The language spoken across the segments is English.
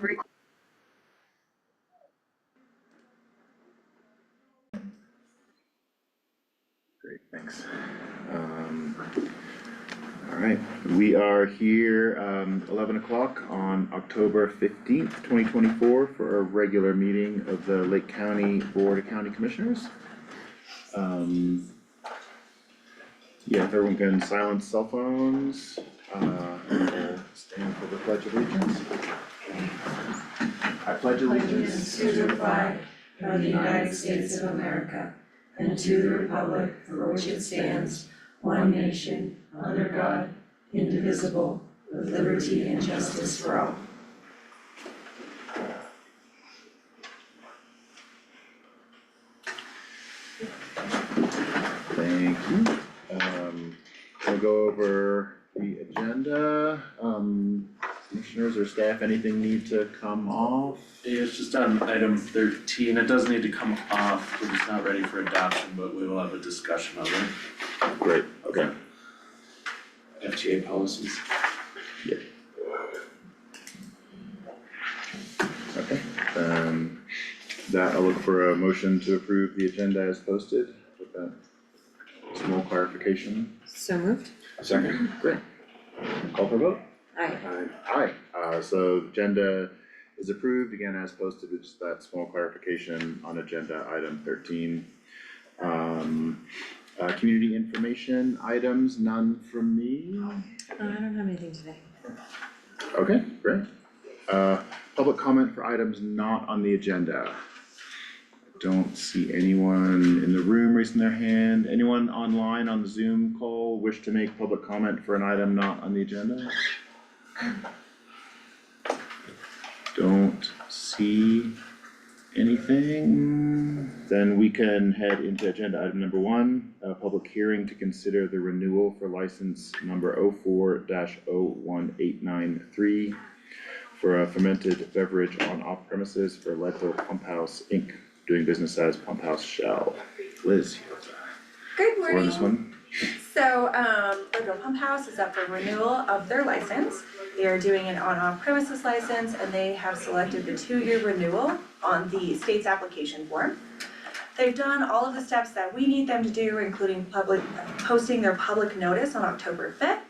Great, thanks. All right, we are here 11 o'clock on October 15th, 2024 for a regular meeting of the Lake County Board of County Commissioners. Yeah, if everyone can silence cell phones, and we'll stand for the Pledge of Allegiance. I pledge allegiance to the flag of the United States of America and to the republic for which it stands, one nation, under God, indivisible, with liberty and justice for all. Thank you. We'll go over the agenda. Commissioners or staff, anything need to come off? Yeah, it's just on item 13, it does need to come off, we're just not ready for adoption, but we will have a discussion of it. Great, okay. FTA policies. Yep. Okay, that I'll look for a motion to approve the agenda as posted with that small clarification. So moved. Second. Great. Call for vote? Aye. Aye, so agenda is approved, again, as posted, with just that small clarification on agenda item 13. Community information items, none from me. I don't have anything today. Okay, great. Public comment for items not on the agenda. Don't see anyone in the room raising their hand. Anyone online on the Zoom call wish to make public comment for an item not on the agenda? Don't see anything. Then we can head into agenda item number 1, a public hearing to consider the renewal for license number 04-01893 for a fermented beverage on off premises for Leadville Pump House Inc., doing business as Pump House Shell. Liz, Good for morning. this one. So, Leadville Pump House is up for renewal of their license. They are doing an on-off premises license and they have selected the 2-year renewal on the state's application form. They've done all of the steps that we need them to do, including posting their public notice on October 5th.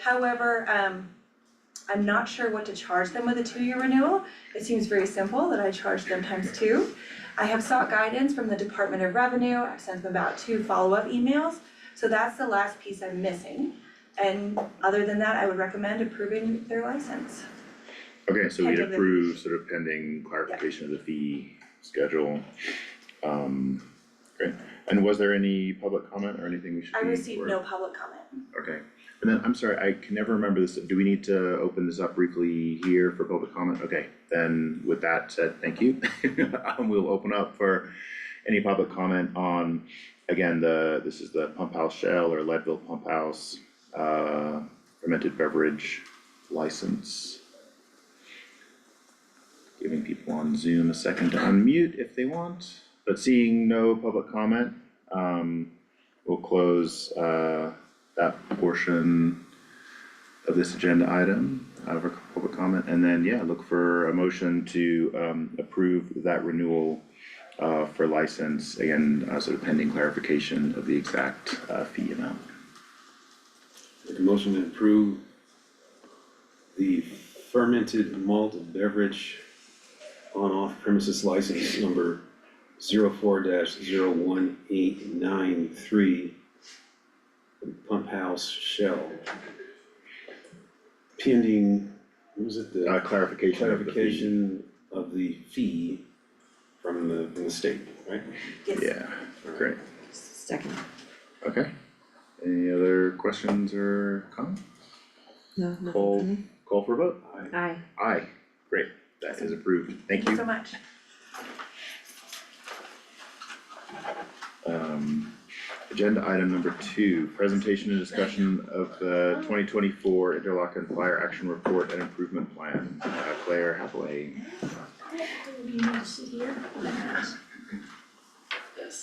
However, I'm not sure what to charge them with a 2-year renewal. It seems very simple that I charge them times 2. I have sought guidance from the Department of Revenue. I've sent them about 2 follow-up emails. So that's the last piece I'm missing. And other than that, I would recommend approving their license. Okay, so we Pending the- approve sort of pending clarification of the fee schedule. Great. And was there any public comment or anything we should I do received for- no public comment. Okay, and then, I'm sorry, I can never remember this, do we need to open this up briefly here for public comment? Okay, then with that said, thank you. We'll open up for any public comment on, again, this is the Pump House Shell or Leadville Pump House fermented beverage license. Giving people on Zoom a second to unmute if they want, but seeing no public comment, we'll close that portion of this agenda item for public comment, and then, yeah, look for a motion to approve that renewal for license, again, sort of pending clarification of the exact fee amount. Make a motion to approve the fermented malt beverage on-off premises license number 04-01893 Pump House Shell. Pending, what was it, the Clarification of the fee. clarification of the fee from the state, right? Yes. Yeah, great, Second. okay. Any other questions or comments? No, nothing Call, for me. call for a vote? Aye. Aye, great, that is approved, thank Thank you you. so much. Agenda item number 2, presentation and discussion of the 2024 Interlochen Fire Action Report and Improvement Plan. Claire Hathaway. You need to sit here? Yes.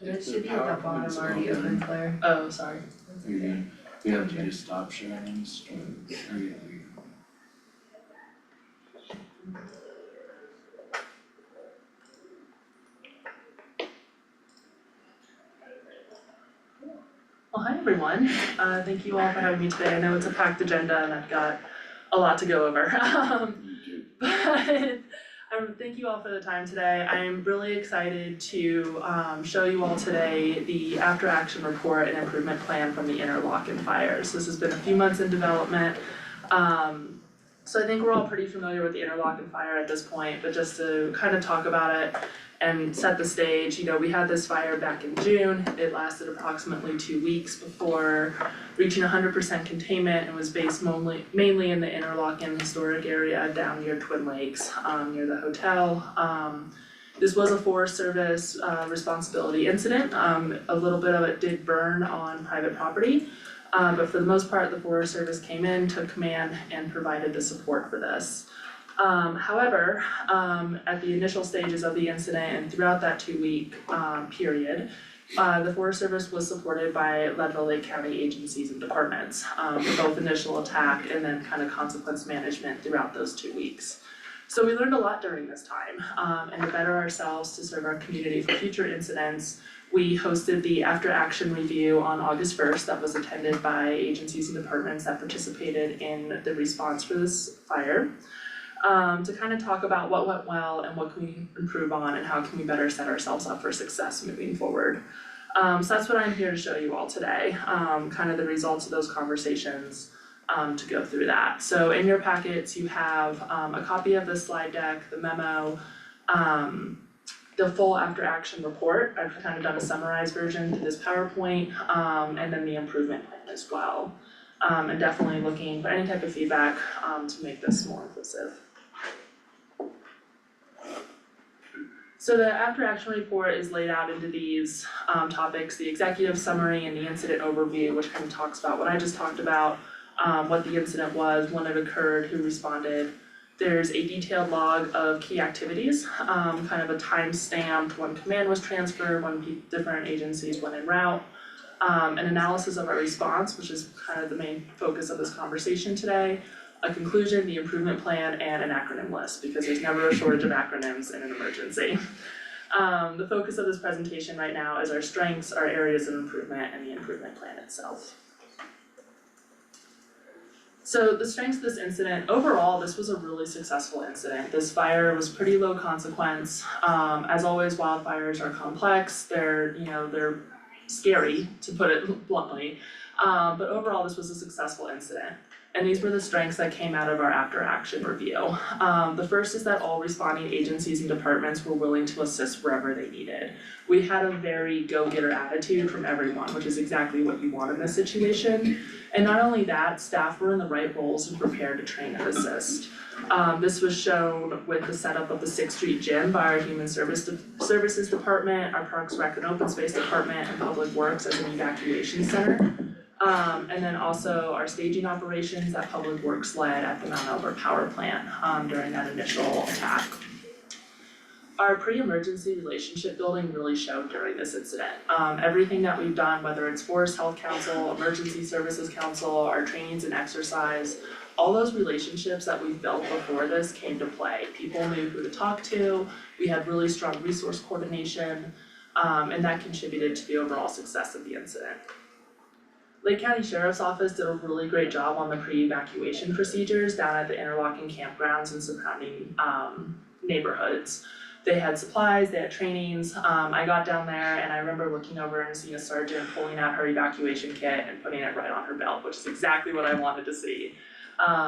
It should be at the bottom already open, Claire. Oh, sorry. Yeah, do you stop sharing the screen? Or you- Well, hi everyone, thank you all for having me today, I know it's a packed agenda and I've got a lot to go over, but thank you all for the time today, I'm really excited to show you all today the after action report and improvement plan from the Interlochen fires. This has been a few months in development. So I think we're all pretty familiar with the Interlochen fire at this point, but just to kind of talk about it and set the stage, you know, we had this fire back in June, it lasted approximately 2 weeks before reaching 100% containment and was based mainly in the Interlochen historic area down near Twin Lakes, near the hotel. This was a Forest Service responsibility incident, a little bit of it did burn on private property. But for the most part, the Forest Service came in, took command, and provided the support for this. However, at the initial stages of the incident and throughout that 2-week period, the Forest Service was supported by Leadville Lake County agencies and departments for both initial attack and then kind of consequence management throughout those 2 weeks. So we learned a lot during this time, and to better ourselves to serve our community for future incidents, we hosted the after action review on August 1st that was attended by agencies and departments that participated in the response for this fire. To kind of talk about what went well and what can we improve on and how can we better set ourselves up for success moving forward. So that's what I'm here to show you all today, kind of the results of those conversations. To go through that. So in your packets, you have a copy of the slide deck, the memo, the full after action report. I've kind of done a summarized version through this PowerPoint, and then the improvement plan as well. And definitely looking for any type of feedback to make this more inclusive. So the after action report is laid out into these topics, the executive summary and the incident overview, which kind of talks about what I just talked about. What the incident was, when it occurred, who responded. There's a detailed log of key activities, kind of a time stamped when command was transferred, when different agencies went en route. An analysis of our response, which is kind of the main focus of this conversation today. A conclusion, the improvement plan, and an acronym list, because there's never a shortage of acronyms in an emergency. The focus of this presentation right now is our strengths, our areas of improvement, and the improvement plan itself. So the strengths of this incident, overall, this was a really successful incident. This fire was pretty low consequence. As always, wildfires are complex. They're scary, to put it bluntly. But overall, this was a successful incident. And these were the strengths that came out of our after action review. The first is that all responding agencies and departments were willing to assist wherever they needed. We had a very go-getter attitude from everyone, which is exactly what you want in this situation. And not only that, staff were in the right roles and prepared to train and assist. This was shown with the setup of the 6th Street Gym by our Human Services Department, our Parks, Rec, and Open Space Department, and Public Works as an evacuation center. And then also our staging operations that Public Works led at the Mount Elbert Power Plant during that initial attack. Our pre-emergency relationship building really showed during this incident. Everything that we've done, whether it's Forest Health Council, Emergency Services Council, our trainings and exercise, all those relationships that we've built before this came to play. People knew who to talk to, we had really strong resource coordination, and that contributed to the overall success of the incident. Lake County Sheriff's Office did a really great job on the pre-evacuation procedures down at the Interlochen campgrounds and surrounding neighborhoods. They had supplies, they had trainings. I got down there and I remember looking over and seeing a sergeant pulling out her evacuation kit and putting it right on her belt, which is exactly what I wanted to see.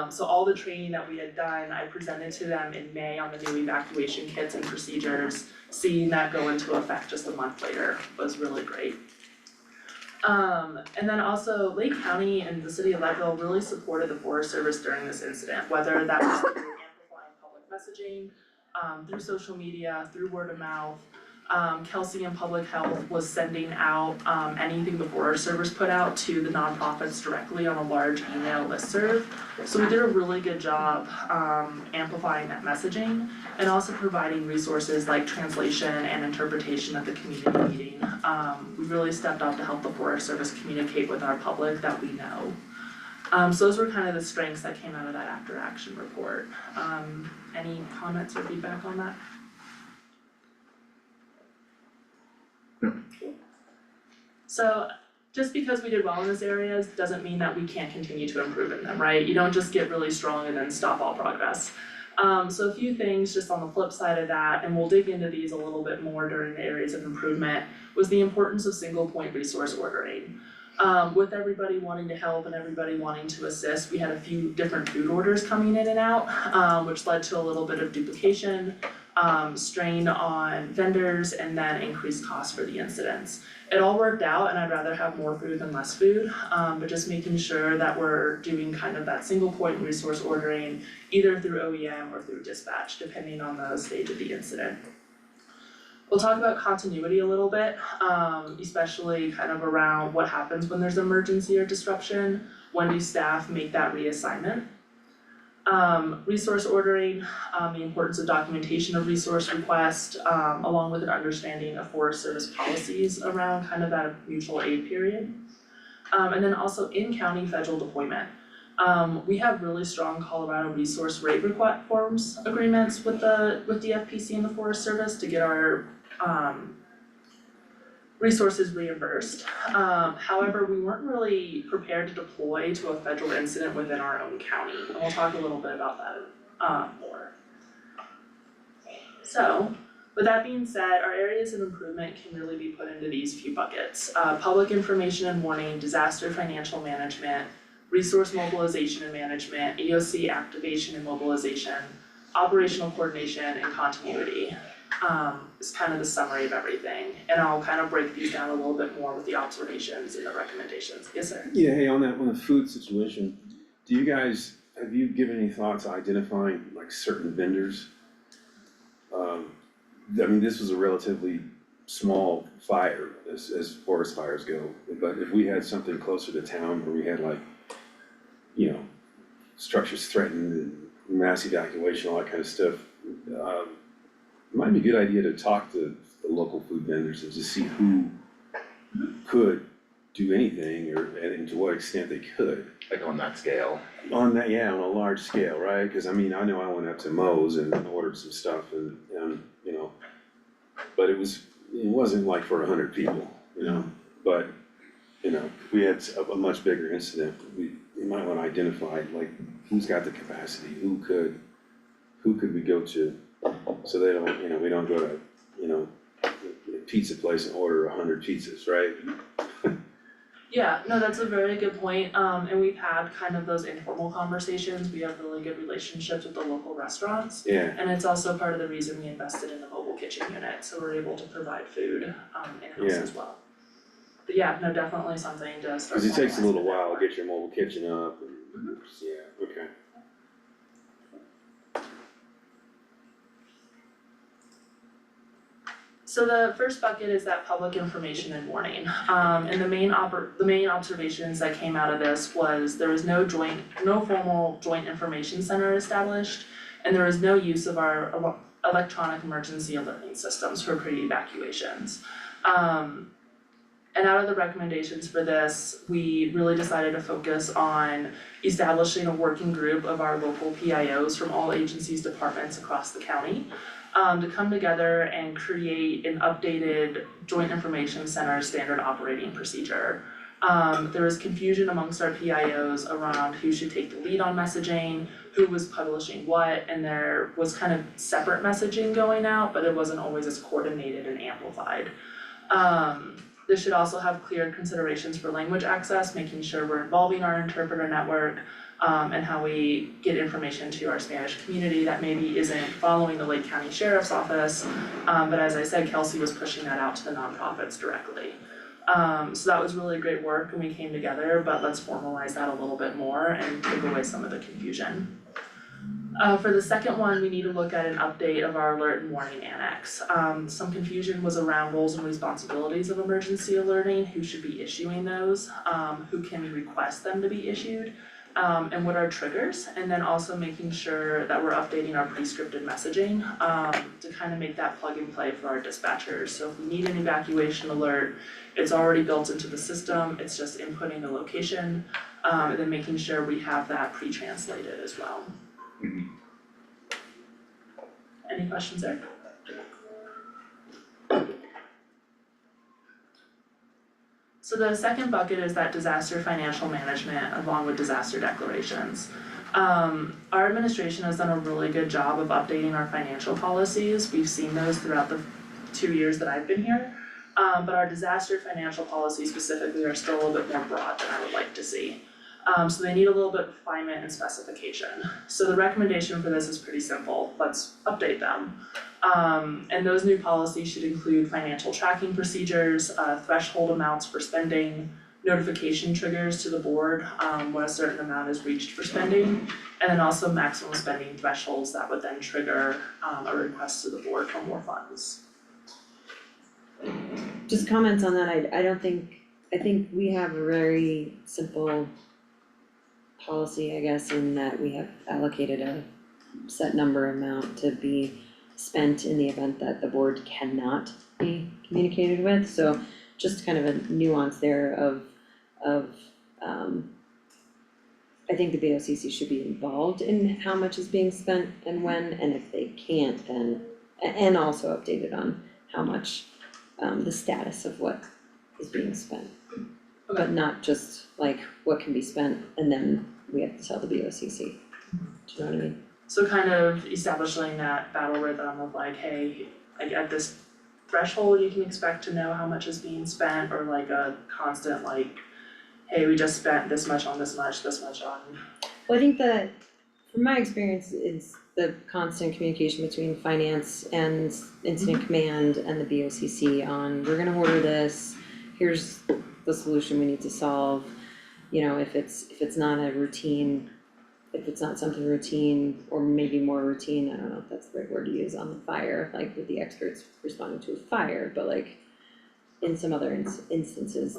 So all the training that we had done, I presented to them in May on the new evacuation kits and procedures. Seeing that go into effect just a month later was really great. And then also Lake County and the city of Leadville really supported the Forest Service during this incident, whether that was through amplifying public messaging, through social media, through word of mouth. Kelsey in Public Health was sending out anything the Forest Service put out to the nonprofits directly on a large email listserv. So we did a really good job amplifying that messaging and also providing resources like translation and interpretation at the community meeting. We really stepped up to help the Forest Service communicate with our public that we know. So those were kind of the strengths that came out of that after action report. Any comments or feedback on that? So just because we did well in these areas doesn't mean that we can't continue to improve in them, right? You don't just get really strong and then stop all progress. So a few things just on the flip side of that, and we'll dig into these a little bit more during the areas of improvement, was the importance of single point resource ordering. With everybody wanting to help and everybody wanting to assist, we had a few different food orders coming in and out, which led to a little bit of duplication, strain on vendors, and then increased costs for the incidents. It all worked out, and I'd rather have more food than less food, but just making sure that we're doing kind of that single point resource ordering, either through OEM or through dispatch, depending on the stage of the incident. We'll talk about continuity a little bit, especially kind of around what happens when there's emergency or disruption, when do staff make that reassignment. Resource ordering, the importance of documentation of resource request, along with an understanding of Forest Service policies around kind of that mutual aid period. And then also in-county federal deployment. We have really strong Colorado resource rate forms agreements with the FPC and the Forest Service to get our resources reimbursed. However, we weren't really prepared to deploy to a federal incident within our own county, and we'll talk a little bit about that more. So, with that being said, our areas of improvement can really be put into these few buckets. Public information and warning, disaster financial management, resource mobilization and management, EOC activation and mobilization, operational coordination, and continuity. Is kind of the summary of everything, and I'll kind of break these down a little bit more with the observations and the recommendations. Yes, sir? Yeah, hey, on the food situation, have you given any thought to identifying like certain vendors? I mean, this was a relatively small fire as forest fires go, but if we had something closer to town where we had like, you know, structures threatened and mass evacuation, all that kind of stuff, it might be a good idea to talk to the local food vendors and just see who could do anything and to what extent they could. Like on that scale. On that, yeah, on a large scale, right? Cause I mean, I know I went up to Moe's and ordered some stuff and you know, but it wasn't like for 100 people, you know? But, you know, if we had a much bigger incident, we might wanna identify like who's got the capacity, who could we go to? So they don't, you know, we don't go to, you know, a pizza place and order 100 pizzas, right? Yeah, no, that's a very good point. And we've had kind of those informal conversations. We have really good relationships with the local restaurants. Yeah, And it's also part of the reason we invested in the mobile kitchen unit, so we're able to provide food in-house Yeah. as well. But yeah, no, definitely something to start. cause it takes a little formalizing while that to get your mobile kitchen up and, Mhm. yeah, okay. So the first bucket is that public information and warning. And the main observations that came out of this was there was no formal joint information center established, and there was no use of our electronic emergency alerting systems for pre-evacuations. And out of the recommendations for this, we really decided to focus on establishing a working group of our local PIOs from all agencies, departments across the county, to come together and create an updated Joint Information Center standard operating procedure. There was confusion amongst our PIOs around who should take the lead on messaging, who was publishing what, and there was kind of separate messaging going out, but it wasn't always as coordinated and amplified. This should also have clear considerations for language access, making sure we're involving our interpreter network, and how we get information to our Spanish community that maybe isn't following the Lake County Sheriff's Office. But as I said, Kelsey was pushing that out to the nonprofits directly. So that was really great work and we came together, but let's formalize that a little bit more and take away some of the confusion. For the second one, we need to look at an update of our alert and warning annex. Some confusion was around roles and responsibilities of emergency alerting, who should be issuing those, who can request them to be issued, and what are triggers, and then also making sure that we're updating our pre-scripted messaging, to kind of make that plug and play for our dispatchers. So if we need an evacuation alert, it's already built into the system, it's just inputting the location, and then making sure we have that pre-translated as well. Any questions there? So the second bucket is that disaster financial management along with disaster declarations. Our administration has done a really good job of updating our financial policies. We've seen those throughout the 2 years that I've been here. But our disaster financial policies specifically are still a little bit more broad than I would like to see. So they need a little bit of refinement and specification. So the recommendation for this is pretty simple, let's update them. And those new policies should include financial tracking procedures, threshold amounts for spending, notification triggers to the board, when a certain amount is reached for spending, and then also maximum spending thresholds that would then trigger, a request to the board for more funds. Just comments on that, I think we have a very simple policy, I guess, in that we have allocated a set number amount to be spent in the event that the board cannot be communicated with, so just kind of a nuance there of I think the BOCC should be involved in how much is being spent and when, and if they can't, then, and also updated on how much, the status of what is being spent. But not just like what can be spent and then we have to tell the BOCC, do you know what I mean? So kind of establishing that battle rhythm of like, hey, like at this threshold, you can expect to know how much is being spent, or like a constant like, hey, we just spent this much on this much on. Well, I think that from my experience, it's the constant communication between finance and incident command and the BOCC on, we're gonna order this, here's the solution we need to solve. You know, if it's not a routine, if it's not something routine, or maybe more routine, I don't know if that's the right word to use on the fire, like with the experts responding to a fire, but like in some other instances,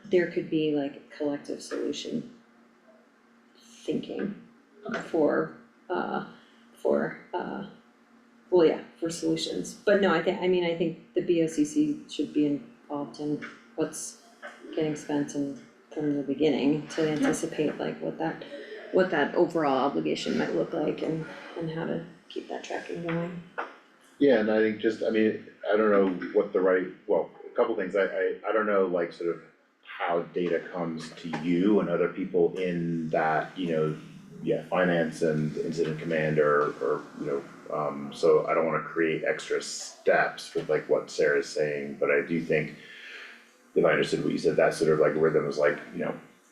there could be like collective solution thinking for solutions. But no, I think the BOCC should be involved in what's getting spent and from the beginning to anticipate like what that overall obligation might look like and how to keep that tracking going. Yeah, and I think just, I don't know what the right, well, a couple things, I don't know like sort of how data comes to you and other people in that, finance and incident command or so I don't wanna create extra steps with like what Sarah's saying, but I do think if I understood what you said, that sort of like rhythm is like,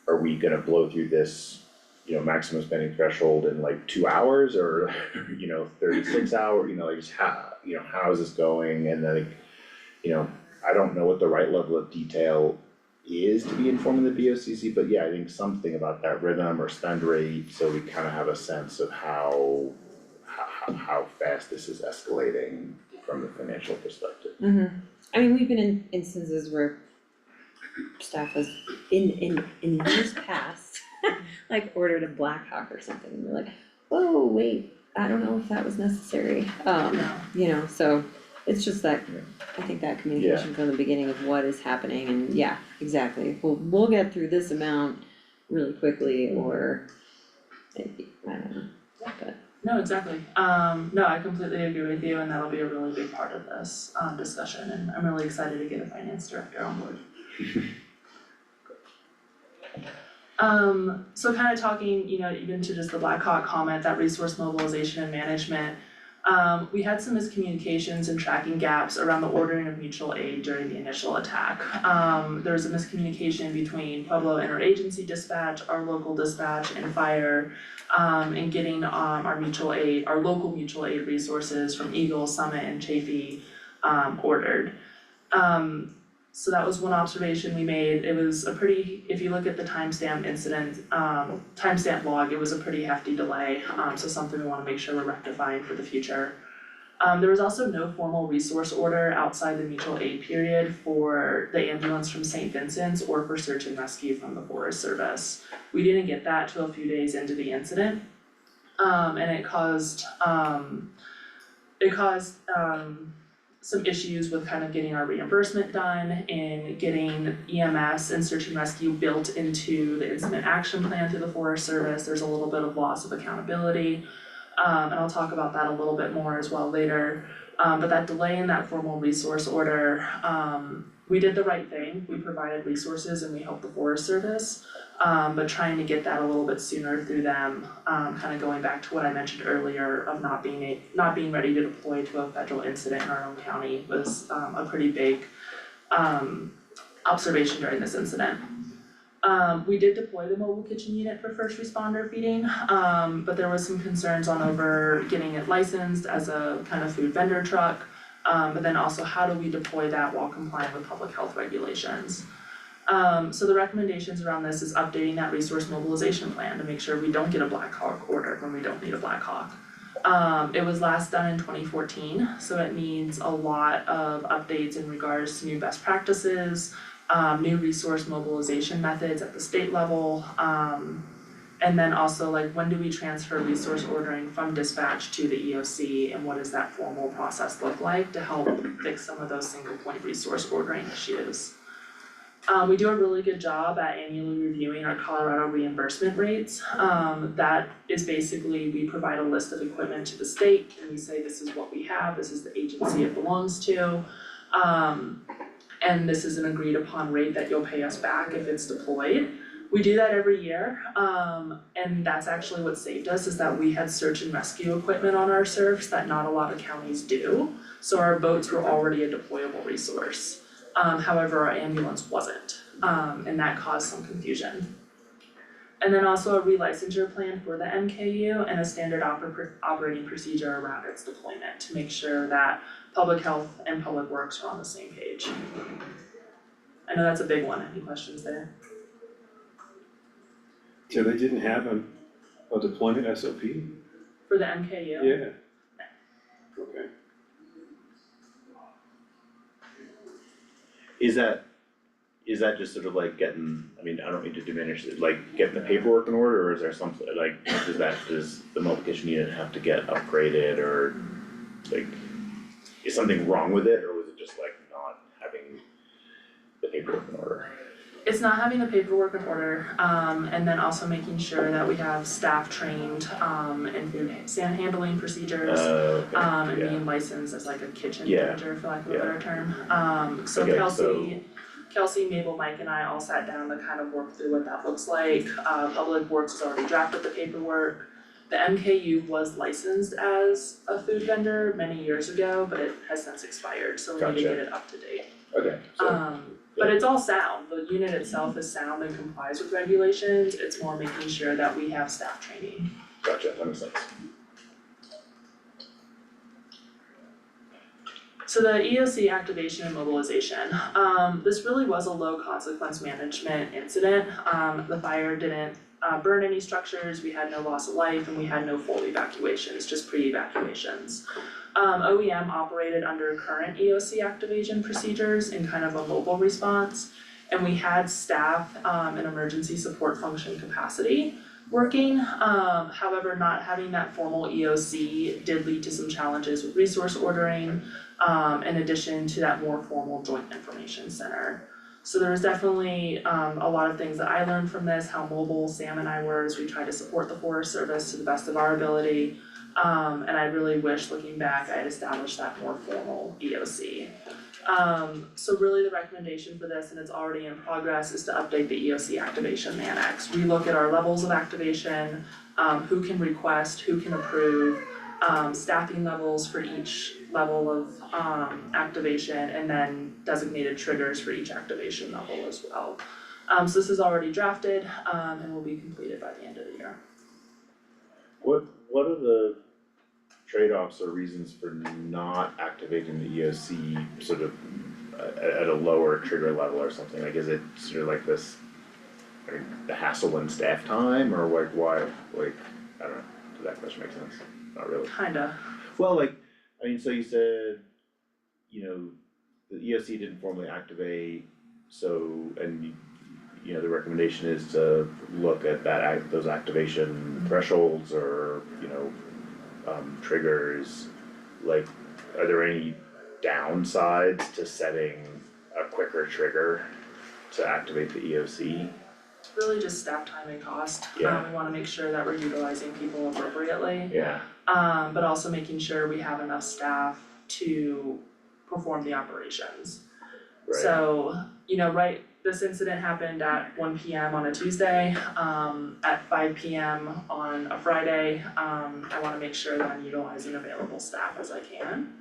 are we gonna blow through this, maximum spending threshold in like 2 hours or, 36 hours, like just how is this going? And then, I don't know what the right level of detail is to be informing the BOCC, but yeah, I think something about that rhythm or spend rate, so we kind of have a sense of how fast this is escalating from the financial perspective. I mean, we've been in instances where staff has in years past, like ordered a Blackhawk or something, and we're like, whoa, wait, I don't know if that was necessary, so it's just that, I think that communication from the beginning of what is happening and yeah, exactly, we'll get through this amount really quickly or maybe, I don't know, but. No, exactly. No, I completely agree with you, and that'll be a really big part of this discussion, and I'm really excited to get a finance director on board. So kind of talking, even to just the Blackhawk comment, that resource mobilization and management, we had some miscommunications and tracking gaps around the ordering of mutual aid during the initial attack. There was a miscommunication between Pueblo Interagency Dispatch, our local dispatch, and fire, and getting our local mutual aid resources from Eagle, Summit, and Chaffee ordered. So that was one observation we made. It was a pretty, if you look at the timestamp incident, timestamp log, it was a pretty hefty delay, so something we wanna make sure we're rectifying for the future. There was also no formal resource order outside the mutual aid period for the ambulance from St. Vincent's or for search and rescue from the Forest Service. We didn't get that till a few days into the incident. And it caused some issues with kind of getting our reimbursement done and getting EMS and search and rescue built into the incident action plan through the Forest Service. There's a little bit of loss of accountability. And I'll talk about that a little bit more as well later. But that delay in that formal resource order, we did the right thing. We provided resources and we helped the Forest Service. But trying to get that a little bit sooner through them, kind of going back to what I mentioned earlier of not being ready to deploy to a federal incident in our own county was a pretty big observation during this incident. We did deploy the mobile kitchen unit for first responder feeding, but there was some concerns on over getting it licensed as a kind of food vendor truck. But then also how do we deploy that while complying with public health regulations? So the recommendations around this is updating that resource mobilization plan to make sure we don't get a Black Hawk order when we don't need a Black Hawk. It was last done in 2014, so it needs a lot of updates in regards to new best practices, new resource mobilization methods at the state level, and then also like when do we transfer resource ordering from dispatch to the EOC and what does that formal process look like to help fix some of those single point resource ordering issues. We do a really good job at annually reviewing our Colorado reimbursement rates. That is basically, we provide a list of equipment to the state and we say this is what we have, this is the agency it belongs to. And this is an agreed upon rate that you'll pay us back if it's deployed. We do that every year, and that's actually what saved us, is that we had search and rescue equipment on our SERFs that not a lot of counties do. So our boats were already a deployable resource. However, our ambulance wasn't, and that caused some confusion. And then also a relicensure plan for the MKU and a standard operating procedure around its deployment to make sure that public health and public works are on the same page. I know that's a big one, any questions there? So they didn't have a deployment SOP? For the MKU? Yeah. Okay. Is that just sort of like getting, I mean, I don't mean to diminish it, like getting the paperwork in order, or is there something, like, does the mobile kitchen unit have to get upgraded, or like, is something wrong with it, or was it just like not having the paperwork in order? It's not having the paperwork in order, and then also making sure that we have staff trained, in food handling procedures. Okay, And yeah. being licensed as like a kitchen Yeah. manager, for lack of a Yeah. better term. So Okay, Kelsey, Mabel, Mike and I all sat down to kind of work through what that looks like. Public Works has already drafted the paperwork. The MKU was licensed as a food vendor many years ago, but it has since expired, so we need to Gotcha. get it up to date. Okay, so, But it's all sound, the unit itself is sound and complies with regulations, it's more making sure that we have staff training. gotcha, that makes sense. So the EOC activation and mobilization, this really was a low consequence management incident. The fire didn't burn any structures, we had no loss of life, and we had no full evacuations, just pre-evacuations. OEM operated under current EOC activation procedures in kind of a mobile response, and we had staff in emergency support function capacity working. However, not having that formal EOC did lead to some challenges with resource ordering, in addition to that more formal joint information center. So there was definitely a lot of things that I learned from this, how mobile Sam and I were as we tried to support the Forest Service to the best of our ability. And I really wish, looking back, I had established that more formal EOC. So really the recommendation for this, and it's already in progress, is to update the EOC activation annex. We look at our levels of activation, who can request, who can approve, staffing levels for each level of activation, and then designated triggers for each activation level as well. So this is already drafted, and will be completed by the end of the year. What are the trade-offs or reasons for not activating the EOC sort of at a lower trigger level or something, like, is it sort of like this, like, the hassle in staff time, or like, why, like, I don't know, does that question make sense? Not really. Kinda. Well, like, I mean, so you said, you know, the EOC didn't formally activate, so, and you know, the recommendation is to look at those activation thresholds or, you know, triggers. Like, are there any downsides to setting a quicker trigger to activate the EOC? It's really just staff time and cost. Yeah. We wanna make sure that we're utilizing people appropriately. Yeah, But also making sure we have enough staff to perform the operations. right. So, you know, this incident happened at 1 PM on a Tuesday, at 5 PM on a Friday. I wanna make sure that I'm utilizing available staff as I can.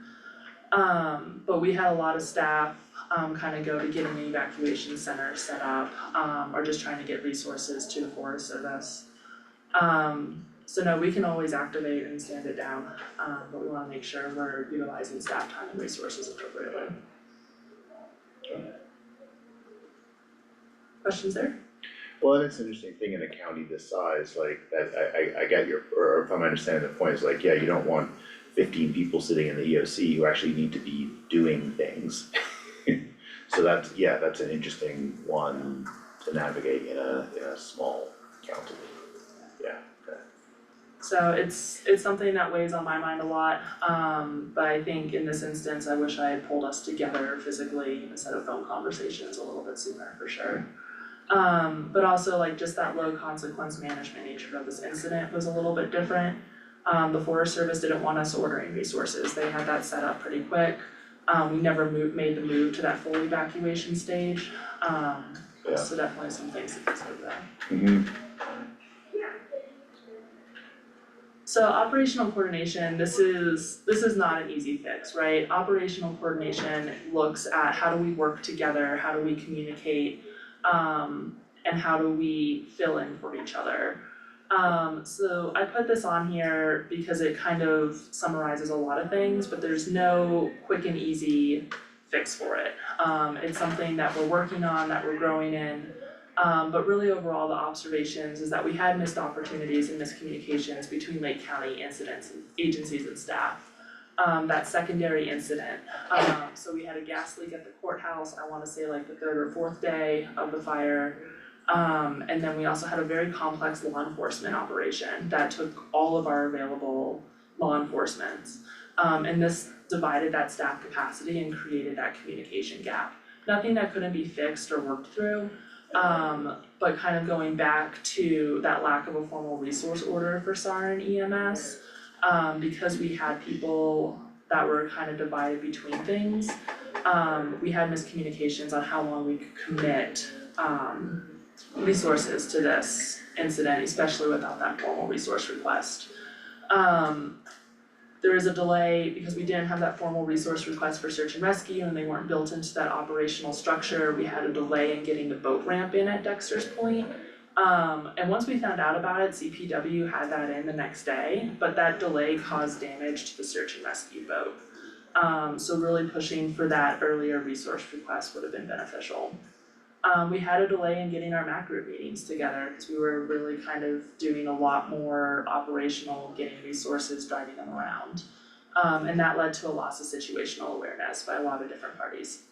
But we had a lot of staff, kinda go to getting the evacuation center set up, or just trying to get resources to the Forest Service. So no, we can always activate and stand it down, but we wanna make sure we're utilizing staff time and resources appropriately. Questions there? Well, that's an interesting thing in a county this size, like, that, I get your, or if I'm understanding the point, is like, yeah, you don't want 15 people sitting in the EOC who actually need to be doing things. So that's, yeah, that's an interesting one to navigate in a small county. Yeah, okay. So it's something that weighs on my mind a lot, but I think in this instance, I wish I had pulled us together physically instead of phone conversations a little bit sooner for sure. But also like just that low consequence management nature of this incident was a little bit different. The Forest Service didn't want us ordering resources, they had that set up pretty quick. We never made the move to that full evacuation stage, Yeah. so definitely some things to consider there. Mm-hmm. So operational coordination, this is not an easy fix, right? Operational coordination looks at how do we work together, how do we communicate, and how do we fill in for each other. So I put this on here because it kind of summarizes a lot of things, but there's no quick and easy fix for it. It's something that we're working on, that we're growing in. But really overall, the observations is that we had missed opportunities and miscommunications between Lake County incidents, agencies and staff. That secondary incident, so we had a gas leak at the courthouse, I wanna say like the third or fourth day of the fire. And then we also had a very complex law enforcement operation that took all of our available law enforcement. And this divided that staff capacity and created that communication gap. Nothing that couldn't be fixed or worked through. But kind of going back to that lack of a formal resource order for SAR and EMS, because we had people that were kind of divided between things, we had miscommunications on how long we could commit, resources to this incident, especially without that formal resource request. There was a delay because we didn't have that formal resource request for search and rescue and they weren't built into that operational structure. We had a delay in getting the boat ramp in at Dexter's Point. And once we found out about it, CPW had that in the next day, but that delay caused damage to the search and rescue boat. So really pushing for that earlier resource request would have been beneficial. We had a delay in getting our MAC group meetings together because we were really kind of doing a lot more operational, getting resources, driving them around. And that led to a loss of situational awareness by a lot of different parties.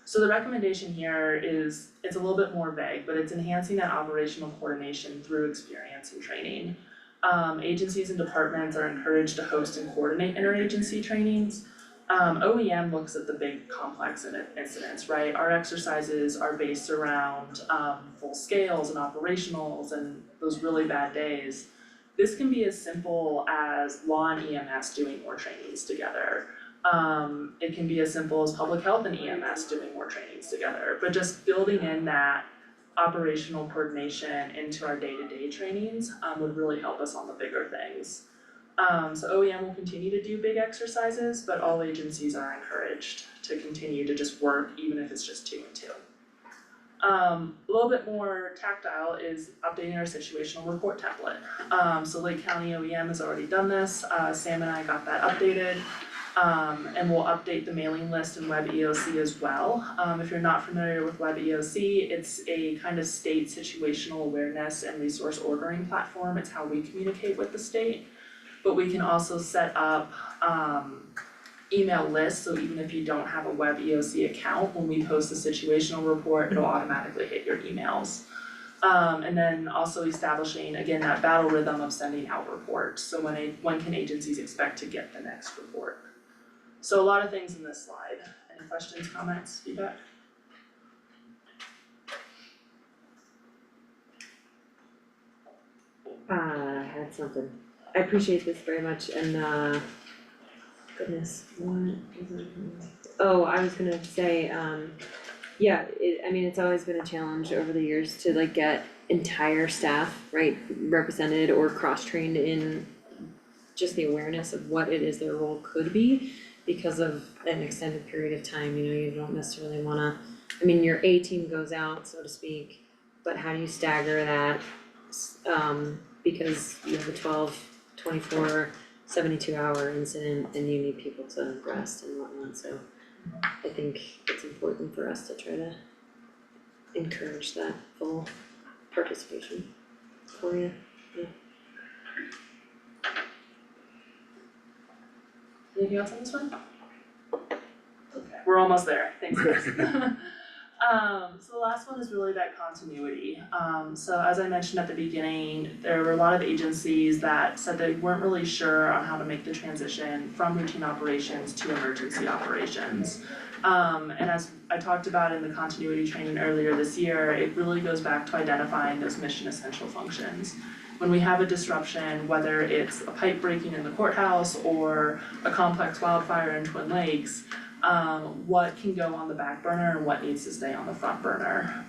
So the recommendation here is, it's a little bit more vague, but it's enhancing that operational coordination through experience and training. Agencies and departments are encouraged to host and coordinate interagency trainings. OEM looks at the big complex incidents, right? Our exercises are based around full scales and operationals and those really bad days. This can be as simple as law and EMS doing more trainings together. It can be as simple as public health and EMS doing more trainings together, but just building in that operational coordination into our day-to-day trainings would really help us on the bigger things. So OEM will continue to do big exercises, but all agencies are encouraged to continue to just work, even if it's just 2 and 2. A little bit more tactile is updating our situational report template. So Lake County OEM has already done this, Sam and I got that updated. And we'll update the mailing list in Web EOC as well. If you're not familiar with Web EOC, it's a kind of state situational awareness and resource ordering platform. It's how we communicate with the state. But we can also set up email lists, so even if you don't have a Web EOC account, when we post a situational report, it'll automatically hit your emails. And then also establishing, again, that battle rhythm of sending out reports. So when can agencies expect to get the next report? So a lot of things in this slide. Any questions, comments, feedback? I had something. I appreciate this very much and goodness, what was it? Oh, I was gonna say, yeah, I mean, it's always been a challenge over the years to like get entire staff, right, represented or cross-trained in just the awareness of what it is their role could be because of an extended period of time, you know, you don't necessarily wanna, I mean, your A team goes out, so to speak, but how do you stagger that? Because you have a 12, 24, 72-hour incident and you need people to rest and whatnot, so I think it's important for us to try to encourage that full participation for you, yeah. Anything else on this one? Okay, we're almost there, thanks guys. So the last one is really that continuity. So as I mentioned at the beginning, there were a lot of agencies that said they weren't really sure on how to make the transition from routine operations to emergency operations. And as I talked about in the continuity training earlier this year, it really goes back to identifying those mission essential functions. When we have a disruption, whether it's a pipe breaking in the courthouse or a complex wildfire in Twin Lakes, what can go on the back burner and what needs to stay on the front burner.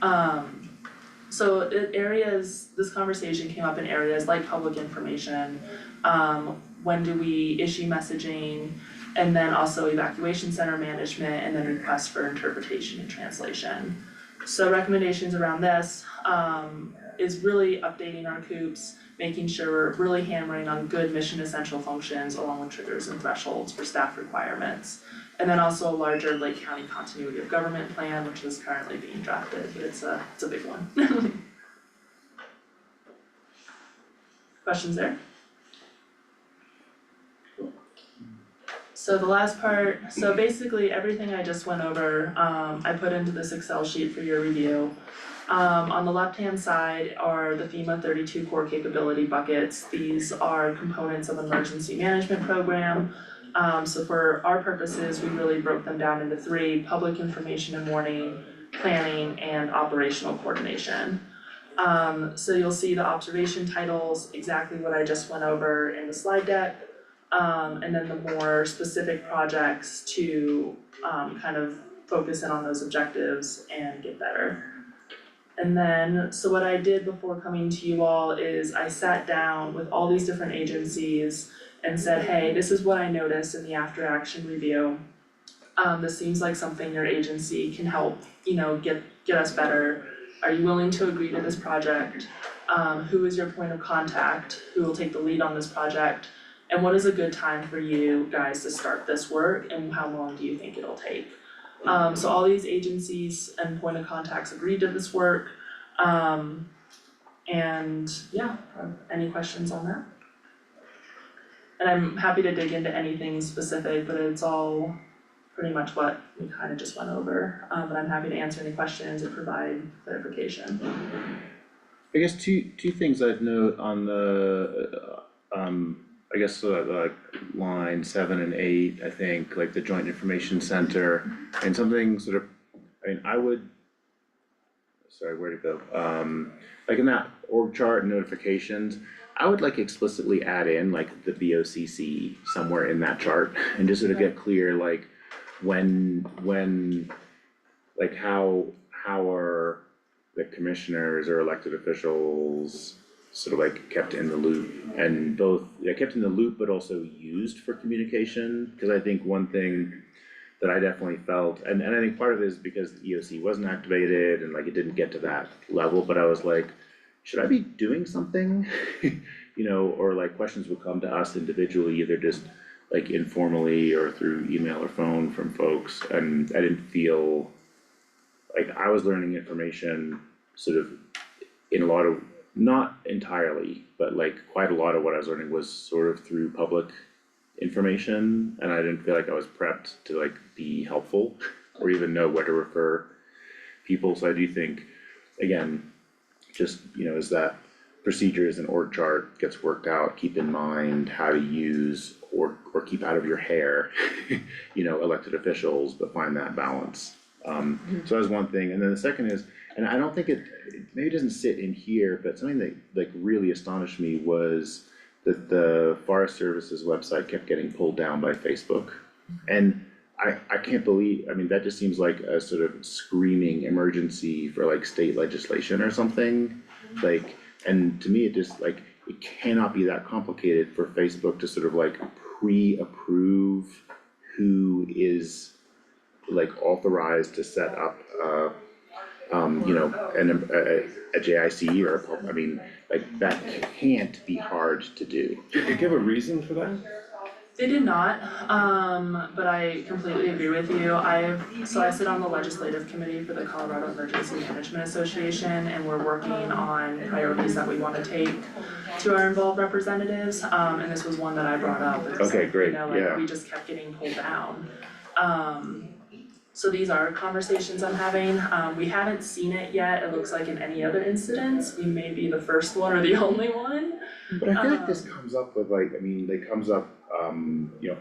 So this conversation came up in areas like public information, when do we issue messaging, and then also evacuation center management, and then requests for interpretation and translation. So recommendations around this, is really updating our COOPs, making sure we're really hammering on good mission essential functions along with triggers and thresholds for staff requirements. And then also a larger Lake County continuity of government plan, which is currently being drafted, but it's a big one. Questions there? So the last part, so basically everything I just went over, I put into this Excel sheet for your review. On the left-hand side are the FEMA 32 core capability buckets. These are components of an emergency management program. So for our purposes, we really broke them down into three: public information and warning, planning, and operational coordination. So you'll see the observation titles, exactly what I just went over in the slide deck. And then the more specific projects to kind of focus in on those objectives and get better. And then, so what I did before coming to you all is I sat down with all these different agencies and said, hey, this is what I noticed in the after action review. This seems like something your agency can help, get us better. Are you willing to agree to this project? Who is your point of contact? Who will take the lead on this project? And what is a good time for you guys to start this work, and how long do you think it'll take? So all these agencies and point of contacts agreed to this work. And yeah, any questions on that? And I'm happy to dig into anything specific, but it's all pretty much what we kind of just went over. But I'm happy to answer any questions or provide clarification. I guess two things I'd note on the, I guess like line 7 and 8, I think, like the Joint Information Center, and something sort of, sorry, where'd it go? Like in that org chart notifications, I would like explicitly add in like the BOCC somewhere in that chart and just sort of get clear, like when, like how are the commissioners or elected officials sort of like kept in the loop, and both, kept in the loop but also used for communication, because I think one thing that I definitely felt, and I think part of it is because the EOC wasn't activated and like it didn't get to that level, but I was like, should I be doing something? Or like questions would come to us individually, either just like informally or through email or phone from folks, and I didn't feel like I was learning information sort of in a lot of, not entirely, but like quite a lot of what I was learning was sort of through public information, and I didn't feel like I was prepped to like be helpful or even know where to refer people, so I do think, again, just, as that procedures and org chart gets worked out, keep in mind how to use or keep out of your hair, elected officials, but find that balance. So that's one thing, and then the second is, and I don't think it maybe doesn't sit in here, but something that like really astonished me was that the Forest Service's website kept getting pulled down by Facebook. And I can't believe, I mean, that just seems like a sort of screaming emergency for like state legislation or something. Like, and to me, it just like, it cannot be that complicated for Facebook to sort of like pre-approve who is like authorized to set up a JIC or I mean, like that can't be hard to do. Did they give a reason for that? They did not, but I completely agree with you. I sit on the legislative committee for the Colorado Emergency Management Association, and we're working on priorities that we wanna take to our involved representatives, and this was one that I brought up. It's Okay, like, great, like we just kept getting pulled down. So these are conversations I'm having. We haven't seen it yet. It looks like in any other incidents, we may be the first one or the only one. But I feel like this comes up with like, I mean, it comes up,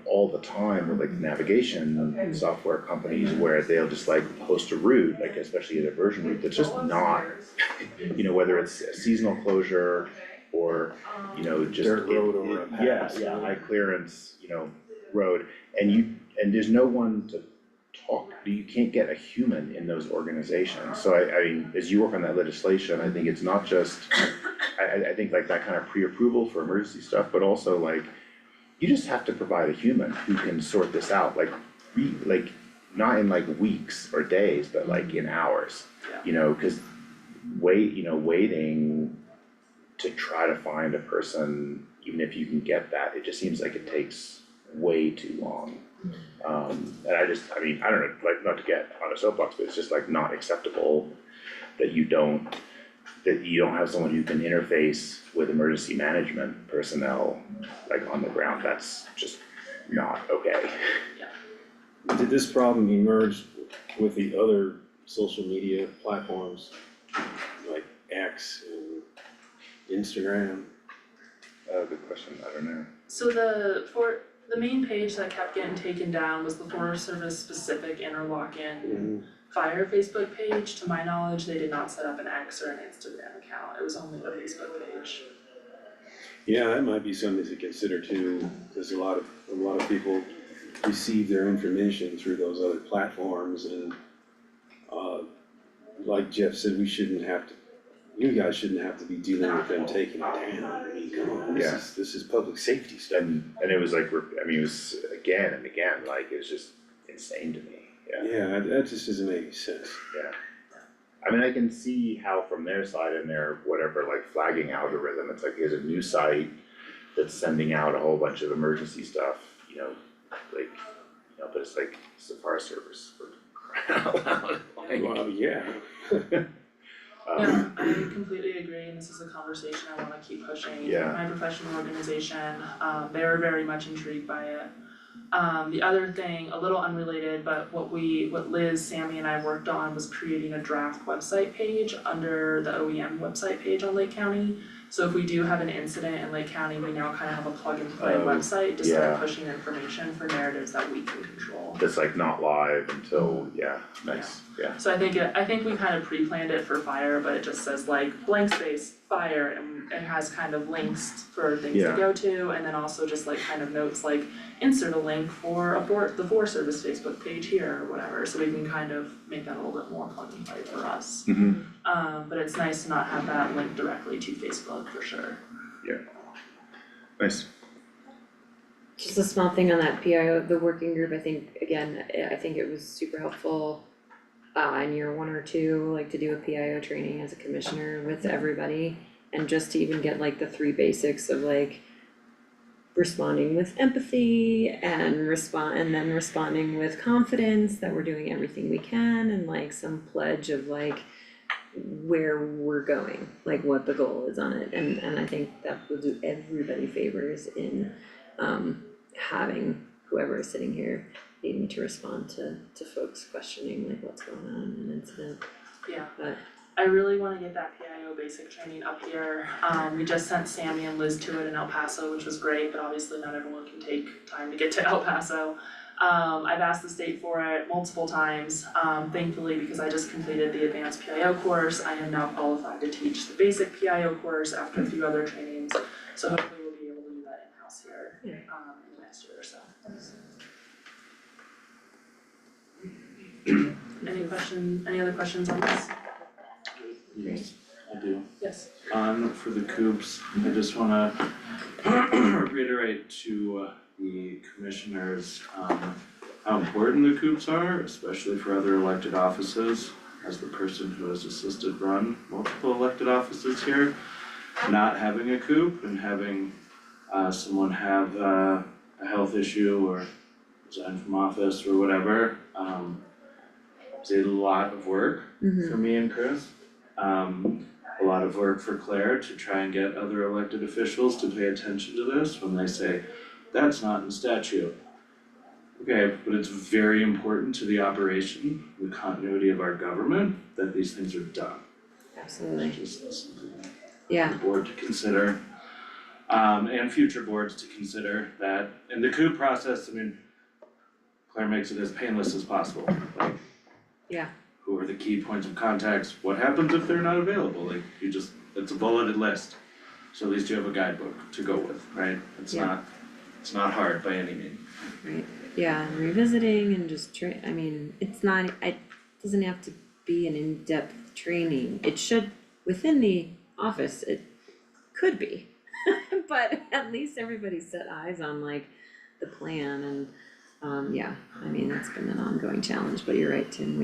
all the time with like navigation software companies where they'll just like post a route, like especially a version route that's just not, whether it's a seasonal closure or, just. Dirt road or a pass. Yeah, high clearance, road, and there's no one to talk, you can't get a human in those organizations, so I mean, as you work on that legislation, I think it's not just, I think like that kind of pre-approval for emergency stuff, but also like, you just have to provide a human who can sort this out, like, not in like weeks or days, but like in hours, cause waiting to try to find a person, even if you can get that, it just seems like it takes way too long. And I don't know, like, not to get on a soapbox, but it's just like not acceptable that you don't have someone who can interface with emergency management personnel, like on the ground, that's just not okay. Did this problem emerge with the other social media platforms, like X and Instagram? Good question, I don't know. So the main page that kept getting taken down was the Forest Service specific Interlochen Fire Facebook page. To my knowledge, they did not set up an X or an Instagram account, it was only the Facebook page. Yeah, that might be something to consider too, because a lot of people receive their information through those other platforms, and like Jeff said, you guys shouldn't have to be dealing with them taking it down. I mean, come on, this is public safety stuff. And it was like, it was again and again, like, it was just insane to me, Yeah, that just doesn't make any sense. Yeah. I mean, I can see how from their side and their whatever, like flagging algorithm, it's like, here's a new site that's sending out a whole bunch of emergency stuff, but it's like, it's the Forest Service for crying out loud. Like, Well, yeah. Yeah, I completely agree, and this is a conversation I wanna keep pushing. Yeah. My professional organization, they're very much intrigued by it. The other thing, a little unrelated, but what Liz, Sammy, and I worked on was creating a draft website page under the OEM website page on Lake County. So if we do have an incident in Lake County, we now kind of have a plug and play website to start pushing information for narratives that we can control. That's like not live until, nice, yeah. So I think we kind of pre-planned it for fire, but it just says like blank space, fire, and it has kind of links for things to go to, and then also just like kind of notes like insert a link for the Forest Service Facebook page here or whatever, so we can kind of make that a little bit more plug and play for us. But it's nice to not have that linked directly to Facebook for sure. Yeah. Nice. Just a small thing on that PIO, the working group, I think it was super helpful in year 1 or 2, like to do a PIO training as a commissioner with everybody. And just to even get like the 3 basics of like responding with empathy and then responding with confidence that we're doing everything we can and like some pledge of like where we're going, like what the goal is on it, and I think that will do everybody favors in having whoever is sitting here needing to respond to folks questioning like what's going on in an incident, Yeah. but I really wanna get that PIO basic training up here. We just sent Sammy and Liz to it in El Paso, which was great, but obviously not everyone can take time to get to El Paso. I've asked the state for it multiple times. Thankfully, because I just completed the advanced PIO course, I am now qualified to teach the basic PIO course after a few other trainings. So hopefully we'll be able to do that in-house here, in the next year or so. Any other questions on this? Yes, I do. Yes. For the coops, I just wanna reiterate to the commissioners, how important the coops are, especially for other elected offices. As the person who has assisted run multiple elected offices here, not having a coop and having someone have a health issue or resign from office or whatever, it's a lot of work for me and Chris. A lot of work for Claire to try and get other elected officials to pay attention to this when they say, that's not in statute. Okay, but it's very important to the operation, the continuity of our government, that these things are done. absolutely, It's just something for yeah, the board to consider. And future boards to consider that, and the coup process, I mean, Claire makes it as painless as possible, like. Yeah. Who are the key points of contacts, what happens if they're not available, like, you just, it's a bulleted list. So at least you have a guidebook to go with, right? It's Yeah. not hard by any means. right, yeah, and revisiting and just I mean, it's not, it doesn't have to be an in-depth training, it should, within the office, it could be. But at least everybody set eyes on like the plan and, yeah, I mean, that's been an ongoing challenge, but you're right, Tim,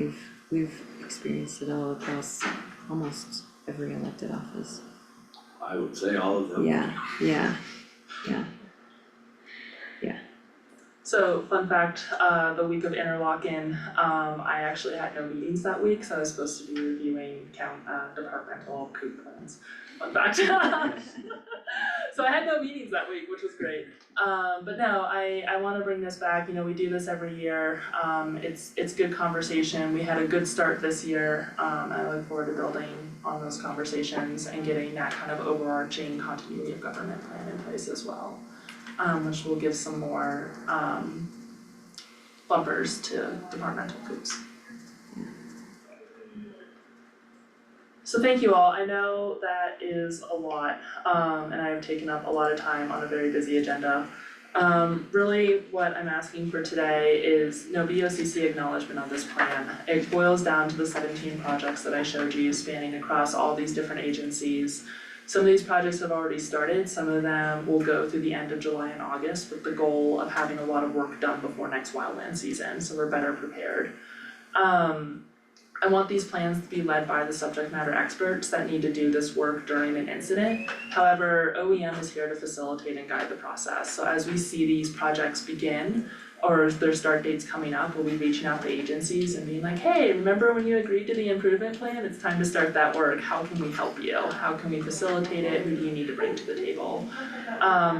we've experienced it all across almost every elected office. I would say all of them. Yeah. So, fun fact, the week of interlocking, I actually had no meetings that week, so I was supposed to be reviewing departmental coup plans. Fun fact. So I had no meetings that week, which was great. But no, I wanna bring this back, you know, we do this every year, it's good conversation, we had a good start this year, I look forward to building on those conversations and getting that kind of overarching continuity of government plan in place as well. Which will give some more bumpers to departmental coups. So thank you all, I know that is a lot, and I have taken up a lot of time on a very busy agenda. Really what I'm asking for today is no BOCC acknowledgement of this plan. It boils down to the 17 projects that I showed you spanning across all these different agencies. Some of these projects have already started, some of them will go through the end of July and August with the goal of having a lot of work done before next wildland season, so we're better prepared. I want these plans to be led by the subject matter experts that need to do this work during an incident. However, OEM is here to facilitate and guide the process, so as we see these projects begin, or their start dates coming up, we'll be reaching out to agencies and being like, hey, remember when you agreed to the improvement plan? It's time to start that work, how can we help you? How can we facilitate it? Who do you need to bring to the table?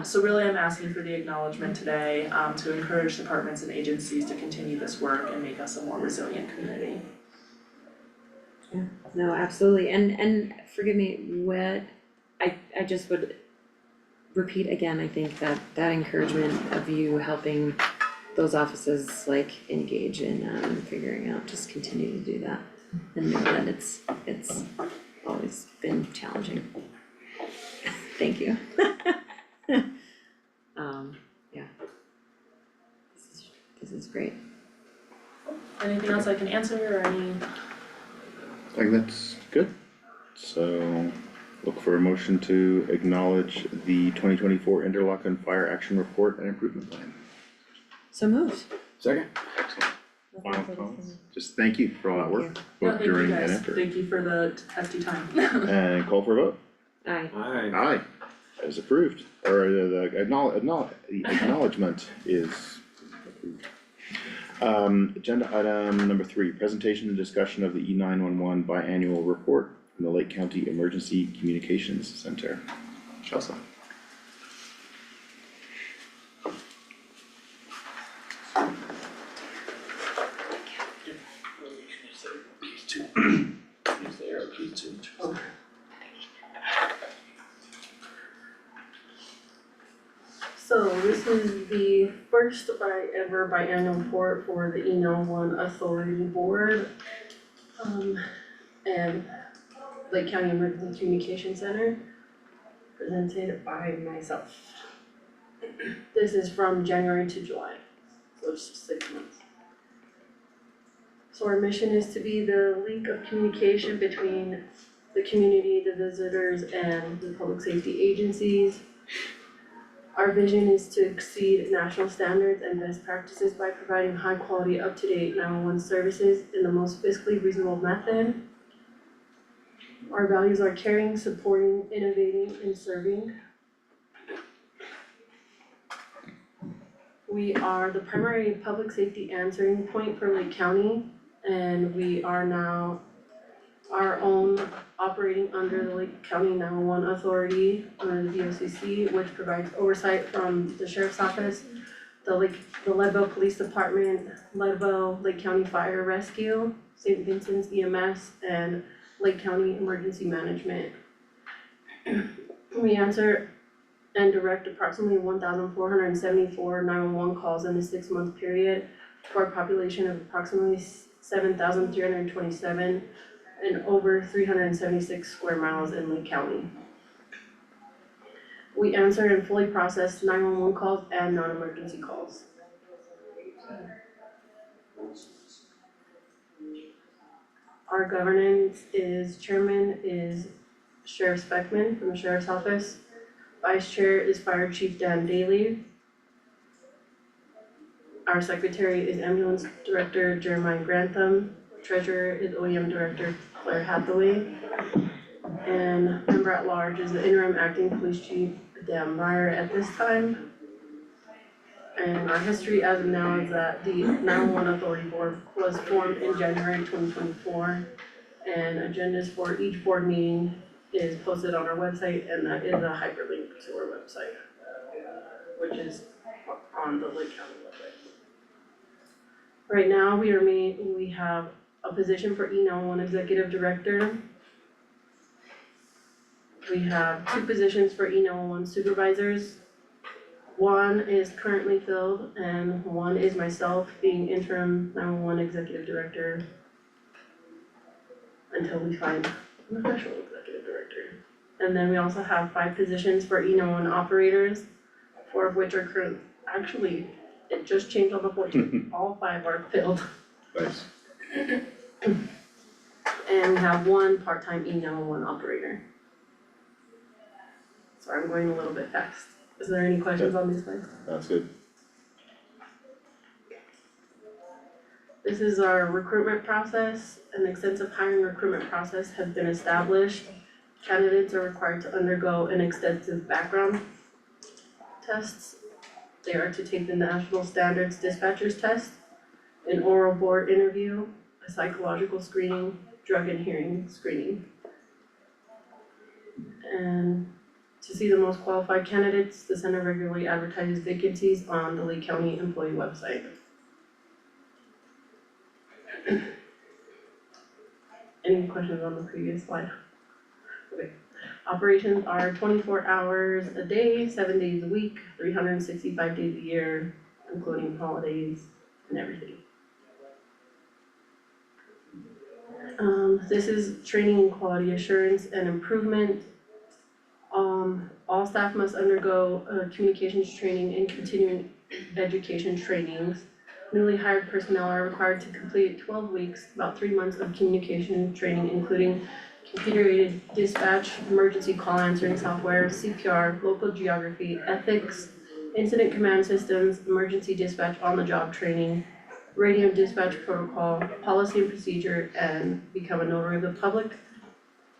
So really I'm asking for the acknowledgement today, to encourage departments and agencies to continue this work and make us a more resilient community. Yeah, no, absolutely, and forgive me, what, I just would repeat again, I think that encouragement of you helping those offices like engage in figuring out, just continue to do that. And know that it's always been challenging. Thank you. Yeah. This is great. Anything else I can answer or any? I think that's good. So look for a motion to acknowledge the 2024 Interlochen Fire Action Report and Improvement Plan. So moved. Second? Excellent. Final comments? Just thank you for all that work, No, both thank you during and guys, after. thank you for the hefty time. And call for a vote. Aye. Aye. Aye. is approved, or the acknowledgement is approved. Agenda item number 3, presentation and discussion of the E911 biannual report from the Lake County Emergency Communications Center. Chelsea. So this is the first ever biannual report for the E911 Authority Board, and Lake County Emergency Communication Center, presented by myself. This is from January to July, so it's just 6 months. So our mission is to be the link of communication between the community, the visitors, and the public safety agencies. Our vision is to exceed national standards and best practices by providing high-quality, up-to-date 911 services in the most fiscally reasonable method. Our values are caring, supporting, innovating, and serving. We are the primary public safety answering point for Lake County, and we are now our own operating under the Lake County 911 Authority, under the BOCC, which provides oversight from the Sheriff's Office, the Leadville Police Department, Leadville Lake County Fire Rescue, St. Vincent's EMS, and Lake County Emergency Management. We answer and direct approximately 1,474 911 calls in the 6-month period for a population of approximately 7,327 and over 376 square miles in Lake County. We answer and fully process 911 calls and non-emergency calls. Our governance is, chairman is Sheriff Speckman from the Sheriff's Office. Vice Chair is Fire Chief Dan Daly. Our Secretary is Ambulance Director Jeremiah Grantham. Treasurer is OEM Director Claire Hathaway. And member at large is the interim acting police chief Dan Meyer at this time. And our history as of now is that the 911 Authority Board was formed in January 2024. And agendas for each board meeting is posted on our website, and that is a hyperlink to our website, which is on the Lake County website. Right now, we have a position for E911 Executive Director. We have 2 positions for E911 Supervisors. One is currently filled, and one is myself being interim 911 Executive Director until we find an official Executive Director. And then we also have 5 positions for E911 Operators, 4 of which are current, actually, it just changed on the 14th, all 5 are filled. Nice. And we have 1 part-time E911 operator. Sorry, I'm going a little bit fast. Is there any questions on these slides? That's good. This is our recruitment process. An extensive hiring recruitment process has been established. Candidates are required to undergo an extensive background tests. They are to take the National Standards Dispatchers Test, an oral board interview, a psychological screening, drug and hearing screening. And to see the most qualified candidates, the center regularly advertises vacancies on the Lake County employee website. Any questions on the previous slide? Okay. Operations are 24 hours a day, 7 days a week, 365 days a year, including holidays and everything. This is training and quality assurance and improvement. All staff must undergo communications training and continuing education trainings. Newly hired personnel are required to complete 12 weeks, about 3 months of communication training, including computer-aided dispatch, emergency call answering software, CPR, local geography, ethics, incident command systems, emergency dispatch on-the-job training, radio dispatch protocol, policy and procedure, and become a notary of the public.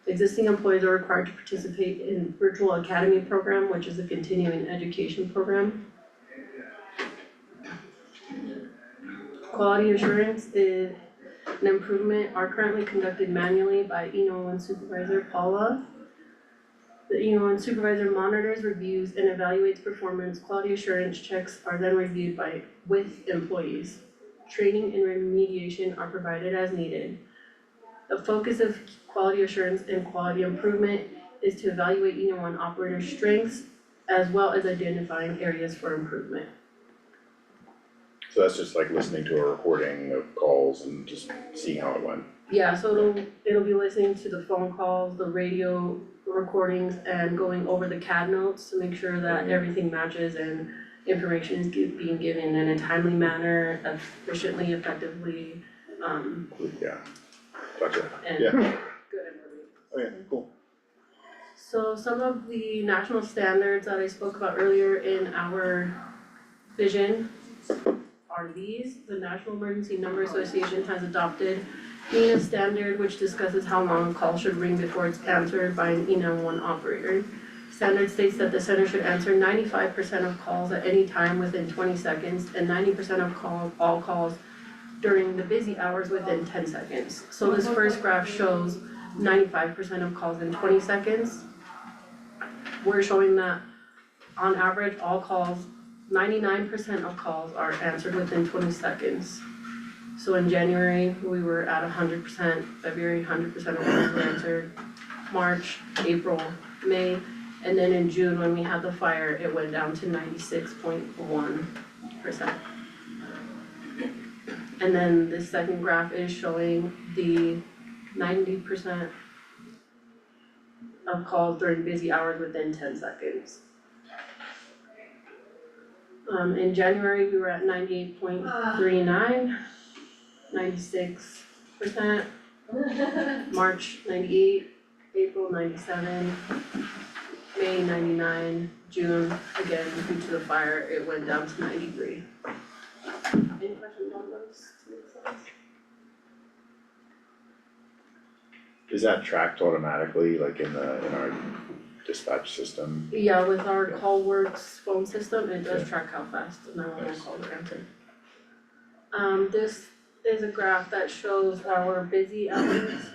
Existing employees are required to participate in virtual academy program, which is a continuing education program. Quality assurance is an improvement are currently conducted manually by E1 supervisor Paula. The E1 supervisor monitors, reviews, and evaluates performance. Quality assurance checks are then reviewed with employees. Training and remediation are provided as needed. The focus of quality assurance and quality improvement is to evaluate E1 operator strengths as well as identifying areas for improvement. So that's just like listening to a recording of calls and just seeing how it went. Yeah, so it'll be listening to the phone calls, the radio recordings, and going over the CAD notes to make sure that everything matches and information is being given in a timely manner, efficiently, effectively, Yeah, gotcha, and yeah, good information. okay, cool. So some of the national standards that I spoke about earlier in our vision are these. The National Emergency Number Association has adopted ENA standard, which discusses how long a call should ring before it's answered by an E911 operator. Standard states that the center should answer 95% of calls at any time within 20 seconds and 90% of all calls during the busy hours within 10 seconds. So this first graph shows 95% of calls in 20 seconds. We're showing that on average, all calls, 99% of calls are answered within 20 seconds. So in January, we were at 100%, February, 100% of calls were answered, March, April, May, and then in June, when we had the fire, it went down to 96.1%. And then the second graph is showing the 90% of calls during busy hours within 10 seconds. In January, we were at 98.39, 96%, March 98, April 97, May 99, June, again, due to the fire, it went down to 93. Any questions on those? Is that tracked automatically, like in our dispatch system? Yeah, with our CallWorks phone system, it does track how fast the 911 calls are answered. This is a graph that shows our busy hours.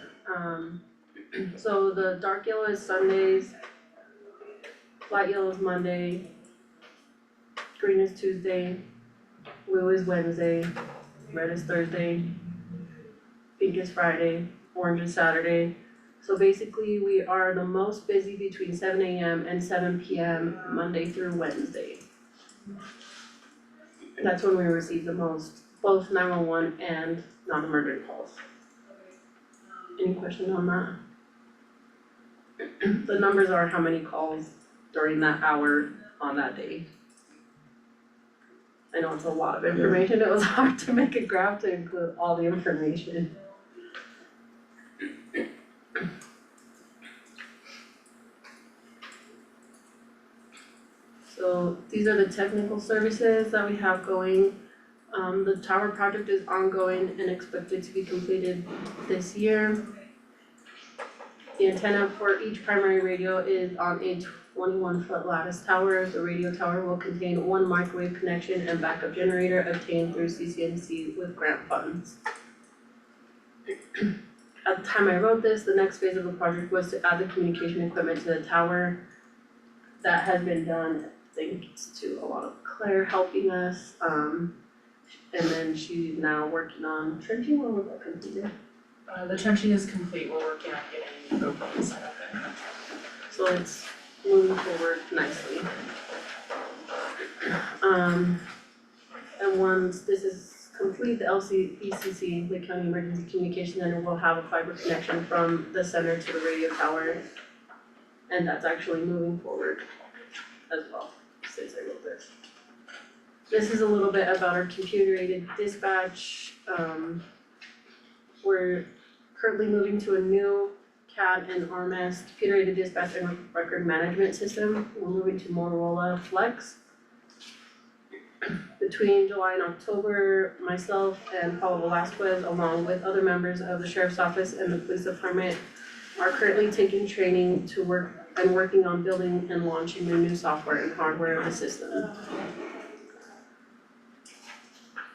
So the dark yellow is Sundays, light yellow is Monday, green is Tuesday, blue is Wednesday, red is Thursday, pink is Friday, orange is Saturday. So basically, we are the most busy between 7 AM and 7 PM, Monday through Wednesday. That's when we receive the most, both 911 and non-emergent calls. Any questions on that? The numbers are how many calls during that hour on that day. I know it's a lot of information, it was hard to make a graph to include all the information. So these are the technical services that we have going. The tower project is ongoing and expected to be completed this year. The antenna for each primary radio is on a 21-foot lattice tower. The radio tower will contain one microwave connection and backup generator obtained through CCNC with grant funds. At the time I wrote this, the next phase of the project was to add the communication equipment to the tower. That has been done, thanks to a lot of Claire helping us. And then she's now working on trenching. When was that completed? The trenching is complete, we're working on getting the GoPro set up there. So it's moving forward nicely. And once this is complete, the ECC, Lake County Emergency Communication Center, will have a fiber connection from the center to the radio tower. And that's actually moving forward as well, since I wrote this. This is a little bit about our computer-aided dispatch. We're currently moving to a new CAD and RMS, computer-aided dispatch and record management system. We're moving to Motorola Flex. Between July and October, myself and Paula Velasquez, along with other members of the Sheriff's Office and the Police Department, are currently taking training to working on building and launching the new software and hardware of the system.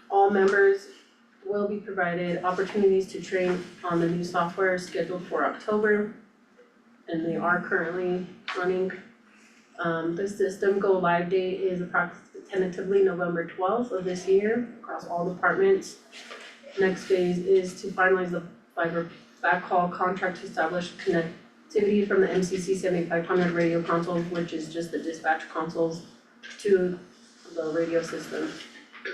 All members will be provided opportunities to train on the new software scheduled for October, and they are currently running. The system go live date is tentatively November 12th of this year across all departments. Next phase is to finalize the fiber backhaul contract to establish connectivity from the MCC 7500 radio consoles, which is just the dispatch consoles, to the radio system.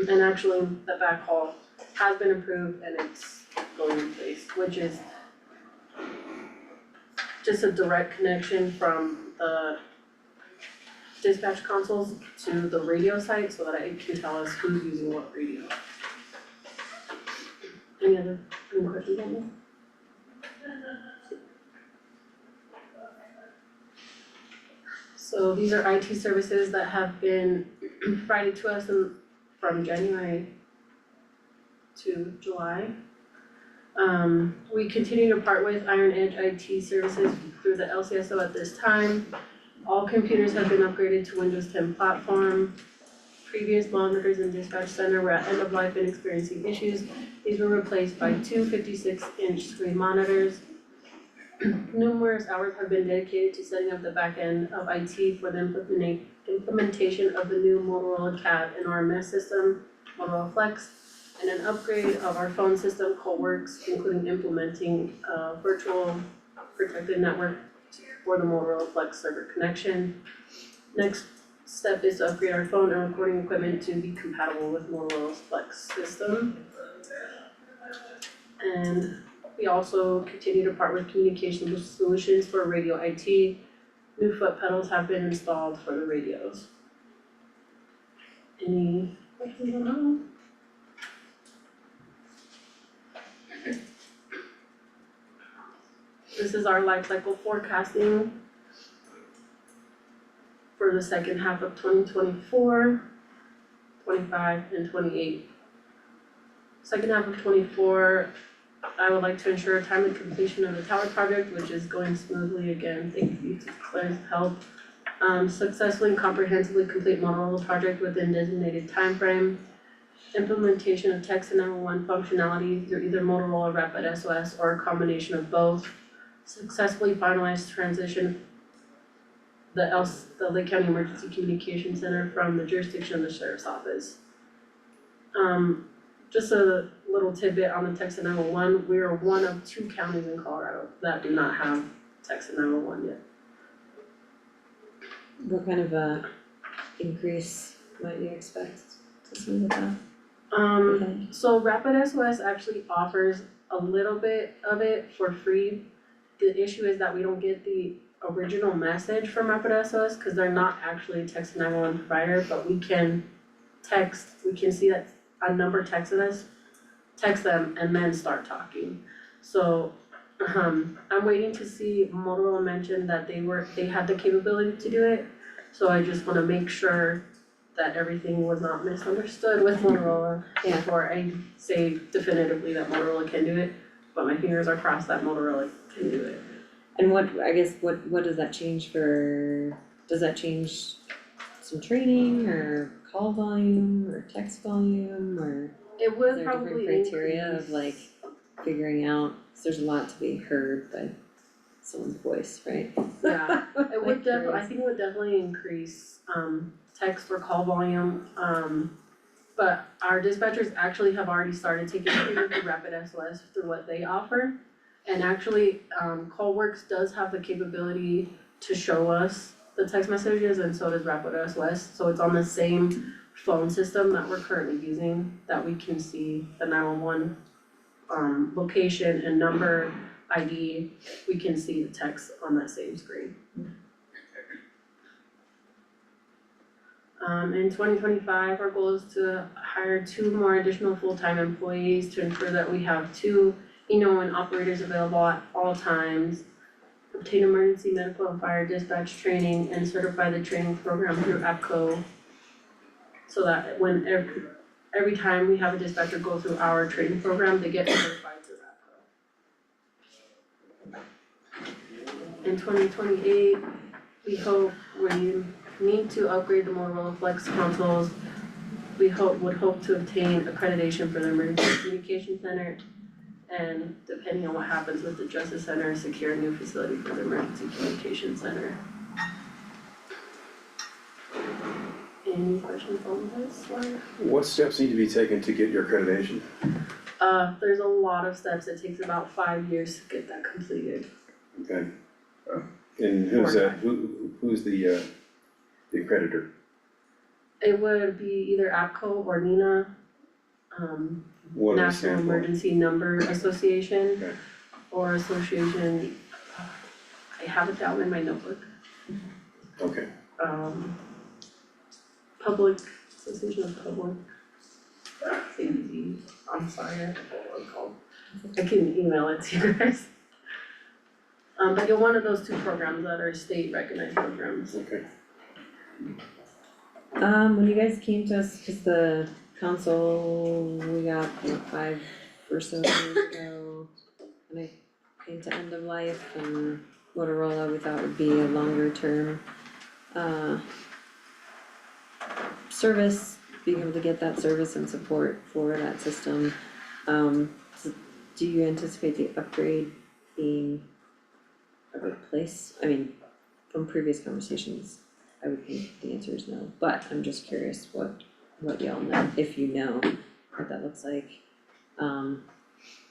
And actually, the backhaul has been approved and it's going in place, which is just a direct connection from the dispatch consoles to the radio site so that it can tell us who's using what radio. Any questions on this? So these are IT services that have been provided to us from January to July. We continue to part with Iron Edge IT services through the LCSO at this time. All computers have been upgraded to Windows 10 platform. Previous monitors in dispatch center were at end of life and experiencing issues. These were replaced by two 56-inch screen monitors. Numerous hours have been dedicated to setting up the back end of IT for the implementation of the new Motorola CAD and RMS system, Motorola Flex, and an upgrade of our phone system, CodeWorks, including implementing a virtual protected network for the Motorola Flex server connection. Next step is to upgrade our phone and recording equipment to be compatible with Motorola's Flex system. And we also continue to part with communication solutions for radio IT. New foot pedals have been installed for the radios. Any questions on that one? This is our life cycle forecasting for the second half of 2024, 25, and 28. Second half of 24, I would like to ensure timely completion of the tower project, which is going smoothly again, thank you to Claire's help. Successfully and comprehensively complete Motorola project within designated timeframe. Implementation of text and 911 functionality through either Motorola Rapid SOS or a combination of both. Successfully finalized transition the Lake County Emergency Communication Center from the jurisdiction of the Sheriff's Office. Just a little tidbit on the text and 911, we are one of 2 counties in Colorado that do not have text and 911 yet. What kind of increase might you expect to see with that? Okay. So Rapid SOS actually offers a little bit of it for free. The issue is that we don't get the original message from Rapid SOS because they're not actually a text 911 provider, but we can see that a number texted us, text them and then start talking. So I'm waiting to see Motorola mention that they had the capability to do it. So I just wanna make sure that everything was not misunderstood with Motorola before I say definitively that Motorola can do it, but my fingers are crossed that Motorola can do it. And what does that change does that change some training or call volume or text volume or It is would there probably different criteria increase. of like figuring out, 'cause there's a lot to be heard by someone's voice, right? Yeah, it would I Curious. think it would definitely increase text or call volume, but our dispatchers actually have already started taking training through Rapid SOS through what they offer. And actually, CallWorks does have the capability to show us the text messages and so does Rapid SOS, so it's on the same phone system that we're currently using, that we can see the 911 location and number, ID, we can see the text on that same screen. In 2025, our goal is to hire 2 more additional full-time employees to ensure that we have 2 E-Know-One operators available at all times, obtain emergency medical and fire dispatch training, and certify the training program through APCO. So that when every time we have a dispatcher go through our training program, they get certified through APCO. in 2028, we hope we need to upgrade the Motorola Flex consoles. We would hope to obtain accreditation for the Emergency Communication Center. And depending on what happens with the Justice Center, secure a new facility for the Emergency Communication Center. Any questions on this one? What steps need to be taken to get your accreditation? There's a lot of steps. It takes about 5 years to get that completed. Okay. And who's that, who's the accreditor? It would be either APCO or NINA, What do they National stand for? Emergency Number Association, Okay. or Association, I have it down in my notebook. Okay, Public, Association of Public Safety, I'm sorry, I don't know what it's called. I can email it to you guys. But you're one of those two programs that are state recognized programs. okay. When you guys came to us, cause the console, we got what, 5 or so years ago. And it came to end of life, and Motorola we thought would be a longer term, service, being able to get that service and support for that system. Do you anticipate the upgrade being a replace, I mean, from previous conversations, I would think the answer is no, but I'm just curious what y'all know, if you know what that looks like. And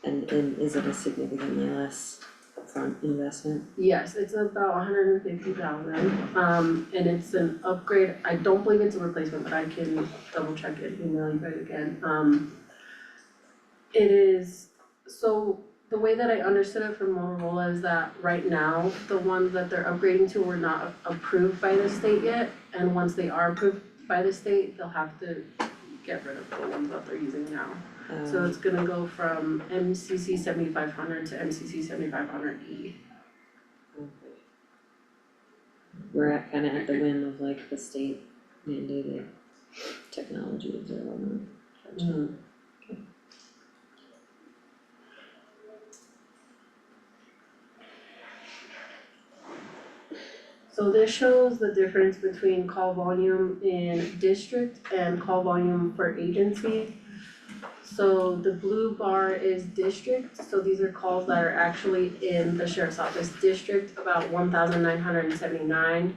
is it a significantly less upfront investment? Yes, it's about 150,000, and it's an upgrade, I don't believe it's a replacement, but I can double check it, email you guys again. It is, so the way that I understood it from Motorola is that right now, the ones that they're upgrading to were not approved by the state yet, and once they are approved by the state, they'll have to get rid of the ones that they're using now. So it's gonna go from MCC 7500 to MCC 7500E. We're kinda at the whim of like the state mandated technologies or whatnot. So this shows the difference between call volume in district and call volume for agency. So the blue bar is district, so these are calls that are actually in the sheriff's office district, about 1,979.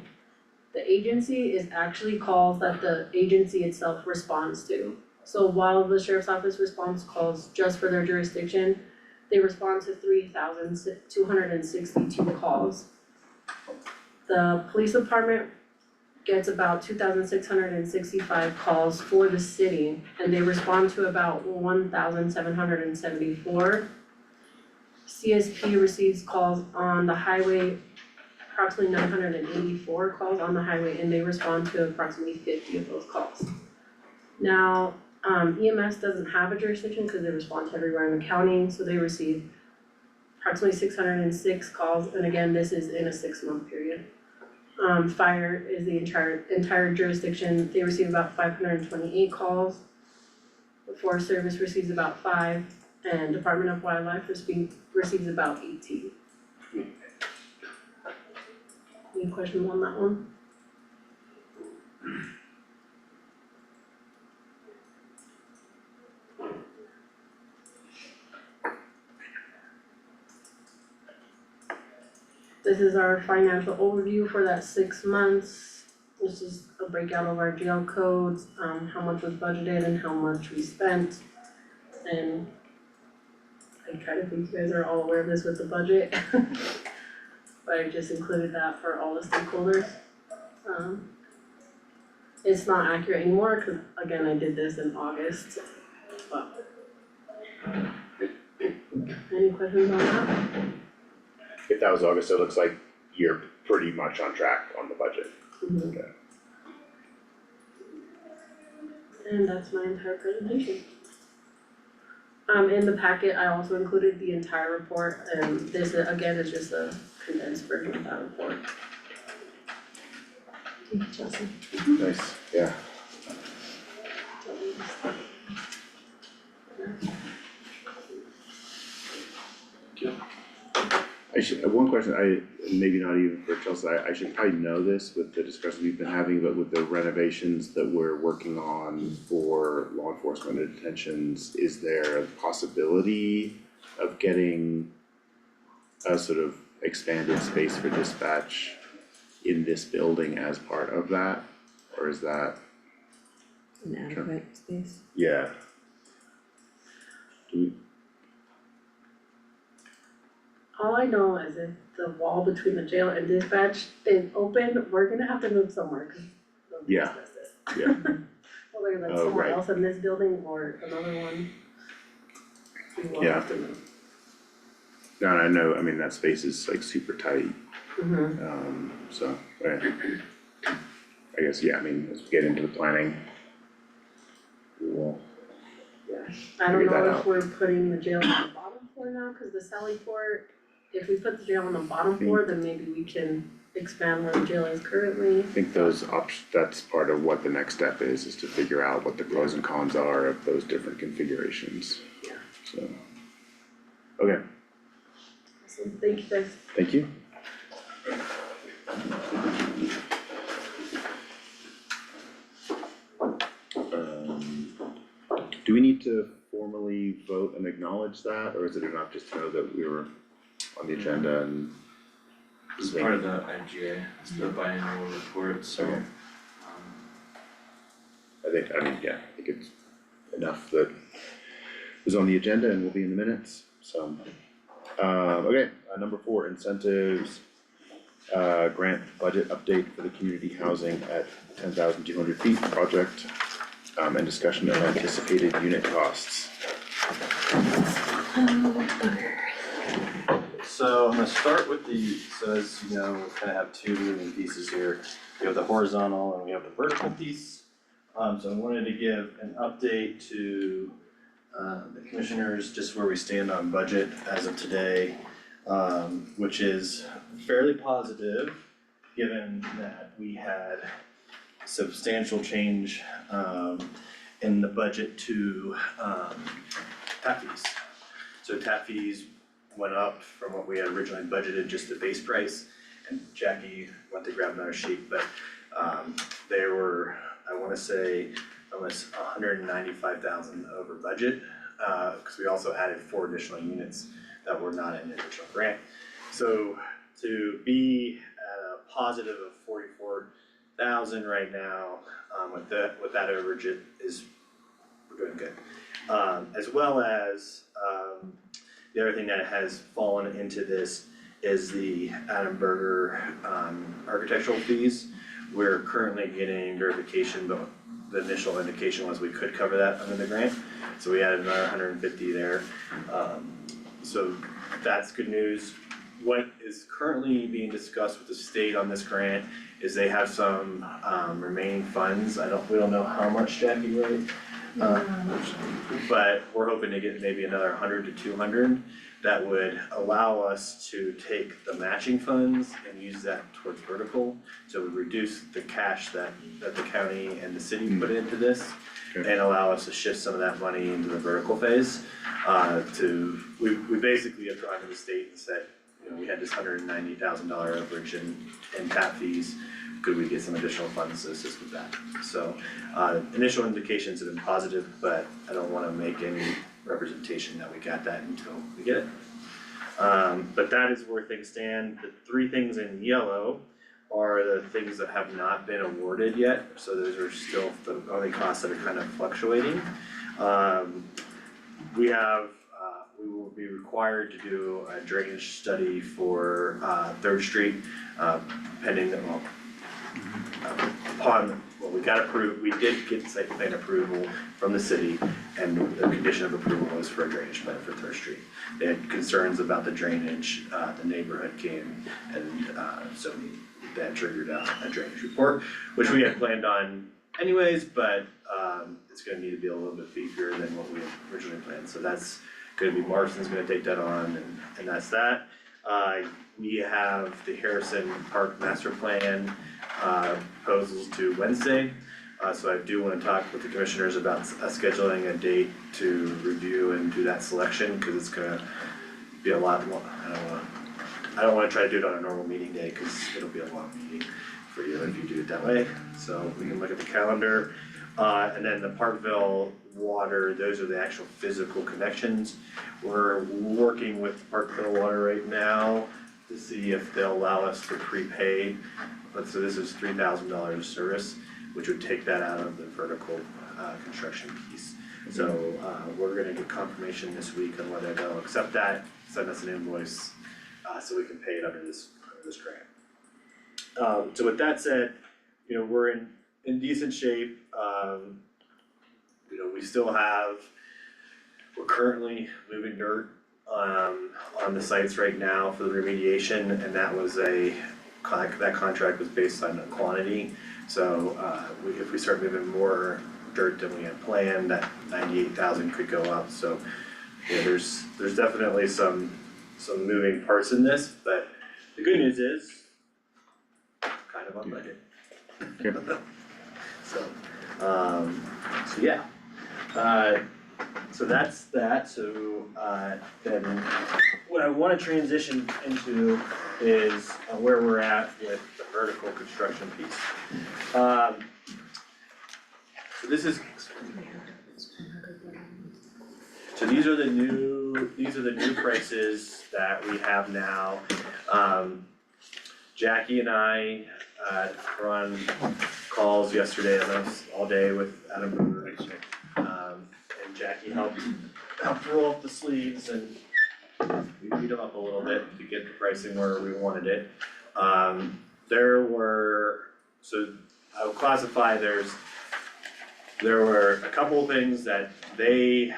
The agency is actually calls that the agency itself responds to. So while the sheriff's office responds calls just for their jurisdiction, they respond to 3,262 calls. The police department gets about 2,665 calls for the city, and they respond to about 1,774. CSP receives calls on the highway, approximately 984 calls on the highway, and they respond to approximately 50 of those calls. Now, EMS doesn't have a jurisdiction because they respond to everywhere in the county, so they receive approximately 606 calls, and again, this is in a 6-month period. Fire is the entire jurisdiction, they receive about 528 calls. The Forest Service receives about 5, and Department of Wildlife receives about 18. Any questions on that one? This is our financial overview for that 6 months. This is a breakout of our jail codes, how much was budgeted and how much we spent. And I try to think you guys are all aware of this with the budget. But I just included that for all the stakeholders. It's not accurate anymore, cause again, I did this in August, but. Any questions on that? If that was August, it looks like you're pretty much on track on the budget. Okay. And that's my entire presentation. In the packet, I also included the entire report, and this again is just a condensed version of that report. Thank you, Chelsea. Nice, yeah. one question, maybe not even for Chelsea, I should probably know this with the discussions we've been having, but with the renovations that we're working on for law enforcement and detentions, is there a possibility of getting a sort of expanded space for dispatch in this building as part of that, or is that, An adequate space. yeah? Do we, All I know is if the wall between the jail and dispatch is open, we're gonna have to move somewhere, cause nobody Yeah. does this. Yeah. Whether that's Oh, somewhere right. else in this building or another one. We will Yeah. have to move. no, I know, I mean, that space is like super tight, Mm-hmm. so, yeah. I guess, yeah, I mean, as we get into the planning, we will, I don't Figure that know out. if we're putting the jail on the bottom floor now, cause the Sally floor, if we put the jail on the bottom floor, then maybe we can expand where the jail is currently. I think those that's part of what the next step is to figure out what the pros and cons are of those different configurations. Yeah. So, okay, So thank you guys. thank you. Do we need to formally vote and acknowledge that, or is it enough just to know that we were on the agenda and? This is part of the IGA, it's the biannual report, so, Okay. I think, yeah, I think it's enough that it was on the agenda and will be in the minutes, so. Okay, number 4, incentives, grant budget update for the community housing at 10,200 feet project, and discussion of anticipated unit costs. So I'm gonna start with so as you know, we kind of have two moving pieces here. We have the horizontal and we have the vertical piece. So I wanted to give an update to the commissioners, just where we stand on budget as of today, which is fairly positive, given that we had substantial change in the budget to tap fees. So tap fees went up from what we had originally budgeted, just the base price. And Jackie went to grab another sheet, but they were, I wanna say, almost 195,000 over budget. Cause we also added 4 additional units that were not in the original grant. So to be at a positive of 44,000 right now, with that overage, we're doing good. As well as, the other thing that has fallen into this is the Adam Berger architectural fees. We're currently getting verification, but the initial indication was we could cover that under the grant, so we added another 150 there. So that's good news. What is currently being discussed with the state on this grant is they have some remaining funds. We don't know how much, Jackie, right? But we're hoping to get maybe another 100 to 200 that would allow us to take the matching funds and use that towards vertical. So we reduce the cash that the county and the city put into this Okay. and allow us to shift some of that money into the vertical phase. We basically have gone to the state and said, you know, we had this $190,000 overage in tap fees. Could we get some additional funds to assist with that? So, initial indications have been positive, but I don't wanna make any representation that we got that until we get it. But that is where things stand. The 3 things in yellow are the things that have not been awarded yet, so those are still the only costs that are kind of fluctuating. We will be required to do a drainage study for 3rd Street, pending that, we got approved, we did get site plan approval from the city, and the condition of approval was for a drainage plan for 3rd Street. They had concerns about the drainage, the neighborhood came, and so that triggered a drainage report, which we had planned on anyways, but it's gonna need to be a little bit beefier than what we had originally planned, so that's gonna be Marston's gonna take that on, and that's that. We have the Harrison Park Master Plan proposals due Wednesday. So I do wanna talk with the commissioners about scheduling a date to review and do that selection, cause it's gonna be a lot more, I don't wanna I don't wanna try to do it on a normal meeting day, cause it'll be a long meeting for you if you do it that way, so we can look at the calendar. And then the Parkville water, those are the actual physical connections. We're working with Parkville Water right now to see if they'll allow us to prepay. But so this is $3,000 of service, which would take that out of the vertical construction piece. So we're gonna get confirmation this week on whether they'll accept that, send us an invoice, so we can pay it under this grant. So with that said, you know, we're in decent shape. You know, we still have, we're currently moving dirt on the sites right now for the remediation, and that was that contract was based on a quantity. So if we start moving more dirt than we had planned, that 98,000 could go up. So yeah, there's definitely some moving parts in this, but the good news is kind of on budget. So yeah. So that's that, so then what I wanna transition into is where we're at with the vertical construction piece. So this is, so these are the new prices that we have now. Jackie and I were on calls yesterday, I was all day with Adam Brewer. And Jackie helped roll up the sleeves, and we beat them up a little bit to get the pricing where we wanted it. So I'll classify, there were a couple of things that they,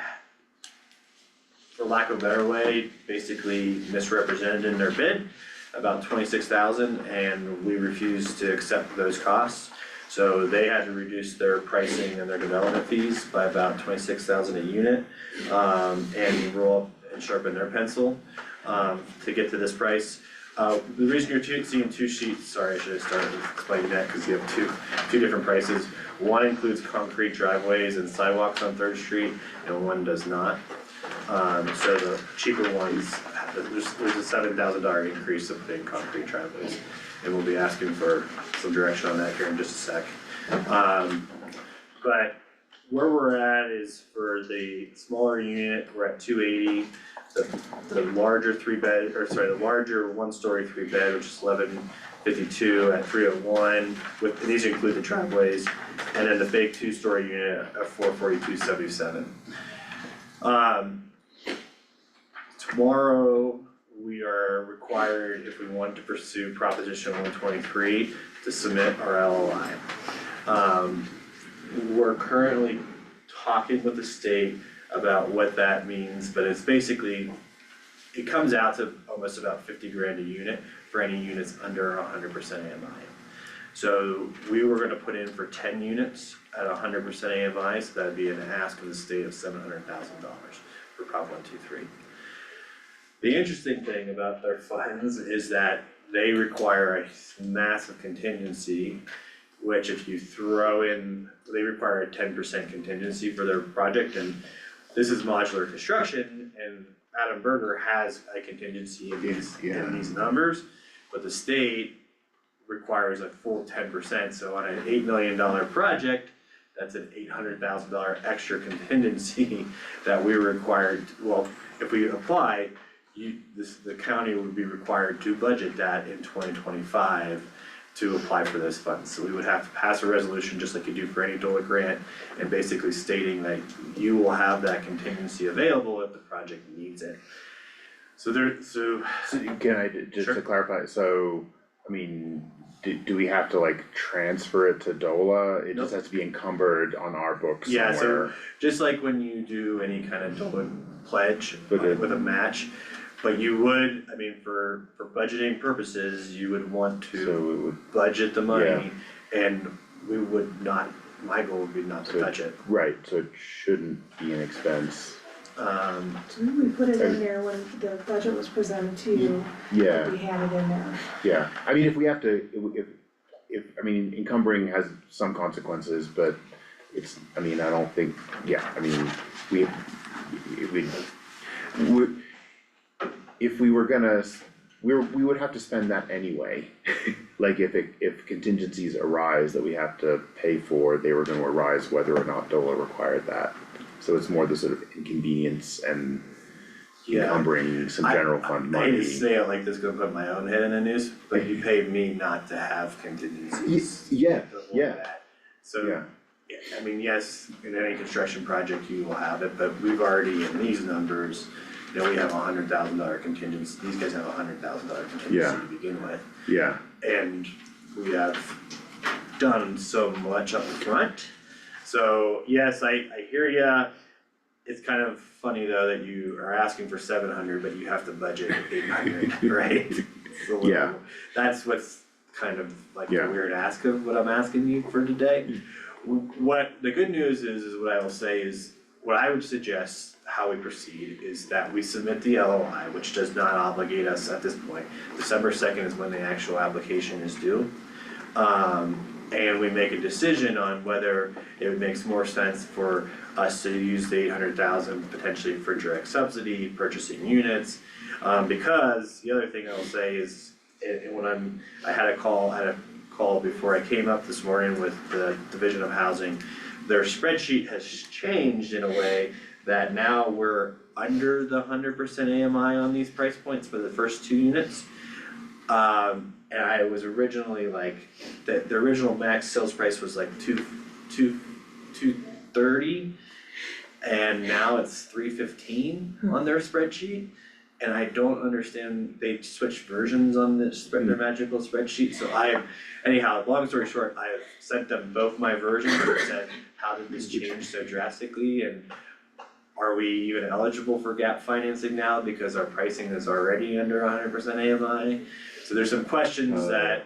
for lack of a better way, basically misrepresented in their bid, about 26,000, and we refused to accept those costs. So they had to reduce their pricing and their development fees by about 26,000 a unit, and roll up and sharpen their pencil, to get to this price. The reason you're seeing two sheets, sorry, I should have started explaining that, cause you have two different prices. One includes concrete driveways and sidewalks on 3rd Street, and one does not. So the cheaper ones, there's a $7,000 increase to put in concrete driveways. And we'll be asking for some direction on that here in just a sec. But where we're at is for the smaller unit, we're at 280. The larger the larger 1-story 3-bed, which is 1152 at 301, and these include the driveways, and then the big 2-story unit at 442.77. Tomorrow, we are required, if we want to pursue Proposition 123, to submit our LOI. We're currently talking with the state about what that means, but it's basically, it comes out to almost about 50 grand a unit for any units under 100% AMI. So we were gonna put in for 10 units at 100% AMI, so that'd be an ask of the state of $700,000 for Prop 123. The interesting thing about their funds is that they require a massive contingency, which if you throw in, they require a 10% contingency for their project, and this is modular construction, and Adam Berger has a contingency in these numbers, but the state requires a full 10%, so on an $8 million project, that's an $800,000 extra contingency that we required, well, if we apply, the county would be required to budget that in 2025 to apply for those funds. So we would have to pass a resolution just like you do for any DOLA grant, and basically stating that you will have that contingency available if the project needs it. So can I, just Sure. to clarify, so, I mean, do we have to like transfer it to DOLA? It just Nope. has to be encumbered on our books Yeah, so somewhere? just like when you do any kind of DOLA pledge Okay. with a match, but you would, I mean, for budgeting purposes, you would want So to it would, budget the money, and we would not, my goal would be not to So- touch it. right, so it shouldn't be an expense, Didn't we put it in there when the budget was presented to you? yeah. We had it in there. Yeah, I mean, if we have to, if, I mean, encumbering has some consequences, but it's, I mean, I don't think, yeah, I mean, if we were gonna, we would have to spend that anyway. Like if contingencies arise that we have to pay for, they were gonna arise whether or not DOLA required that. So it's more the sort of inconvenience and encumbering some general fund I hate money. to say it like this, gonna put my own head in the news, but you paid me not to have contingencies. Yeah, to avoid yeah. that. So, Yeah, yeah, I mean, yes, in any construction project you will have it, but we've already in these numbers, you know, we have $100,000 contingency, these guys have $100,000 contingency Yeah. to begin with. yeah, And we have done so much up front. So yes, I hear ya. It's kind of funny though that you are asking for 700, but you have to budget 800, right? So Yeah. that's what's kind of like the Yeah. weird ask of what I'm asking you for today. What the good news is what I will say is, what I would suggest how we proceed is that we submit the LOI, which does not obligate us at this point. December 2nd is when the actual application is due. And we make a decision on whether it makes more sense for us to use the 800,000 potentially for direct subsidy, purchasing units. Because the other thing I will say is, and when I had a call before I came up this morning with the Division of Housing. Their spreadsheet has changed in a way that now we're under the 100% AMI on these price points for the first 2 units. And I was originally like, the original max sales price was like 230, and now it's 315 on their spreadsheet. And I don't understand, they switched versions on this, their magical spreadsheet, so anyhow, long story short, I have sent them both my versions and said, how did this change so drastically, and are we even eligible for gap financing now because our pricing is already under 100% AMI? So there's some questions that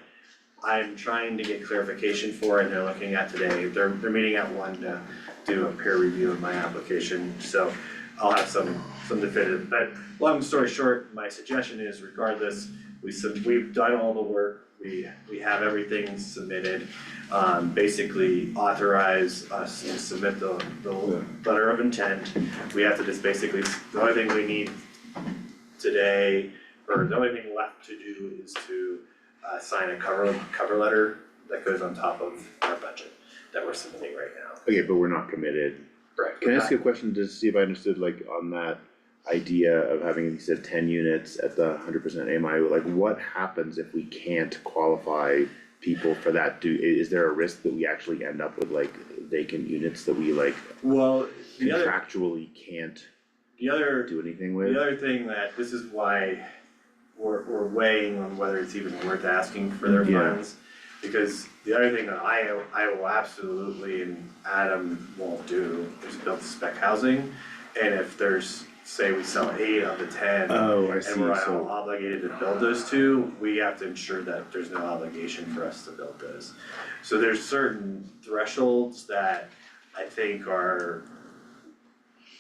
I'm trying to get clarification for, and they're looking at today. They're meeting at 1 to do a peer review of my application, so I'll have some definitive, but long story short, my suggestion is regardless, we've done all the work, we have everything submitted. Basically authorize us to submit the letter of intent. We have to just basically, the only thing we need today, or the only thing left to do is to sign a cover letter that goes on top of our budget that we're submitting right now. okay, but we're not committed. Right. Can I ask you a question to see if I understood, like, on that idea of having, you said 10 units at the 100% AMI, like, what happens if we can't qualify people for that? Is there a risk that we actually end up with like vacant units that we like Well, the other, contractually can't the other do anything with? The other thing that, this is why we're weighing on whether it's even worth asking for their Yeah. funds. Because the other thing that I will absolutely, and Adam won't do, is build spec housing. And if there's, say we sell 8 of the 10. Oh, I see, And we're so, obligated to build those 2, we have to ensure that there's no obligation for us to build those. So there's certain thresholds that I think are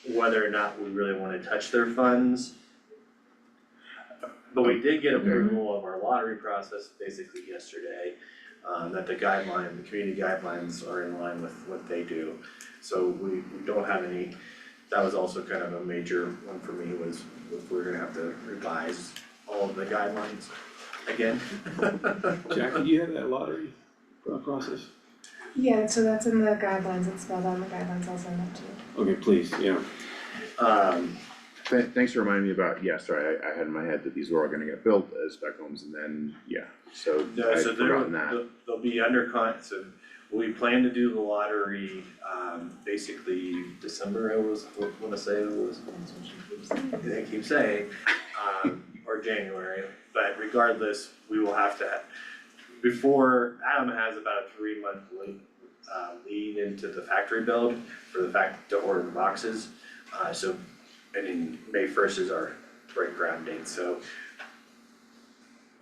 whether or not we really wanna touch their funds. But we did get approval of our lottery process basically yesterday, that the community guidelines are in line with what they do. So we don't have any, that was also kind of a major one for me, was if we're gonna have to revise all of the guidelines again. Jack, did you have that lottery process? Yeah, so that's in the guidelines, it's spelled out in the guidelines, I'll send that to you. Okay, please, yeah. thanks for reminding me about, yeah, sorry, I had in my head that these were all gonna get built as spec homes and then, yeah, so No, I'd so forgotten that. they'll be so we plan to do the lottery, basically December, I wanna say it was. They keep saying, or January, but regardless, we will have to, before, Adam has about a 3-month lead into the factory build for to order the boxes. So, I mean, May 1st is our break ground date, so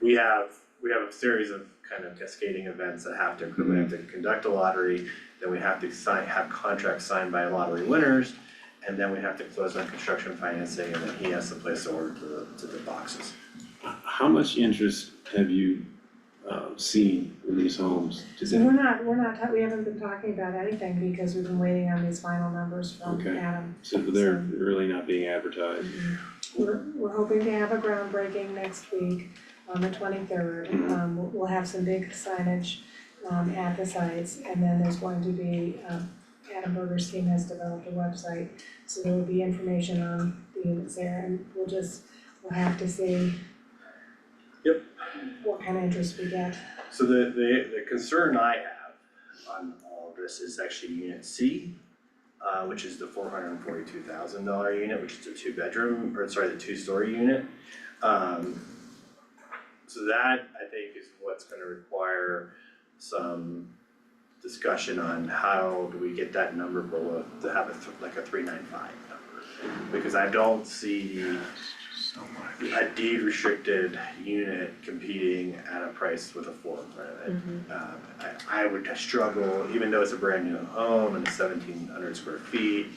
we have a series of kind of cascading events that have to occur. We have to conduct a lottery, then we have to have contracts signed by lottery winners, and then we have to close on construction financing, and then he has to place the order to the boxes. How much interest have you seen in these homes So today? we haven't been talking about anything because we've been waiting on these final numbers from Okay. Adam. So they're really not being advertised? We're hoping to have a groundbreaking next week. on the 23rd. We'll have some big signage, at the sites, and then there's going to be, Adam Berger's team has developed a website, so there will be information on the units there, and we'll have to see Yep. what kind of interest we get. So the concern I have on all of this is actually unit C, which is the $442,000 unit, which is a the 2-story unit. So that I think is what's gonna require some discussion on how do we get that number below, to have like a 395 number. Because I don't see a deed restricted unit competing at a price with a 4 in front of it. I would struggle, even though it's a brand new home and it's 1,700 square feet,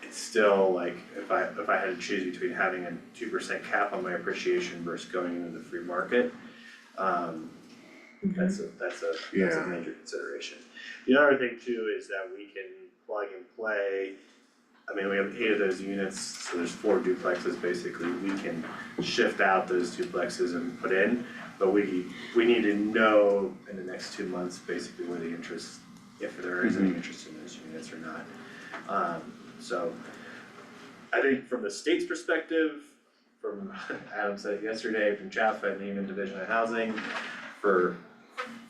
it's still like, if I had to choose between having a 2% cap on my appreciation versus going into the free market, that's a major consideration. The other thing too is that we can plug and play. I mean, we have 8 of those units, so there's 4 duplexes basically. We can shift out those duplexes and put in, but we need to know in the next 2 months basically where the interest, if there is any interest in those units or not. So I think from the state's perspective, from Adam said it yesterday, from Jaffa and even Division of Housing, for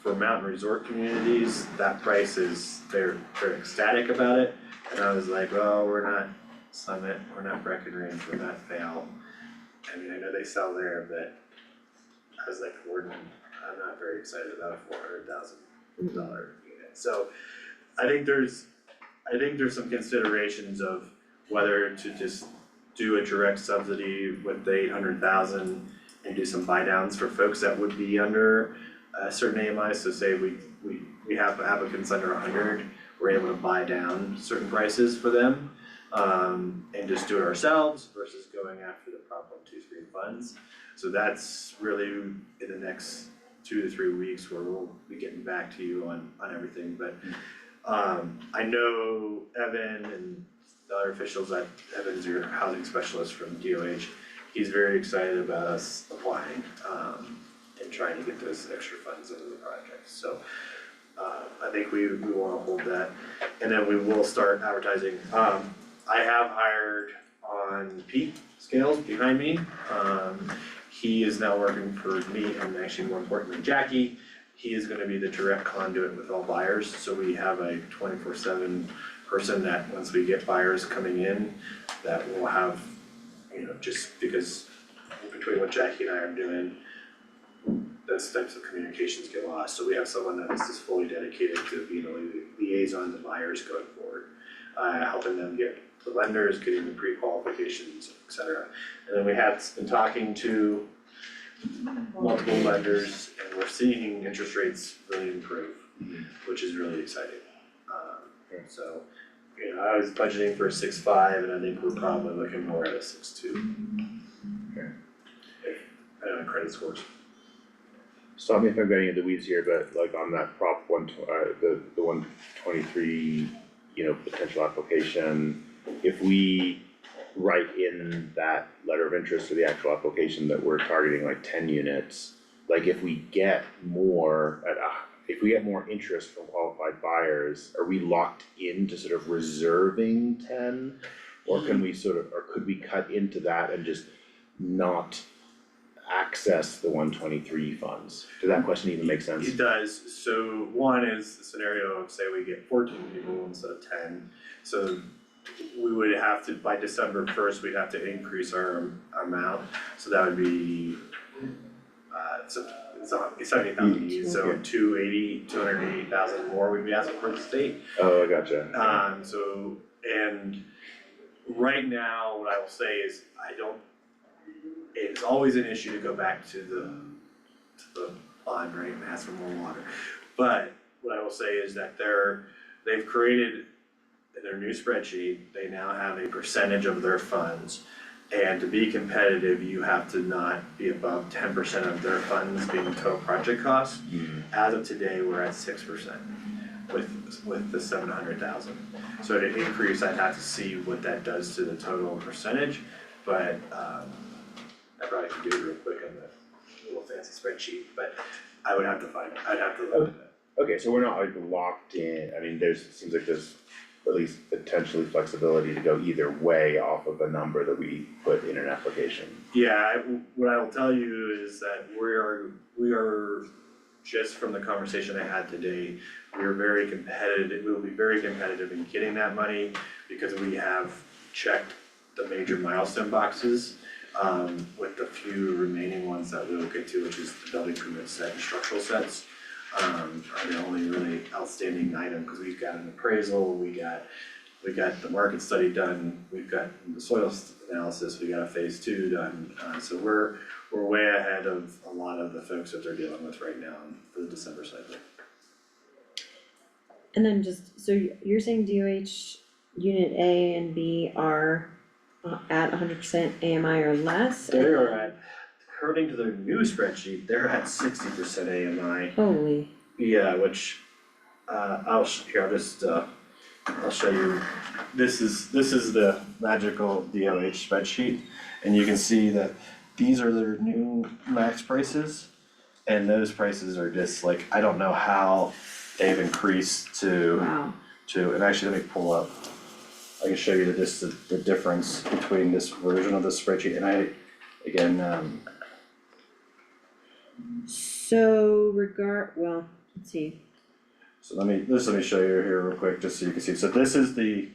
mountain resort communities, that price is, they're ecstatic about it. And I was like, well, we're not Summit, we're not Breckenridge, we're not Vail. I mean, I know they sell there, but I was like, I'm not very excited about a $400,000 unit. So I think there's some considerations of whether to just do a direct subsidy with the 800,000 and do some buy downs for folks that would be under a certain AMI. So say we have applicants under 100, we're able to buy down certain prices for them, and just do it ourselves versus going after the Prop 123 funds. So that's really in the next 2 to 3 weeks where we'll be getting back to you on everything, but I know Evan and the other officials at Evan's your housing specialist from DOH, he's very excited about us applying and trying to get those extra funds into the project, so I think we wanna hold that, and then we will start advertising. I have hired on Pete Scales behind me, he is now working for me and actually more importantly Jackie. He is gonna be the direct conduit with all buyers, so we have a 24/7 person that once we get buyers coming in, that will have, just because between what Jackie and I are doing, those types of communications get lost, so we have someone that is just fully dedicated to being a liaison to buyers going forward. Helping them get the lenders, getting the pre-qualifications, et cetera. And then we have been talking to multiple lenders and we're seeing interest rates really improve, which is really exciting. So, I was budgeting for a 6.5 and I think we're probably looking more at a 6.2. Okay. I don't know credit scores. Stop me if I'm getting into the weeds here, but like on that Prop the 123, potential application, if we write in that letter of interest or the actual application that we're targeting like 10 units, like if we get more interest from qualified buyers, are we locked into sort of reserving 10? Or can we could we cut into that and just not access the 123 funds? Does that question even make sense? It does, so one is the scenario of say we get 14 people instead of 10, so we would have to, by December 1st, we'd have to increase our amount, so that would be it's 70,000 each, so 280,000 more we'd be asking for the state. Oh, I gotcha. And right now, what I will say is it's always an issue to go back to the pond, right, and ask for more water. But what I will say is that they've created in their new spreadsheet, they now have a percentage of their funds. And to be competitive, you have to not be above 10% of their funds being total project costs. As of today, we're at 6% with the 700,000. So to increase, I'd have to see what that does to the total percentage, but I probably could do it real quick on little fancy spreadsheet, but I'd have to look at that. Okay, so we're not like locked in, I mean, seems like there's at least potentially flexibility to go either way off of a number that we put in an application. Yeah, what I will tell you is that we are, just from the conversation I had today, we will be very competitive in getting that money because we have checked the major milestone boxes, with the few remaining ones that we will get to, which is the building permit set and structural sets. Are the only really outstanding item, cause we've got an appraisal, we got the market study done, we've got the soil analysis, we got a phase 2 done, so we're way ahead of a lot of the folks that they're dealing with right now for the December cycle. And then so you're saying DOH unit A and B are at 100% AMI or less? They're at, according to their new spreadsheet, they're at 60% AMI. Holy, Yeah, which, I'll show you, this is the magical DOH spreadsheet, and you can see that these are their new max prices, and those prices are just like, I don't know how they've increased to, wow, and actually, let me pull up, I can show you the difference between this version of the spreadsheet, and so let's see, so let me show you here real quick, just so you can see, so this is the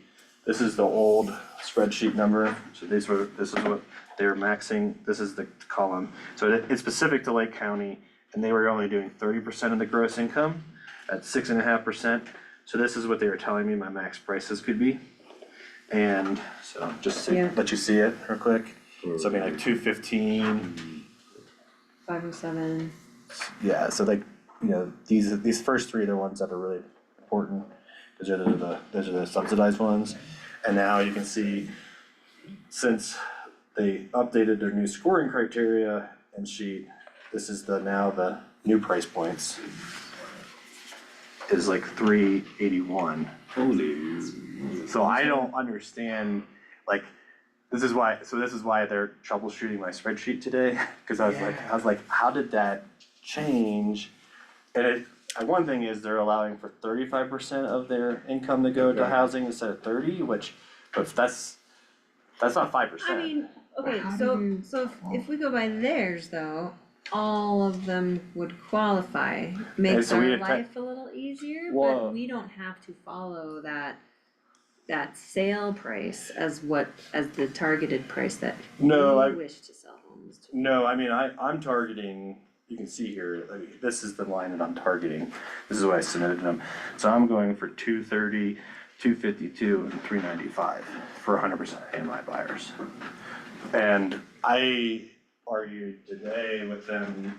old spreadsheet number, so this is what they were maxing, this is the column. So it's specific to Lake County, and they were only doing 30% of the gross income at 6.5%. So this is what they were telling me my max prices could be. And so just Yeah. let you see it real quick, something like 215. 507, Yeah, so like, these first three are the ones that are really important, those are the subsidized ones. And now you can see, since they updated their new scoring criteria and sheet, this is now the new price points is like 381. Holy. So I don't understand, like, this is why they're troubleshooting my spreadsheet today, cause I was like, how did that change? And one thing is they're allowing for 35% of their income to go to housing instead of 30, but that's not 5%. I mean, okay, How so do if we go by theirs though, all of them would qualify, makes so we our had life a little easier, Whoa. but we don't have to follow that sale price as the targeted price that No, we wish to sell homes to. No, I mean, I'm targeting, you can see here, this is the line that I'm targeting, this is what I submitted to them. So I'm going for 230, 252, and 395 for 100% AMI buyers. And I argued today with them,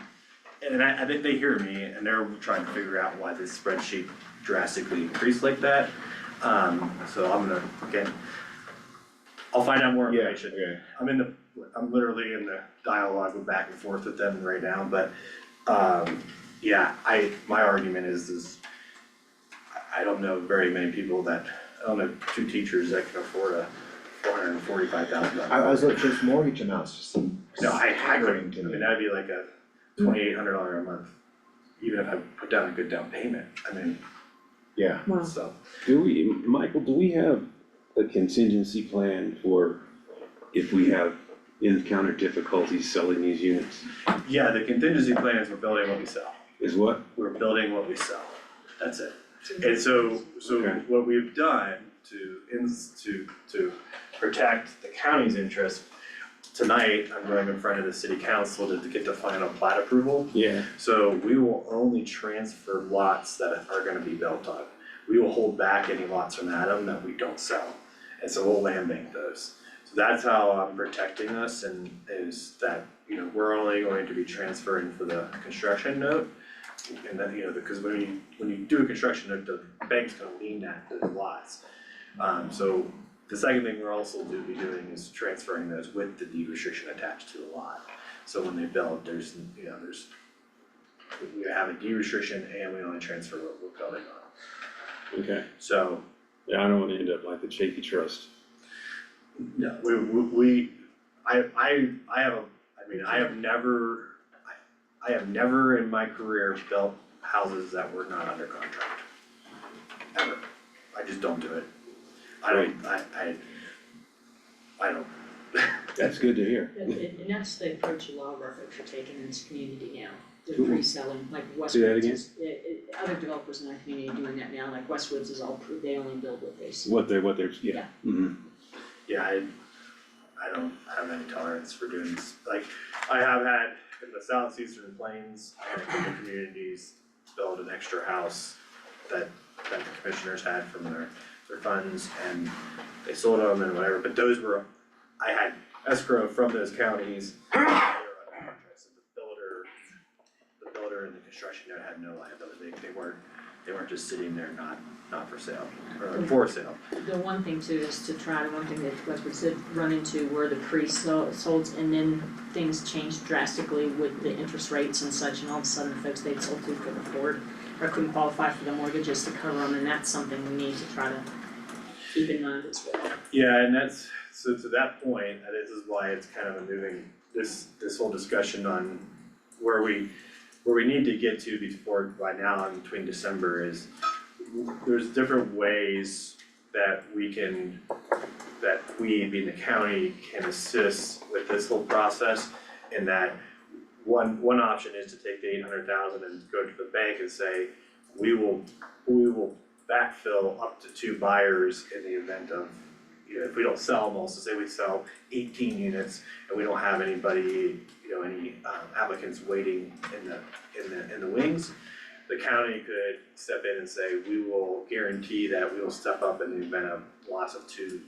and I think they hear me, and they're trying to figure out why this spreadsheet drastically increased like that. So I'll find out more information. okay. I'm literally in the dialogue with back and forth with them right now, but, my argument is I don't know very many people I don't know two teachers that can afford a $445,000. I was looking just mortgage amounts, just seem No, I staggering couldn't, to I me. mean, that'd be like a $2,800 a month, even if I put down a good down payment, Yeah, Wow, so. Michael, do we have a contingency plan for if we encounter difficulties selling these units? Yeah, the contingency plan is we're building what we sell. Is what? We're building what we sell, that's it. And so Okay. what we've done to protect the county's interest, tonight, I'm going in front of the city council to get the final plat approval. Yeah. So we will only transfer lots that are gonna be built on. We will hold back any lots from Adam that we don't sell, and so we'll land bank those. So that's how I'm protecting us, and is that, we're only going to be transferring for the construction note. And then, because when you do a construction note, the bank's gonna lien those lots. So the second thing we're also be doing is transferring those with the deed restriction attached to the lot. So when they build, we have a deed restriction and we only transfer what we're building on. Okay. So, Yeah, I don't wanna end up like the Chafee Trust. no, I have never, I have never in my career built houses that were not under contract. Ever. I just don't do it. I don't. That's good to hear. And that's the approach a lot of our folks are taking in this community now, they're Cool. pre-selling, like Say that Westwoods again? is, other developers in our community doing that now, like Westwoods is all they only build what they sell. What they're, yeah. Yeah. Mm-hmm. Yeah, I don't have any tolerance for doing this, like, I have had in the southeastern plains, I had a couple communities build an extra house that the commissioners had from their funds, and they sold them and whatever, but those were, I had escrow from those counties. They were under contract, so the builder and the construction node had no liability, they weren't just sitting there not for sale, or for sale. The one thing too is to try, the one thing that Westwoods did run into were the pre-solds and then things changed drastically with the interest rates and such, and all of a sudden the folks they'd sold to couldn't afford or couldn't qualify for the mortgages to cover them, and that's something we need to try to keep in mind as well. Yeah, and that's, so to that point, this is why it's kind of a moving, this whole discussion on where we need to get to before, by now, in between December is, there's different ways that we, being the county, can assist with this whole process. And that one option is to take the 800,000 and go to the bank and say, we will backfill up to 2 buyers in the event of, you know, if we don't sell them all, so say we sell 18 units and we don't have anybody, you know, any applicants waiting in the wings, the county could step in and say, we will guarantee that we will step up in the event of loss of two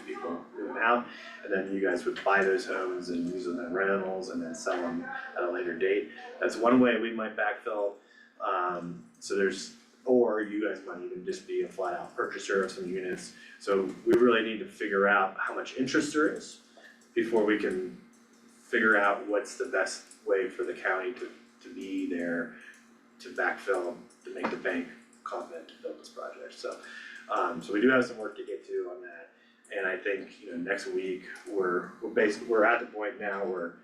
people moving out, and then you guys would buy those homes and use them in rentals and then sell them at a later date. That's one way we might backfill, so there's, or you guys might even just be a flat out purchaser of some units. So we really need to figure out how much interest there is before we can figure out what's the best way for the county to be there to backfill, to make the bank confident to build this project, so. So we do have some work to get to on that, and I think, you know, next week, we're at the point now where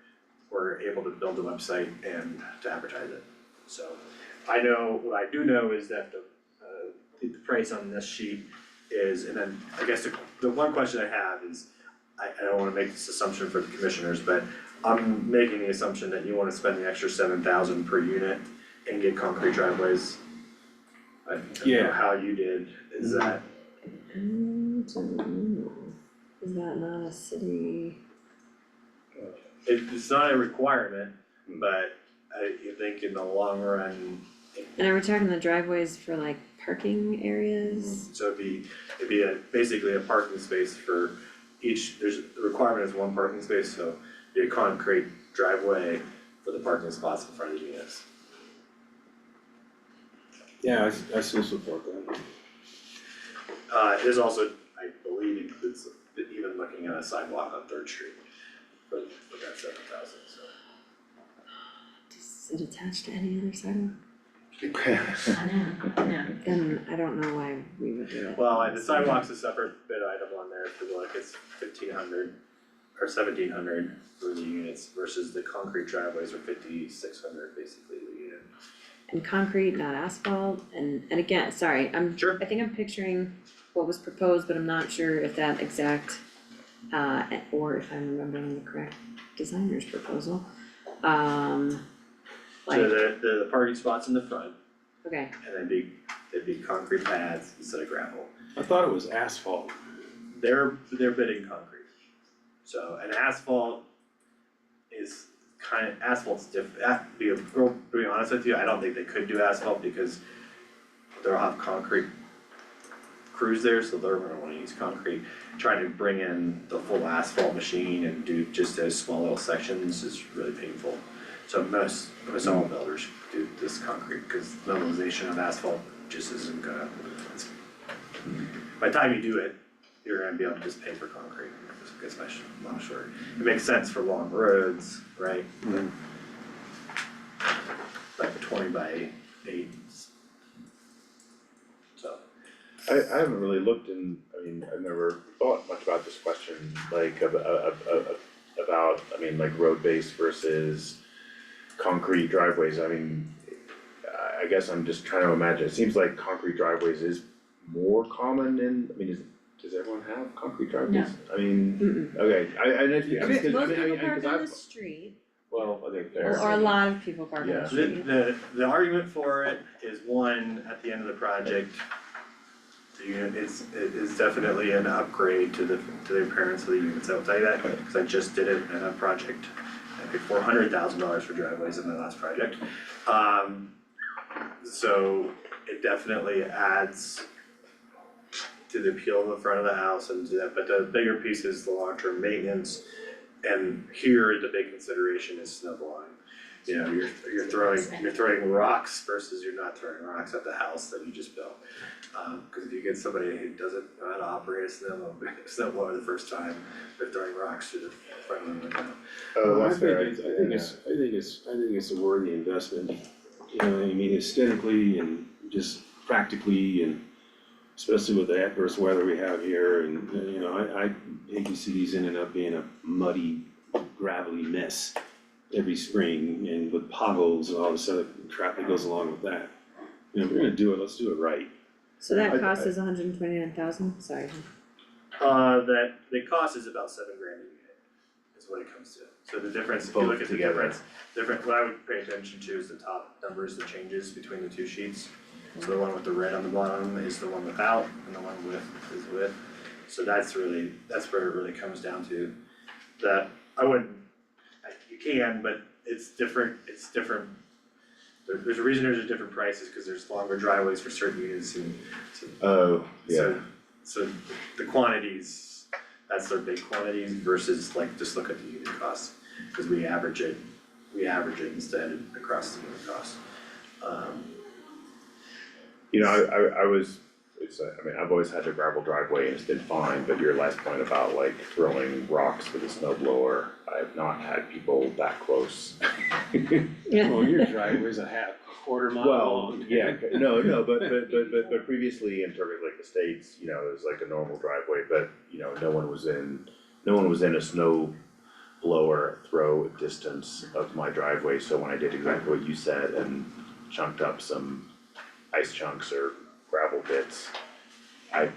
we're able to build the website and to advertise it. So I know, what I do know is that the price on this sheet is, and then I guess the one question I have is, I don't wanna make this assumption for the commissioners, but I'm making the assumption that you wanna spend the extra 7,000 per unit and get concrete driveways. I don't know how you did, is that, Is that not a city? it's not a requirement, but you think in the long run, And are we talking the driveways for like parking areas? so it'd be basically a parking space for each, the requirement is 1 parking space, so it'd be a concrete driveway for the parking spots in front of the units. Yeah, I still support that. It is also, I believe, includes even looking at a sidewalk on Third Street for that 7,000, so. Does it attach to any other sidewalk? I know. Then I don't know why we would do it. Well, the sidewalk's a separate bid item on there, if you look, it's 1,500 or 1,700 for the units versus the concrete driveways are 5,600 basically the unit. And concrete, not asphalt, and again, sorry, Sure. I think I'm picturing what was proposed, but I'm not sure if that exact, or if I'm remembering the correct designer's proposal. So Like, the parking spots in the front, okay, and they'd be concrete pads instead of gravel. I thought it was asphalt. They're bidding concrete. So an asphalt is asphalt's different, to be honest with you, I don't think they could do asphalt because they'll have concrete crews there, so they're gonna wanna use concrete. Trying to bring in the full asphalt machine and do just those small little sections is really painful. So most all builders do this concrete, cause mineralization of asphalt just isn't gonna, by the time you do it, you're gonna be able to just pay for concrete, it's much shorter. It makes sense for long roads, right? Like 20 by 8. So. I haven't really looked in, I mean, I've never thought much about this question, like about, I mean, like road base versus concrete driveways, I mean, I guess I'm just trying to imagine, it seems like concrete driveways is more common in, I mean, does everyone have concrete driveways? I mean, okay, I know, Most people park on the street, Well, I think fair. or a lot of people park on Yeah. the street. The argument for it is one, at the end of the project, the unit is definitely an upgrade to the appearance of the units, I'll tell you that, cause I just did it in a project. I paid $400,000 for driveways in my last project. So it definitely adds to the appeal of the front of the house and to that, but the bigger piece is the long-term maintenance. And here, the big consideration is snow blowing. You know, you're throwing rocks versus you're not throwing rocks at the house that you just built. Cause if you get somebody who doesn't know how to operate a snow blower the first time, they're throwing rocks through the front of the window. oh, that's fair. I think it's a worthy investment, you know, I mean aesthetically and just practically and especially with the adverse weather we have here and, you know, I hate to see these ending up being a muddy, gravelly mess every spring and with potholes and all this other crap that goes along with that. You know, if we're gonna do it, let's do it right. So that cost is 129,000. Sorry. That the cost is about $7,000 a unit, is what it comes to. So the difference, if you Both look at the together. different, what I would pay attention to is the top numbers, the changes between the two sheets. So the one with the red on the bottom is the one without, and the one with is with. So that's where it really comes down to. That I wouldn't, you can, but it's different. There's a reason there's different prices, cause there's longer driveways for certain units and Oh, yeah, so the quantities, that's their big quantities versus like just look at the unit cost, cause we average it instead across the unit cost. you know, I was, I mean, I've always had a gravel driveway and it's been fine, but your last point about like throwing rocks with a snow blower, I've not had people that close. Well, your driveway's quarter mile Well, long. yeah, but previously in terms of like the States, you know, it was like a normal driveway, but you know, no one was in a snow blower throw distance of my driveway, so when I did exactly what you said and chunked up some ice chunks or gravel bits, I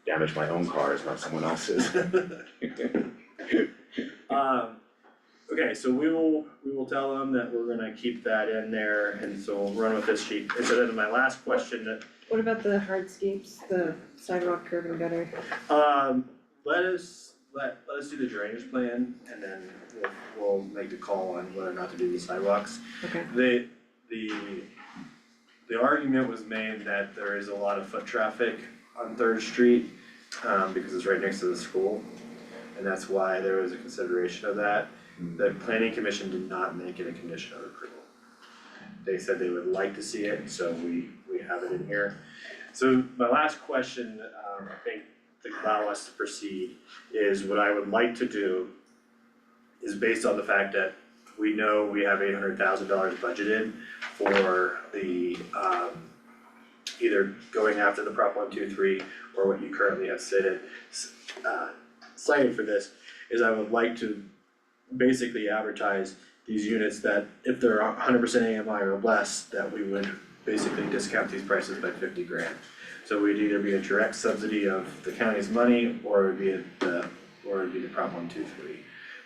damaged my own cars, not someone else's. Okay, so we will tell them that we're gonna keep that in there, and so we'll run with this sheet. And so then my last question that, What about the hardscapes, the sidewalk, curb and gutter? let us do the drainage plan, and then we'll make the call on whether or not to do the sidewalks. Okay. The argument was made that there is a lot of foot traffic on Third Street, because it's right next to the school. And that's why there was a consideration of that. The planning commission did not make it a condition of approval. They said they would like to see it, so we have it in here. So my last question, I think to allow us to proceed, is what I would like to do is based on the fact that we know we have $800,000 budgeted for the either going after the Prop 123 or what you currently have cited for this, is I would like to basically advertise these units that if they're 100% AMI or less, that we would basically discount these prices by $50,000. So we'd either be a direct subsidy of the county's money or it'd be the Prop 123.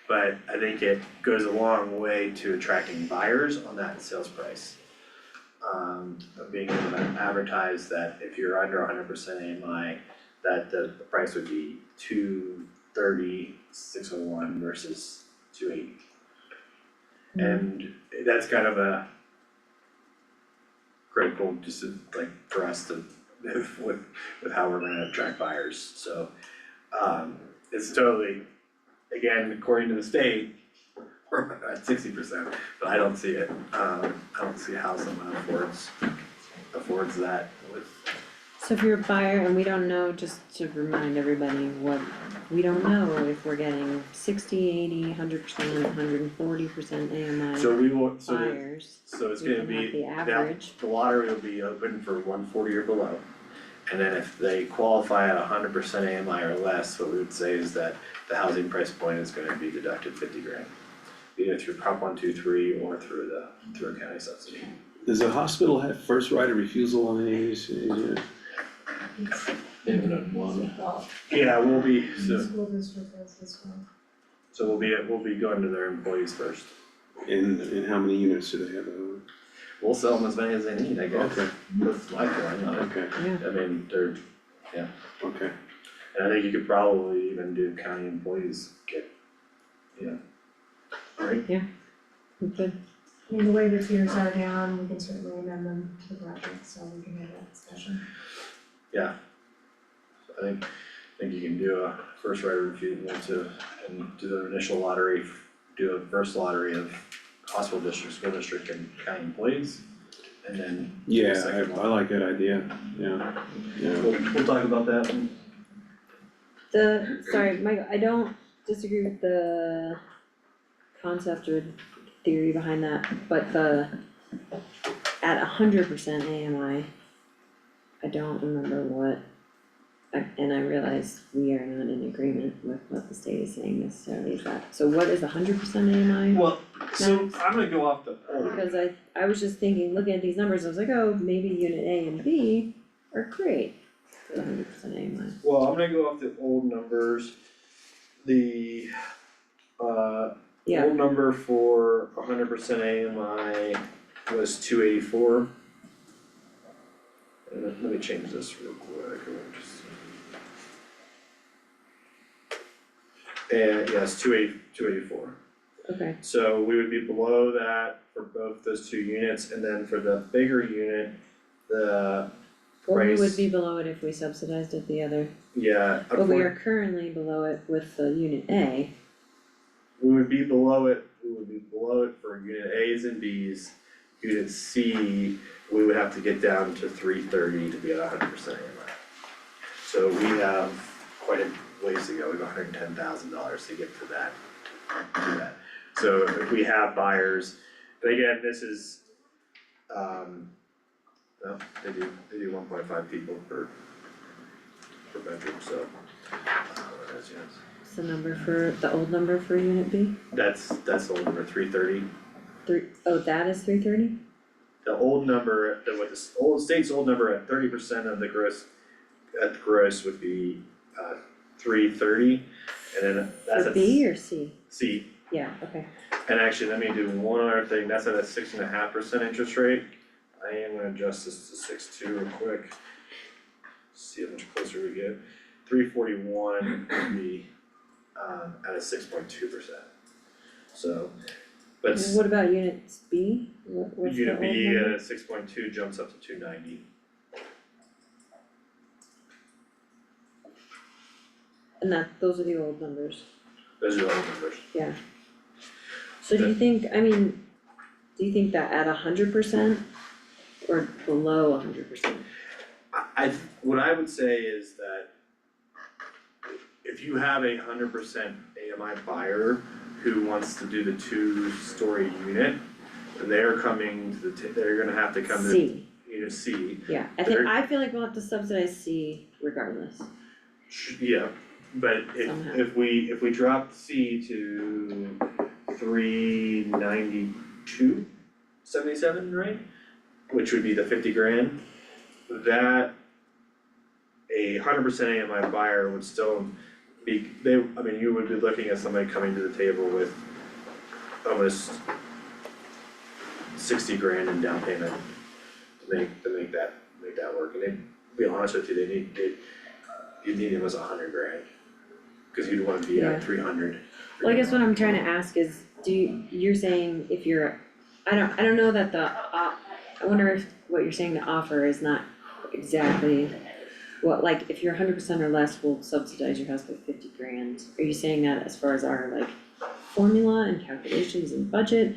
But I think it goes a long way to attracting buyers on that sales price. Of being able to advertise that if you're under 100% AMI, that the price would be $230,601 versus $280. And that's kind of a critical, just to, like, for us to with how we're gonna attract buyers, so it's totally, again, according to the state, we're at 60%, but I don't see it. I don't see how someone affords that with. So if you're a buyer and we don't know, just to remind everybody, we don't know if we're getting 60, 80, 100%, 140% AMI So we will, buyers. so it's We gonna can have be, the average. the lottery will be open for 140 or below. And then if they qualify at 100% AMI or less, what we would say is that the housing price point is gonna be deducted $50,000. either through Prop 123 or through a county subsidy. Does the hospital have first right of refusal on any of these units? They haven't done one. Well, Yeah, we'll be, the school district does this one. so we'll be going to their employees first. And how many units do they have? We'll sell them as many as they need, I guess. Okay, That's my feeling on it. okay, I mean, they're, okay. and I think you could probably even do county employees get, right? Good. I mean, the way the tiers are down, we can certainly amend them to the project, so we can have that discussion. Yeah. I think you can do a first right of refusal and do the initial lottery, do a first lottery of hospital district, school district and county employees. And then do Yeah, a second I one. like that idea, yeah, yeah. We'll talk about that. Sorry, Michael, I don't disagree with the concept or theory behind that, but at 100% AMI, I don't remember what, and I realize we are not in agreement with what the state is saying necessarily, is that, so what is 100% AMI? Well, so I'm gonna go off the old. Because I was just thinking, looking at these numbers, I was like, oh, maybe unit A and B are great for 100% AMI. Well, I'm gonna go off the old numbers. The Yeah, old number for 100% AMI was 284. And let me change this real quick, and yes, 284. okay, So we would be below that for both those two units, and then for the bigger unit, the well, we price, would be below it if we subsidized it the other, yeah, but we are currently below it with the unit A. we would be below it for unit As and Bs. Unit C, we would have to get down to 330 to be at 100% AMI. So we have quite a ways to go, we have $110,000 to get to that. So if we have buyers, but again, this is, well, they do 1.5 people per bedroom, so. What is, yes. What's the number for, the old number for unit B? That's the old number, 330. That is 330? The old number, state's old number at 30% of the gross, at the gross would be 330, and then that's For at B or C? C. Yeah, okay. And actually, let me do one other thing, that's at a 6.5% interest rate. I am gonna adjust this to 6.2 real quick. See how much closer we get. 341 would be at a 6.2%. So, but What about unit B? What's the unit old B number? at a 6.2 jumps up to 290. And those are the old numbers, Those are the old numbers. yeah. So do you think, do you think that at 100% or below 100%? What I would say is that if you have 100% AMI buyer who wants to do the 2-story unit, and they're coming to they're gonna have to come to C, unit C. yeah, I feel like we'll have to subsidize C regardless. Yeah, but Somehow. if we drop C to 392.77, right? Which would be the 50 grand, that a 100% AMI buyer would still be, you would be looking at somebody coming to the table with almost 60 grand in down payment to make that work, and to be honest with you, you'd need almost 100 grand. Cause you'd wanna be Yeah. at 300. Well, I guess what I'm trying to ask is, you're saying if you're, I don't know that I wonder if what you're saying to offer is not exactly what, like, if you're 100% or less, we'll subsidize your house by 50 grand. Are you saying that as far as our like formula and calculations and budget?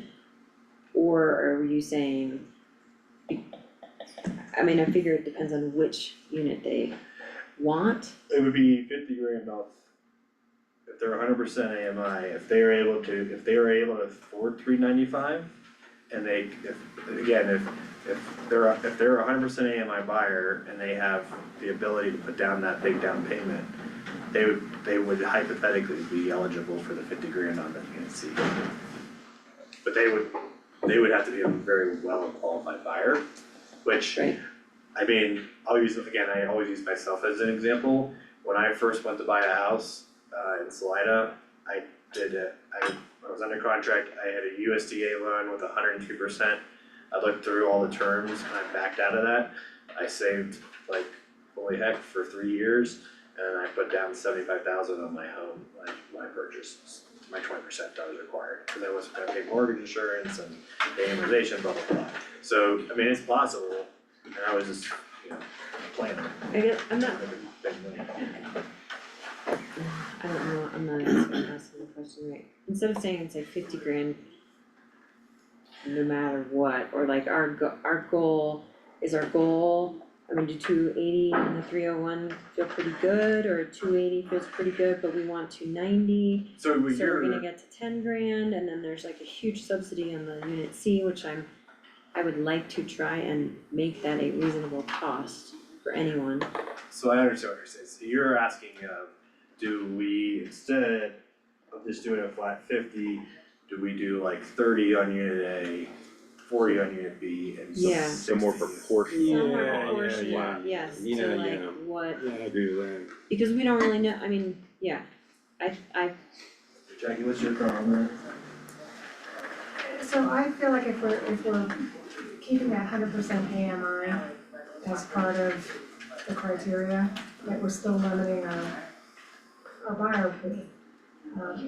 Or are you saying, I figure it depends on which unit they want. It would be 50 grand off. If they're 100% AMI, if they are able to afford 395, and if they're a 100% AMI buyer and they have the ability to put down that big down payment, they would hypothetically be eligible for the 50 grand on the unit C. but they would have to be a very well qualified buyer, which, Right. I mean, I always use myself as an example. When I first went to buy a house, in Salida, I was under contract, I had a USDA loan with 102%. I looked through all the terms and I backed out of that. I saved like, holy heck, for 3 years, and I put down 75,000 on my home, my purchase. My 20% that was required, cause I wasn't gonna pay mortgage insurance and the amortization, blah, blah, blah. So, I mean, it's possible, and I was just, planning. I'm not, Big money. I don't know, I'm not asking the question right. Instead of saying it's like 50 grand, no matter what, or like our goal, I mean, do 280 and the 301 feel pretty good, or 280 feels pretty good, but we want 290? So So we're you're, gonna get to 10 grand, and then there's like a huge subsidy on the unit C, which I would like to try and make that a reasonable cost for anyone. so I understand what you're saying, so you're asking, do we, instead of just doing a flat 50, do we do like 30 on unit A, 40 on unit B, and Yeah. So more 60? proportional. Somewhere Yeah, proportionate, yes, Yeah, to like yeah. what, Yeah, I agree with that. because we don't really know, I mean, yeah. I Jackie, what's your thought on that? So I feel like if we're keeping that 100% AMI as part of the criteria, that we're still limiting our buyer pool.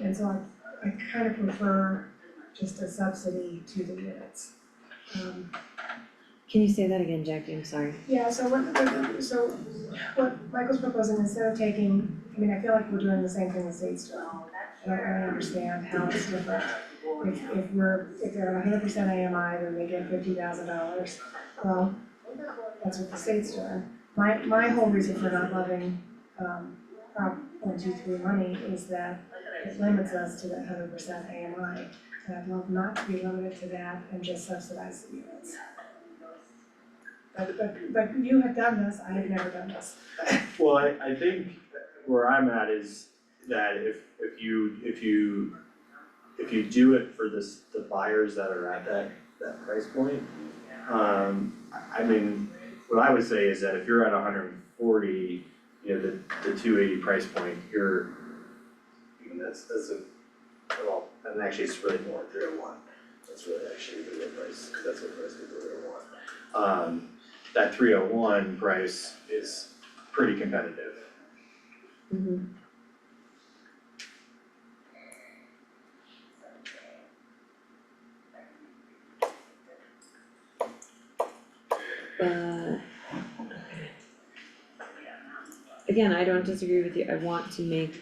And so I kind of prefer just a subsidy to the units. Can you say that again, Jackie? I'm sorry. Yeah, so what Michael's proposing, instead of taking, I mean, I feel like we're doing the same thing the state's doing. I don't really understand how it's different. If they're 100% AMI, then they get $50,000. Well, that's what the state's doing. My whole reason for not loving Prop 123 money is that it limits us to that 100% AMI. And I'd love not to be limited to that and just subsidize the units. But you have done this, I have never done this. Well, I think where I'm at is that if you do it for the buyers that are at that price point, I mean, what I would say is that if you're at 140, the 280 price point, that's a, well, and actually it's really more 301. That's really actually the real price, because that's what most people really want. That 301 price is pretty competitive. Mm-hmm. Again, I don't disagree with you, I want to make,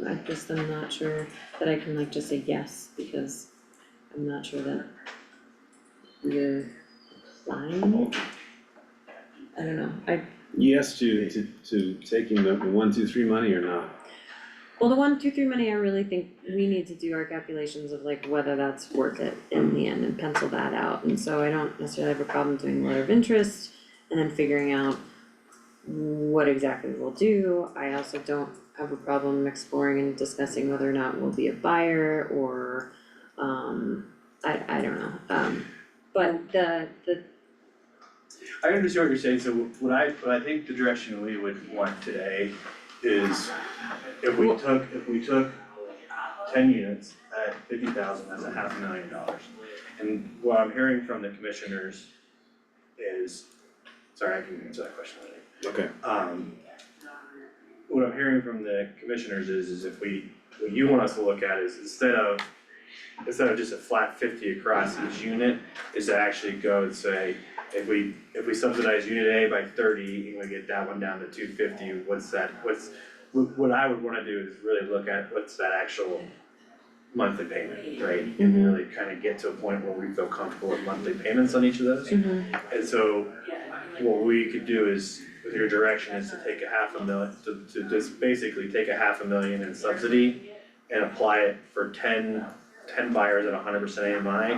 I'm not sure that I can like just say yes, because I'm not sure that we're applying it. I don't know, Yes to taking the 1, 2, 3 money or not? well, the 1, 2, 3 money, I really think we need to do our calculations of like whether that's worth it in the end and pencil that out. And so I don't necessarily have a problem doing letter of interest and then figuring out what exactly we'll do. I also don't have a problem exploring and discussing whether or not we'll be a buyer or, I don't know. But the I understand what you're saying, so what I think the direction we would want today is if we took 10 units at 50,000, that's $500,000. And what I'm hearing from the commissioners is, sorry, I can answer that question later. Okay. What I'm hearing from the commissioners is if what you want us to look at is instead of just a flat 50 across each unit, is to actually go and say, if we subsidize unit A by 30 and we get that one down to 250, what I would wanna do is really look at what's that actual monthly payment, right? And really kind of get to a point where we feel comfortable with monthly payments on each of those. And so what we could do is, with your direction, is to take $500,000, to just basically take $500,000 in subsidy and apply it for 10 buyers at 100% AMI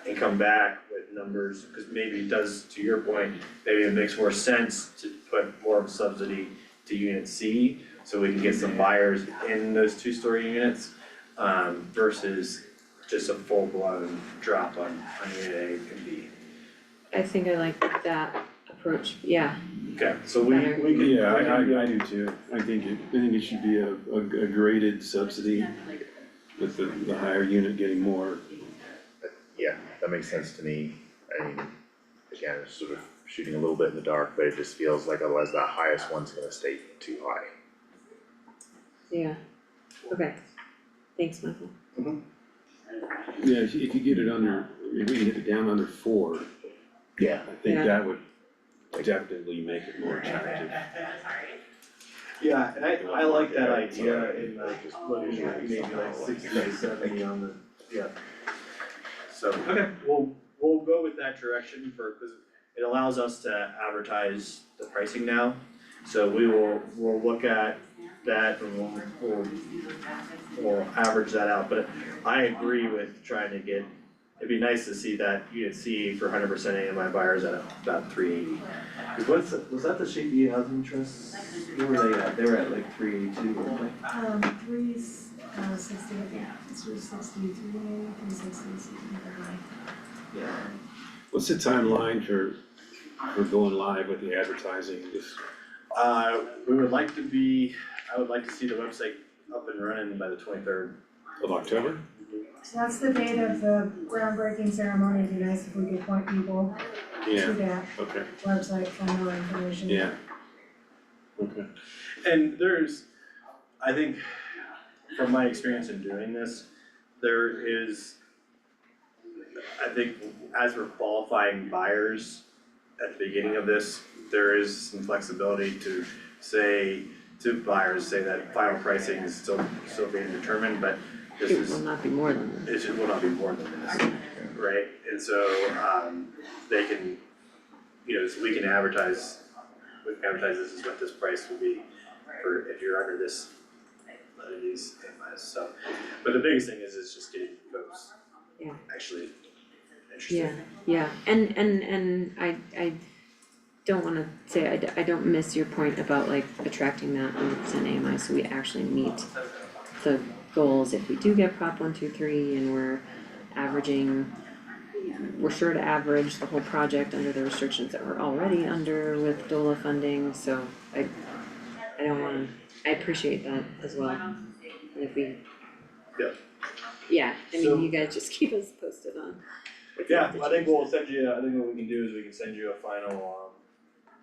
and come back with numbers, because maybe it does, to your point, maybe it makes more sense to put more of a subsidy to unit C, so we can get some buyers in those 2-story units, versus just a full blown drop on unit A and B. I think I like that approach, yeah, Okay, so we Better. can. Yeah, I do too. I think it should be a graded subsidy with the higher unit getting more. Yeah, that makes sense to me. I mean, again, it's sort of shooting a little bit in the dark, but it just feels like otherwise that highest one's gonna stay too high. yeah, okay, thanks, Michael. Yeah, if you get it under, if we can get it down under 4, Yeah. I think Yeah. that would definitely make it more attractive. Yeah, and I like that idea in like just looking at maybe like 60 to 70 on the, yeah. So, okay, we'll go with that direction cause it allows us to advertise the pricing now. So we'll look at that and we'll average that out, but I agree with trying to get, it'd be nice to see that unit C for 100% AMI buyers at about 380. Cause was that the Shaky Housing Trust? Where were they at? They were at like 382, weren't they? 360, it's 360, 360, something like that. Yeah. What's the timeline for going live with the advertising? Just We would like to be, I would like to see the website up and running by the 23rd. of October? So that's the date of the groundbreaking ceremony, it'd be nice if we could point people Yeah, to that okay, website, find more information. yeah. Okay. And there's, I think, from my experience in doing this, there is, I think, as we're qualifying buyers at the beginning of this, there is some flexibility to say, to buyers, say that final pricing is still being determined, but this It is. will not be more than this. It will not be more than this, right? And so, they can, so we can advertise this is what this price will be for if you're under this, these AMIs, so. But the biggest thing is just getting folks Yeah. actually interested. Yeah, and I don't wanna say, I don't miss your point about like attracting that 100% AMI, so we actually meet the goals if we do get Prop 123 and we're averaging, we're sure to average the whole project under the restrictions that we're already under with DOLA funding, so I don't wanna, I appreciate that as well. And if we. Yep. Yeah, I So- mean, you guys just keep us posted on. if you Yeah, have to I think change we'll that. send you, I think what we can do is we can send you a final,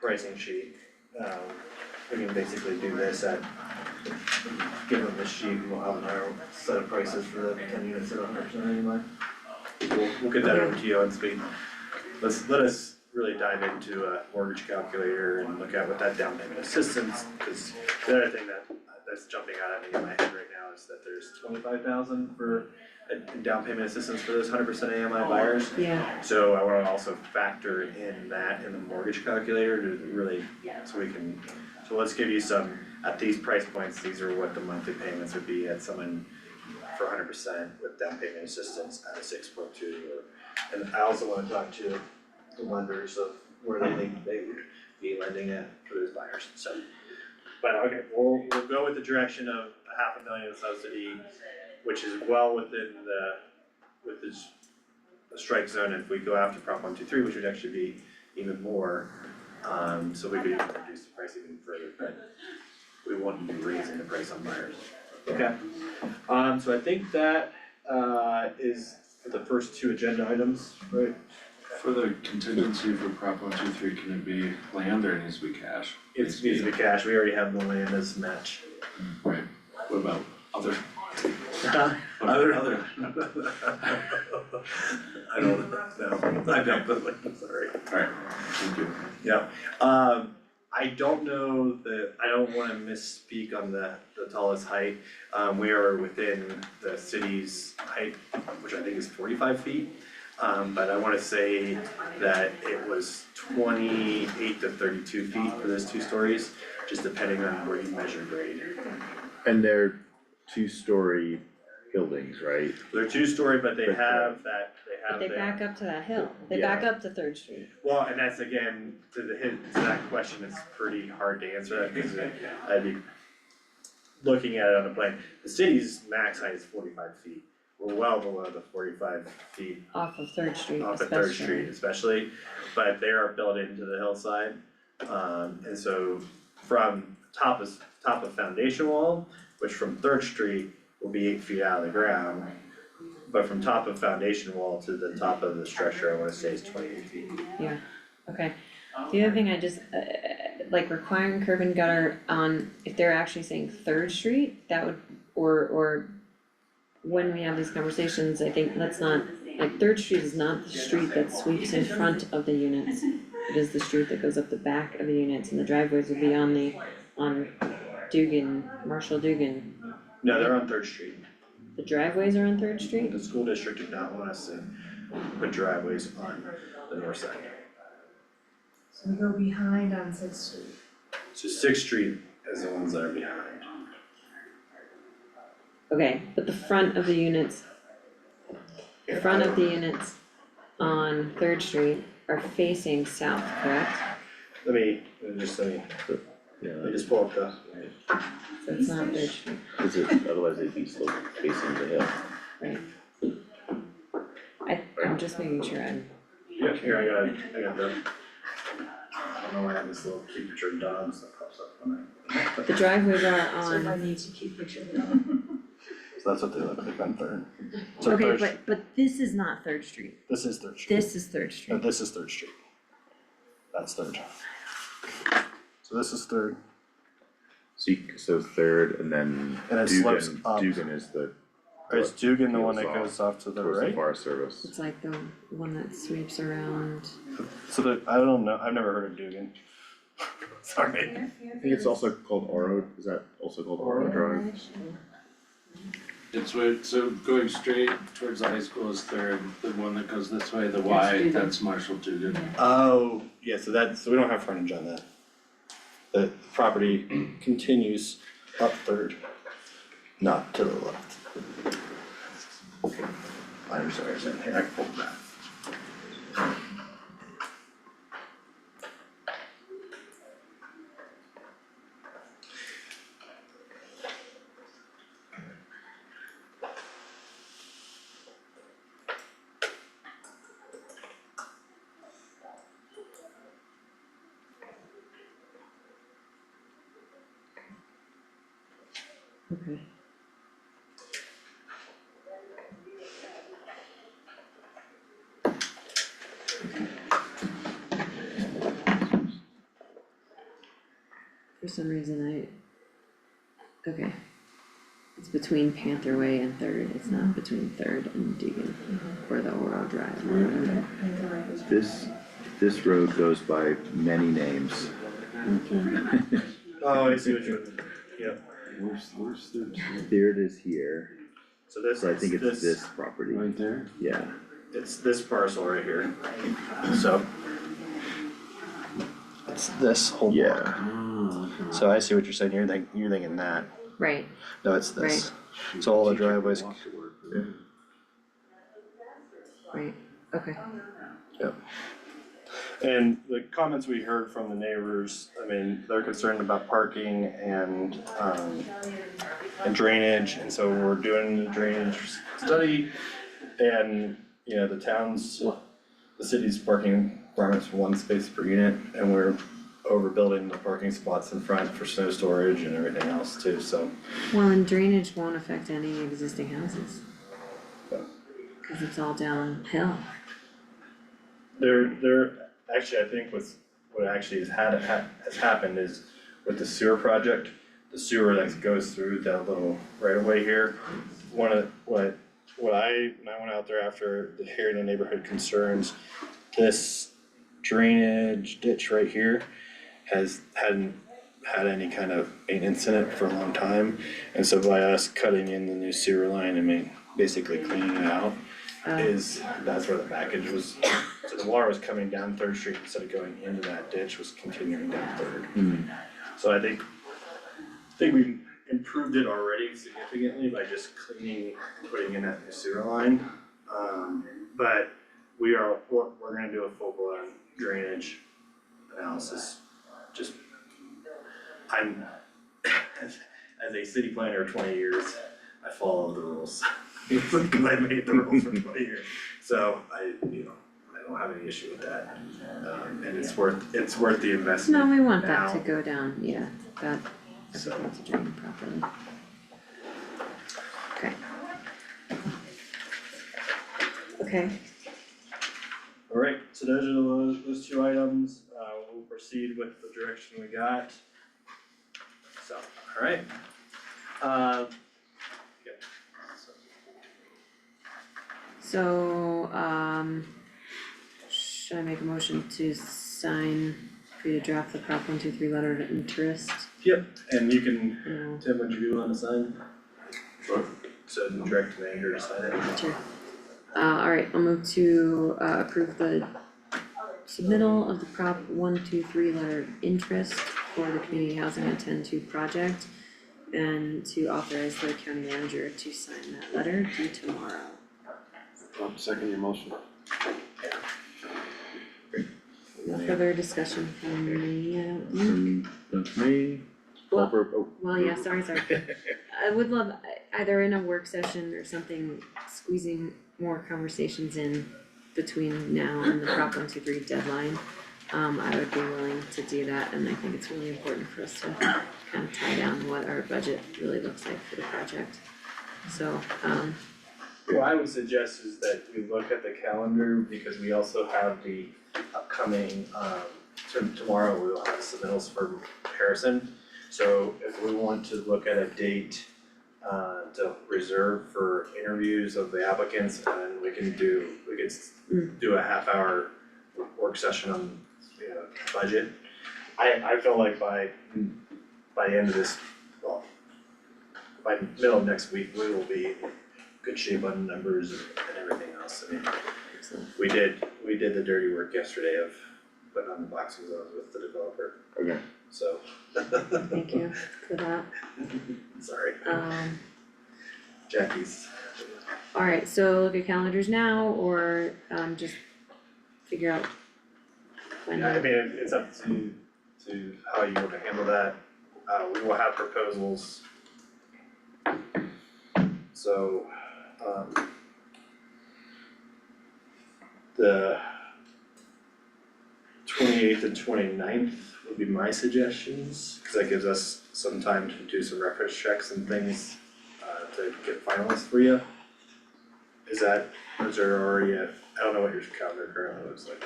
pricing sheet. We can basically do this at, give them this sheet and we'll have our set of prices for the 10 units at 100% anyway. We'll get that over to you on speed. Let us really dive into a mortgage calculator and look at what that down payment assistance, cause the other thing that's jumping out at me in my head right now is that there's 25,000 for a down payment assistance for those 100% AMI buyers. Yeah, So I wanna also factor in that in the mortgage calculator to really, so let's give you some, at these price points, these are what the monthly payments would be at someone for 100% with down payment assistance at a 6.2 or, and I also wanna talk to the lenders of where they think they would be lending at for those buyers, so. But okay, we'll go with the direction of a $500,000 subsidy, which is well within the strike zone if we go after Prop 123, which would actually be even more. So we could even reduce the price even further, but we won't be raising the price on buyers. Okay, so I think that is for the first two agenda items, right? For the contingency for Prop 123, can it be land or it needs to be cash? It needs to be cash, we already have the land as match. Right, what about other? Other. I don't know, I don't, but like, sorry. Alright, thank you. Yeah, I don't know I don't wanna misspeak on the tallest height. We are within the city's height, which I think is 45 feet. But I wanna say that it was 28 to 32 feet for those 2 stories, just depending on where you measure grade. And they're 2-story buildings, right? They're 2-story, but they have that, but they back up to that hill, they Yeah. back up to Third Street. Well, and that's again, to that question, it's pretty hard to answer that, because I'd be looking at it on the plan. The city's max height is 45 feet, we're well below the 45 feet off of Third Street off of Third especially. Street especially, but they are built into the hillside. And so from top of foundation wall, which from Third Street will be 8 feet out of the ground. But from top of foundation wall to the top of the structure, I wanna say is 28 feet. Yeah, okay. The other thing I just, like requiring curb and gutter on, if they're actually saying Third Street, that would, or when we have these conversations, I think let's not, like Third Street is not the street that sweeps in front of the units. It is the street that goes up the back of the units, and the driveways would be on Dugan, Marshall Dugan. No, they're on Third Street. The driveways are on Third Street? The school district did not want us to put driveways on the north side. So we go behind on Sixth Street. So Sixth Street is the ones that are behind. Okay, but the front of the units, on Third Street are facing south, correct? Let me just pull up the, So it's not Third Street, Cause otherwise they'd be still facing the hill. right? I'm just making sure I'm, yeah, here, I got the, I don't know why I have this little cute picture of dogs that pops up when the driveways are So if I on, need to keep pictures. So that's what they look like on Third. So okay, Third, but this is not Third Street, this is Third Street. this is Third No, Street. this is Third Street. That's Third. So this is Third, So Third and then and it slopes Dugan, up. Dugan is the, Is Dugan the one that Peels goes off to the towards the right? Forest Service. It's like the one that sweeps around, So I don't know, I've never heard of Dugan. Sorry. I think it's also called Oro, is that also called Oro Drive? It's where, so going straight towards the high school is Third, the one that goes this way, the Y, that's Marshall Dugan. Oh, yeah, so we don't have frontage on that. The property continues up Third, not to the left. I'm sorry, I said, here, I pulled that. okay. For some reason okay. It's between Panther Way and Third, it's not between Third and Dugan, or the Oro Drive, or whatever. This road goes by many names. Oh, I see what you're, yeah, Where's Third is here, so this so I think it's is this property, Right there? yeah. it's this parcel right here, so, It's this whole block. Yeah, So I see what you're saying, you're thinking that. Right, No, it's this. So all the driveways, right, okay. and the comments we heard from the neighbors, I mean, they're concerned about parking and drainage, and so we're doing the drainage study. And, you know, the city's parking requirements for 1 space per unit, and we're overbuilding the parking spots in front for snow storage and everything else too, so. Well, and drainage won't affect any existing houses. Yeah. Cause it's all downhill. there, actually, I think what actually has happened is with the sewer project, the sewer that goes through that little right of way here, when I went out there after hearing the neighborhood concerns, this drainage ditch right here hadn't had any kind of maintenance in it for a long time. And so by us cutting in the new sewer line and basically cleaning it out, that's where the backage was. So the water was coming down Third Street instead of going into that ditch, was continuing down Third. So I think we improved it already significantly by just cleaning and putting in that new sewer line. But we're gonna do a full-blown drainage analysis. Just, as a city planner of 20 years, I follow the rules. Because I made the rules for 20 years, so I don't have any issue with that. And it's worth the investment No, we want that now. to go down, yeah, that, So- everything's drained properly. Okay. Okay, Alright, so those are those two items, we'll proceed with the direction we got. So, alright. Yeah, so. so, should I make a motion to sign for you to draft the Prop 123 letter of interest? Yep, and you can, No, Tim, would you want to sign? Sure. So direct the manager to sign it. sure. Alright, I'll move to approve the submittal of the Prop 123 letter of interest for the community housing at 10.2 project and to authorize the county manager to sign that letter due tomorrow. I'll second your motion. No further discussion from me, I don't think. That's me. Well- Call for- oh. Well, yeah, sorry. I would love either in a work session or something, squeezing more conversations in between now and the Prop 123 deadline. I would be willing to do that, and I think it's really important for us to kind of tie down what our budget really looks like for the project. So, What I would suggest is that we look at the calendar, because we also have the upcoming, tomorrow we will have submittals for Harrison. So if we want to look at a date, to reserve for interviews of the applicants, and we could do a half hour work session on, budget. I feel like by the end of this, well, by middle of next week, we will be in good shape on numbers and everything else. I mean, we did the dirty work yesterday of putting on the boxing gloves with the developer, Okay. so. thank you for that. Sorry, Jackie's. Alright, so look at calendars now, or, just figure out when. Yeah, I mean, it's up to how you want to handle that. We will have proposals. So, the 28th and 29th would be my suggestions, cause that gives us some time to do some reference checks and things, to get finalists for you. Is there already I don't know what your calendar currently looks like.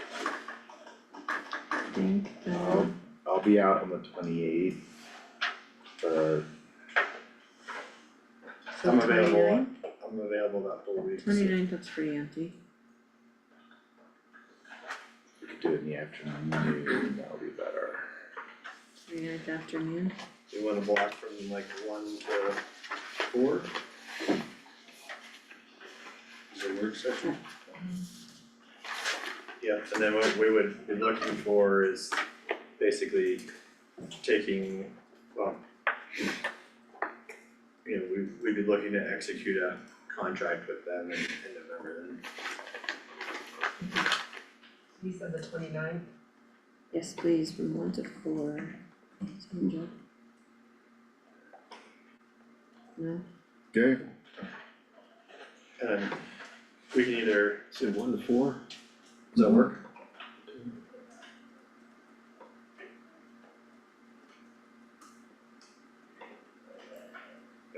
I think, I'll be out on the 28th. so I'm available 29th? I'm available that whole week. 29th looks pretty empty. We could do it in the afternoon, that'll be better. 29th afternoon. You wanna block from like 1 to 4? Is it work session? Yeah, and then what we would be looking for is basically taking, well, we'd be looking to execute a contract with them in November then. You said the 29th? Yes, please, from 1 to 4. Someone job? No? Okay. And we can either, Say 1 to 4? does that work?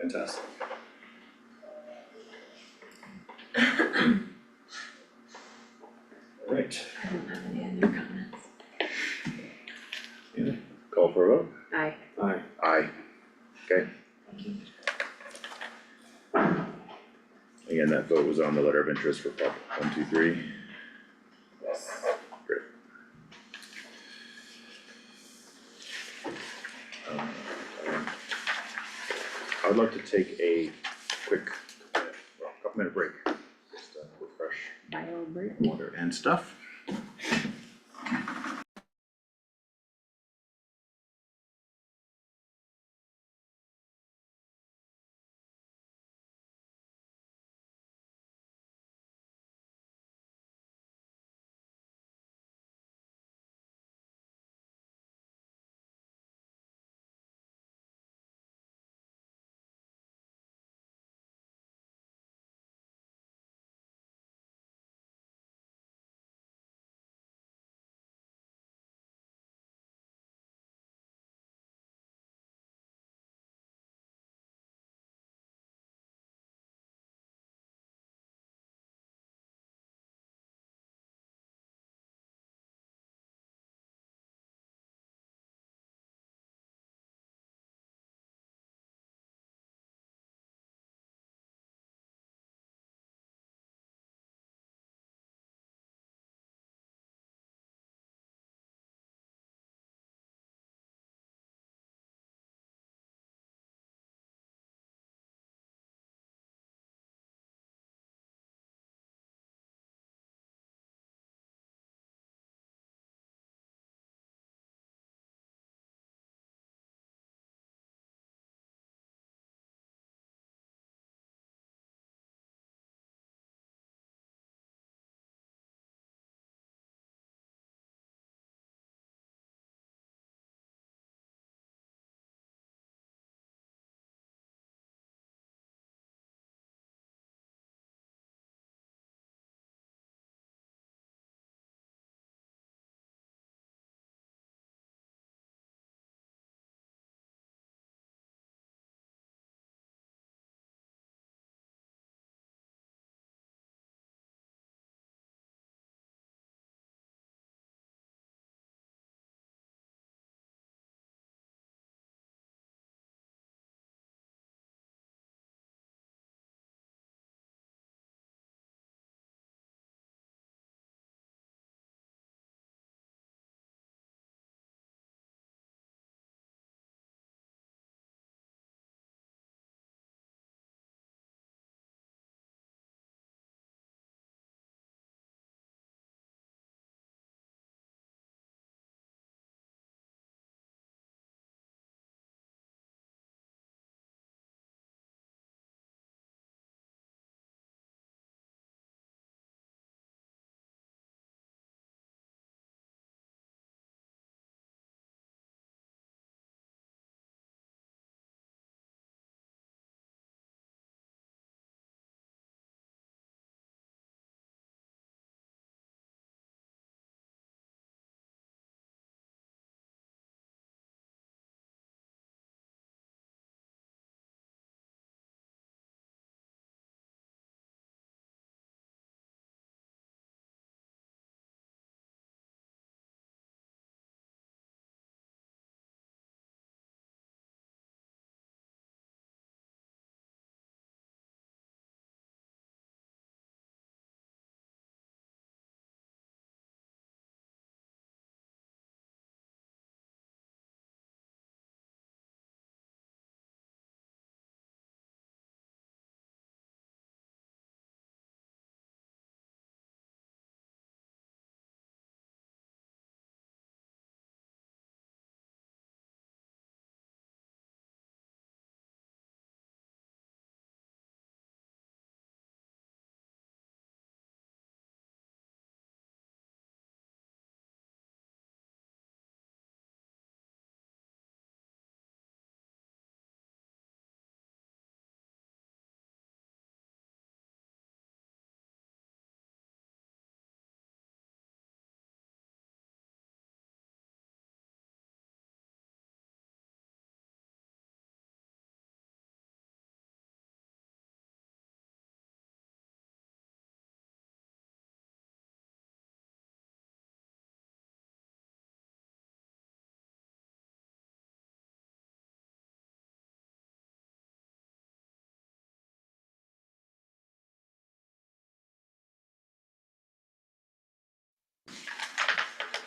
Fantastic. Alright, I don't have any other comments. Call for a vote? Aye. Aye. Aye. Okay. Again, that vote was on the letter of interest for Prop 123. Great. I'd like to take a quick, couple minute break, just to refresh Bio break. water and stuff.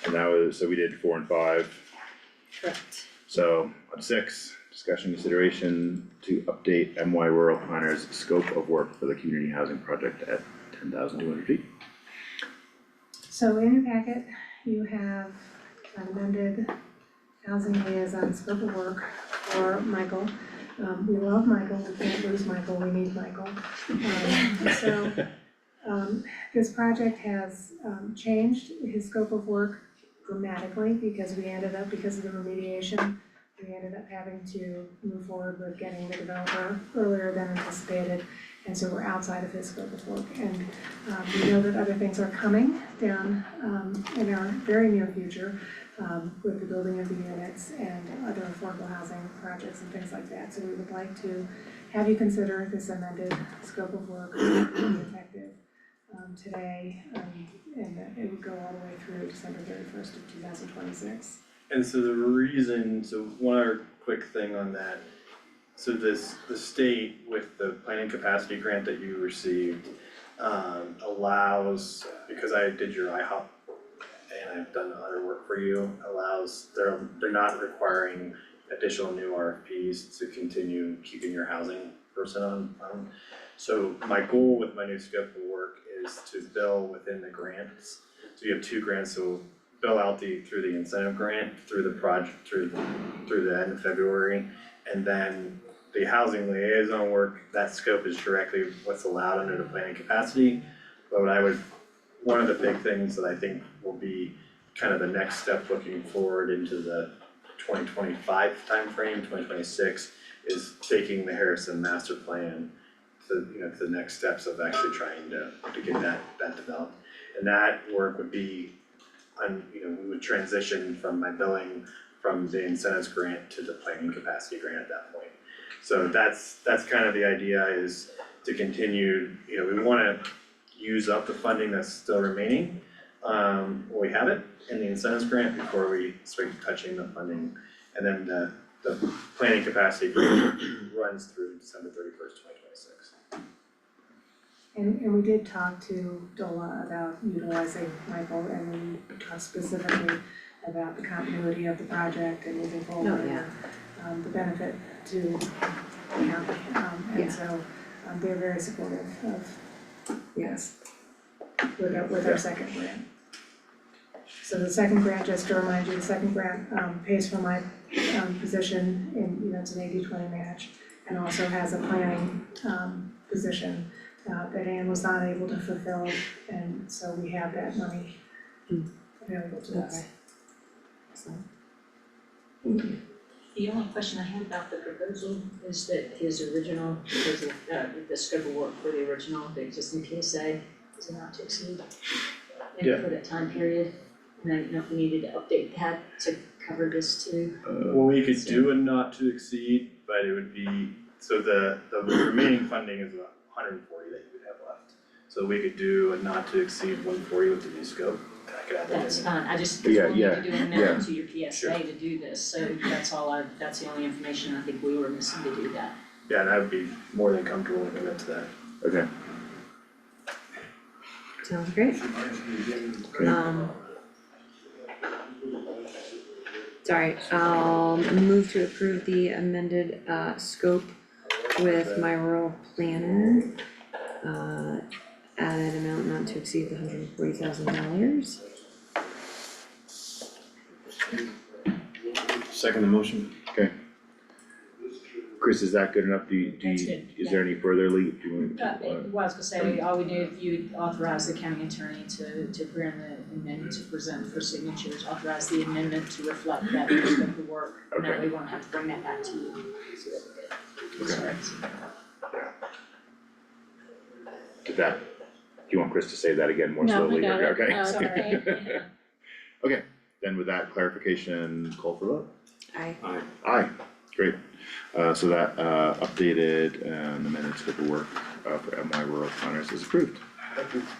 And that was, so we did 4 and 5. Correct. So on 6, discussion consideration to update MY Rural Planners scope of work for the community housing project at 10,200 feet. So in your packet, you have an amended housing liaison scope of work for Michael. We love Michael, we can't lose Michael, we need Michael. This project has changed his scope of work dramatically because of the remediation, we ended up having to move forward with getting the developer earlier than anticipated. And so we're outside of his scope of work, and we know that other things are coming down in our very near future with the building of the units and other affordable housing projects and things like that. So we would like to have you consider this amended scope of work to be effective today, and that it would go all the way through December 31st of 2026. And so the reason, so one other quick thing on that. So the state with the planning capacity grant that you received, allows, because I did your IHOP and I've done other work for you, they're not requiring additional new RFPs to continue keeping your housing person on. So my goal with my new scope of work is to bill within the grants. So you have 2 grants, so bill out through the incentive grant, through the project, through the end of February. And then the housing liaison work, that scope is directly what's allowed under the planning capacity. But one of the big things that I think will be kind of the next step looking forward into the 2025 timeframe, 2026, is taking the Harrison master plan to, to the next steps of actually trying to get that developed. And that work would be we would transition from my billing from the incentives grant to the planning capacity grant at that point. So that's kind of the idea, is to continue, we wanna use up the funding that's still remaining, when we have it in the incentives grant before we start touching the funding. And then the planning capacity grant runs through December 31st, 2026. And we did talk to DOLA about utilizing Michael, and we talked specifically about the continuity of the project and moving forward. Oh, yeah. The benefit to the county, and so they're very supportive of Yes. with our second grant. So the second grant, just to remind you, the second grant pays for my position in, it's an 80-20 match, and also has a planning position that Ann was not able to fulfill, and so we have that money available to us. Okay. Excellent. The only question I had about the proposal is that his original, because of the scope of work for the original, the existing PSA is not to exceed. And for that time period, and I didn't know if we needed to update that to cover this too. Well, we could do a not to exceed, but it would be, so the remaining funding is about 140 that you would have left. So we could do a not to exceed 140 with the new scope. I could add that in. That's fine, I just Yeah, wanted yeah, to do an yeah. amendment to your PSA to do this, so that's the only information I think we were missing to do that. Yeah, and I would be more than comfortable with to that. Okay. Sounds great. Sorry, I'll move to approve the amended scope with my rural planner. At an amount not to exceed $140,000. Second the motion. Chris, is that good enough? That's good, Is there any further lead? Do you want Well, I was gonna say, all we do, you authorize the county attorney to bring the amendment to present for signatures, authorize the amendment to reflect that scope of work, and that we won't have to bring that back to you. So that we're good. Okay. Sorry. Did that, do you want Chris to say that again more No, slowly? we got it. Okay. No, it's okay. Okay, then with that clarification, call for vote. Aye. Aye, great. So that updated and amended scope of work for MY Rural Planners is approved.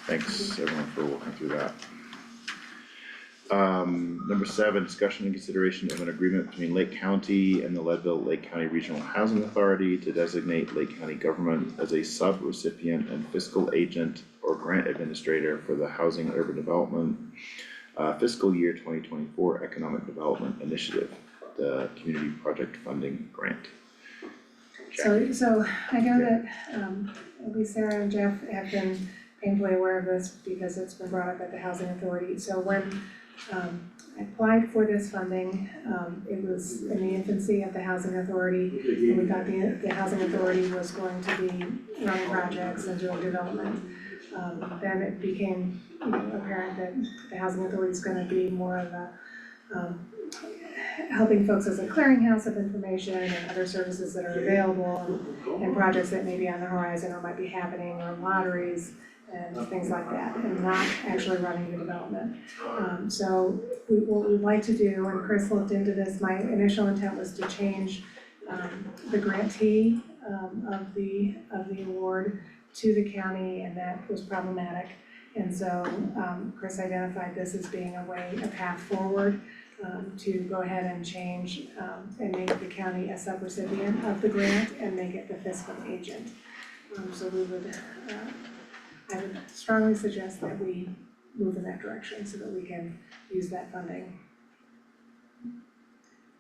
Thanks everyone for walking through that. Number 7, discussion and consideration of an agreement between Lake County and the Leadville-Lake County Regional Housing Authority to designate Lake County government as a sub-recipient and fiscal agent or grant administrator for the Housing Urban Development fiscal year 2024 Economic Development Initiative, the Community Project Funding Grant. So I know that at least Sarah and Jeff have been painfully aware of this because it's been brought up at the Housing Authority. So when I applied for this funding, it was in the infancy of the Housing Authority. And we thought the Housing Authority was going to be running projects and doing development. Then it became, apparent that the Housing Authority is gonna be more of a helping folks as a clearinghouse of information and other services that are available and projects that may be on the horizon or might be happening, or lotteries and things like that, and not actually running the development. So what we'd like to do, and Chris looked into this, my initial intent was to change the grantee of the award to the county, and that was problematic. And so Chris identified this as being a path forward to go ahead and change and make the county a subrecipient of the grant and make it the fiscal agent. So I would strongly suggest that we move in that direction so that we can use that funding.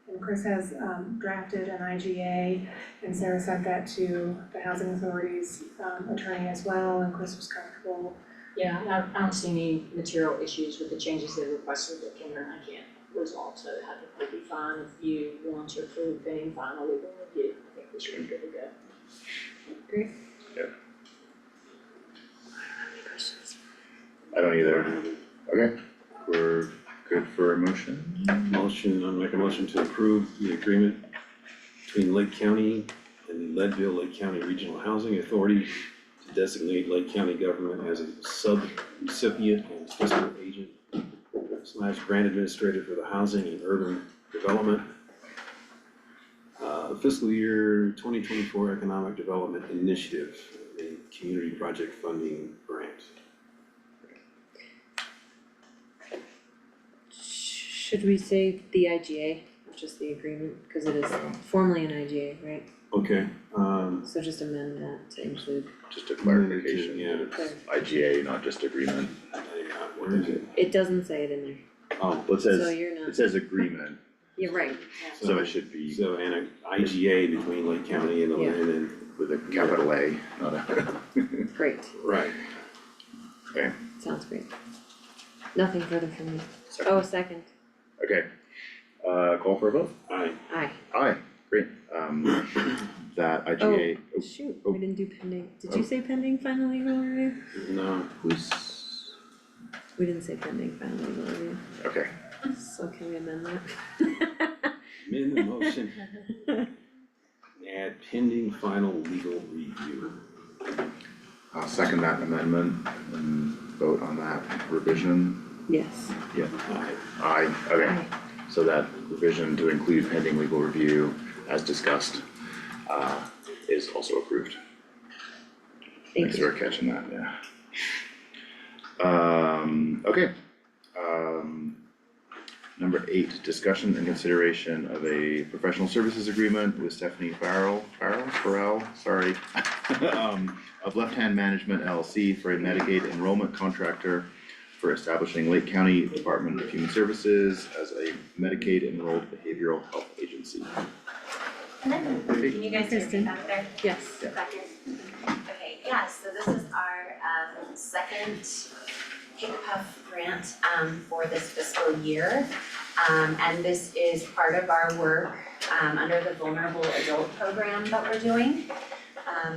And Chris has drafted an IGA, and Sarah sent that to the Housing Authority's attorney as well, and Chris was comfortable. Yeah, I don't see any material issues with the changes they requested that Cameron and I can't resolve, so I think we'll be fine if you want to approve pending final legal review. I think we should be good to go. Great. I don't either. Okay, we're good for a motion? I'll make a motion to approve the agreement between Lake County and the Leadville Lake County Regional Housing Authority to designate Lake County government as a sub-recipient and fiscal agent / grant administrator for the housing and urban development. Fiscal year 2024 Economic Development Initiative, a community project funding grant. Should we say the IGA, or just the agreement, because it is formally an IGA, right? Okay, So just amend that to include. Just a clarification, Yeah. it's IGA, not just agreement. where is it? It doesn't say it in there, Oh, Well, it so says, you're not, it says agreement, you're right, so it should be so and an IGA between Lake County and the Yeah. land and, with a capital A, not a. great, right. sounds great. Nothing further from me. Second. Oh, second, Okay, call for a vote? Aye. aye. Aye, great, that IGA, oh, Shoot, oh. we didn't do pending, did you say pending final legal review? No, who's, We didn't say pending final legal review, okay, so can we amend that? amend the motion, add pending final legal review. I'll second that amendment and vote on that revision. Yes. Yeah. Aye. Aye, okay, Aye. so that revision to include pending legal review as discussed, is also approved. Thank Thanks you. for catching that, yeah. Okay, number 8, discussion and consideration of a professional services agreement with Stephanie Farrell, sorry. Of Left Hand Management LLC for a Medicaid enrollment contractor for establishing Lake County Department of Human Services as a Medicaid enrolled behavioral health agency. Can you guys hear me back there? Yes. Second. Okay, yeah, so this is our second HICPUF grant for this fiscal year. And this is part of our work under the Vulnerable Adult Program that we're doing.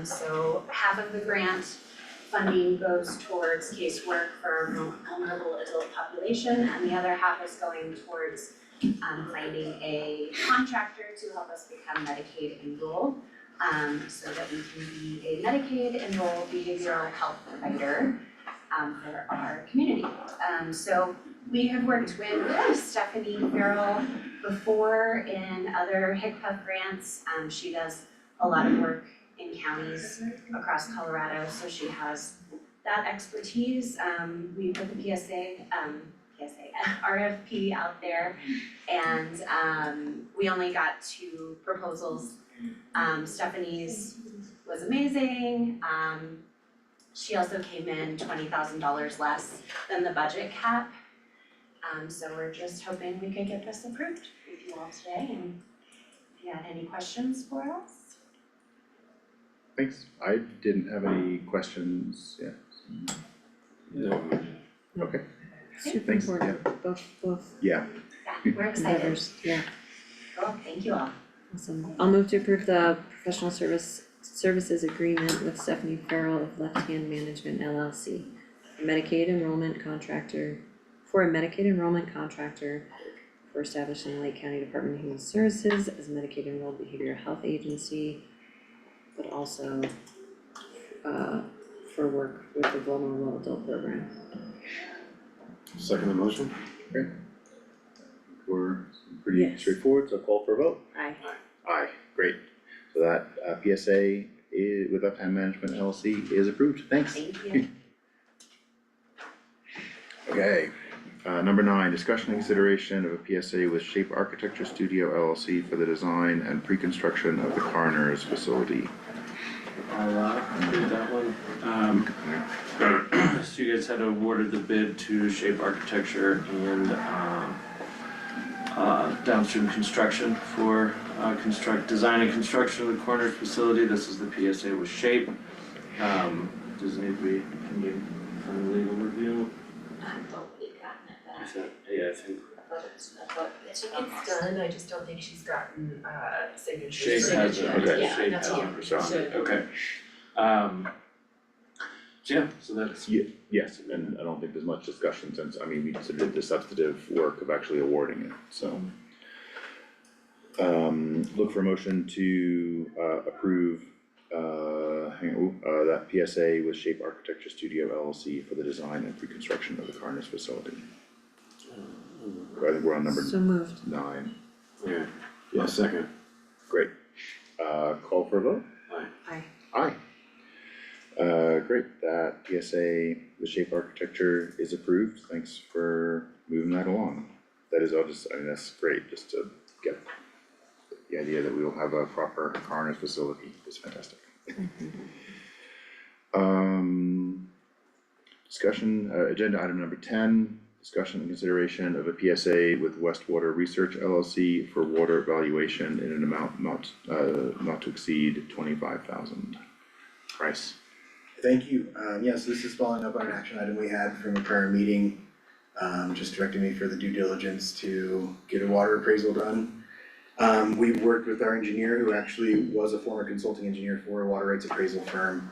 So half of the grant funding goes towards casework for vulnerable adult population, and the other half is going towards finding a contractor to help us become Medicaid enrolled, so that we can be a Medicaid enrolled behavioral health provider for our community. So we have worked with Stephanie Farrell before in other HICPUF grants. She does a lot of work in counties across Colorado, so she has that expertise. We put the RFP out there, and we only got 2 proposals. Stephanie's was amazing. She also came in $20,000 less than the budget cap. So we're just hoping we can get this approved with you all today, and if you had any questions for us. Thanks. I didn't have any questions, yeah. No, Okay, Super Thanks, important, both yeah, Yeah, we're excited. endeavors, yeah, Cool, thank you all. awesome. I'll move to approve the professional services agreement with Stephanie Farrell of Left Hand Management LLC. Medicaid enrollment contractor, for a Medicaid enrollment contractor for establishing Lake County Department of Human Services as a Medicaid enrolled behavioral health agency, but also for work with the vulnerable adult program. second the motion? we're pretty Yes. straightforward, so call for a vote. Aye. Aye, great. So that PSA with Left Hand Management LLC is approved, thanks. Thank you. Okay, number 9, discussion and consideration of a PSA with Shape Architecture Studio LLC for the design and pre-construction of the coroner's facility. I'll read that one. So you guys had awarded the bid to Shape Architecture and downstream construction for design and construction of the coroner's facility. This is the PSA with Shape. Does it need to be from legal review? I thought we'd gotten it back. Is that, yeah, I think I think it's done, I just don't think she's gotten signatures. Shape has it, Okay. Yeah, Shape that's has you. it, responded, okay. So yeah, so that's, Yes, and I don't think there's much discussion since, I mean, we considered the substantive work of actually awarding it, so. Look for a motion to approve that PSA with Shape Architecture Studio LLC for the design and pre-construction of the coroner's facility. I think we're on number So moved. 9. Yeah, yeah, second. Great. Call for a vote? Aye. Aye. Great, that PSA with Shape Architecture is approved, thanks for moving that along. That is, I mean, that's great, just to get the idea that we will have a proper coroner's facility is fantastic. Discussion, agenda item number 10, discussion and consideration of a PSA with Westwater Research LLC for water evaluation in an amount not to exceed 25,000. Price. Thank you. Yes, this is following up on an action item we had from a prior meeting, just directing me for the due diligence to get a water appraisal done. We've worked with our engineer, who actually was a former consulting engineer for a water rights appraisal firm,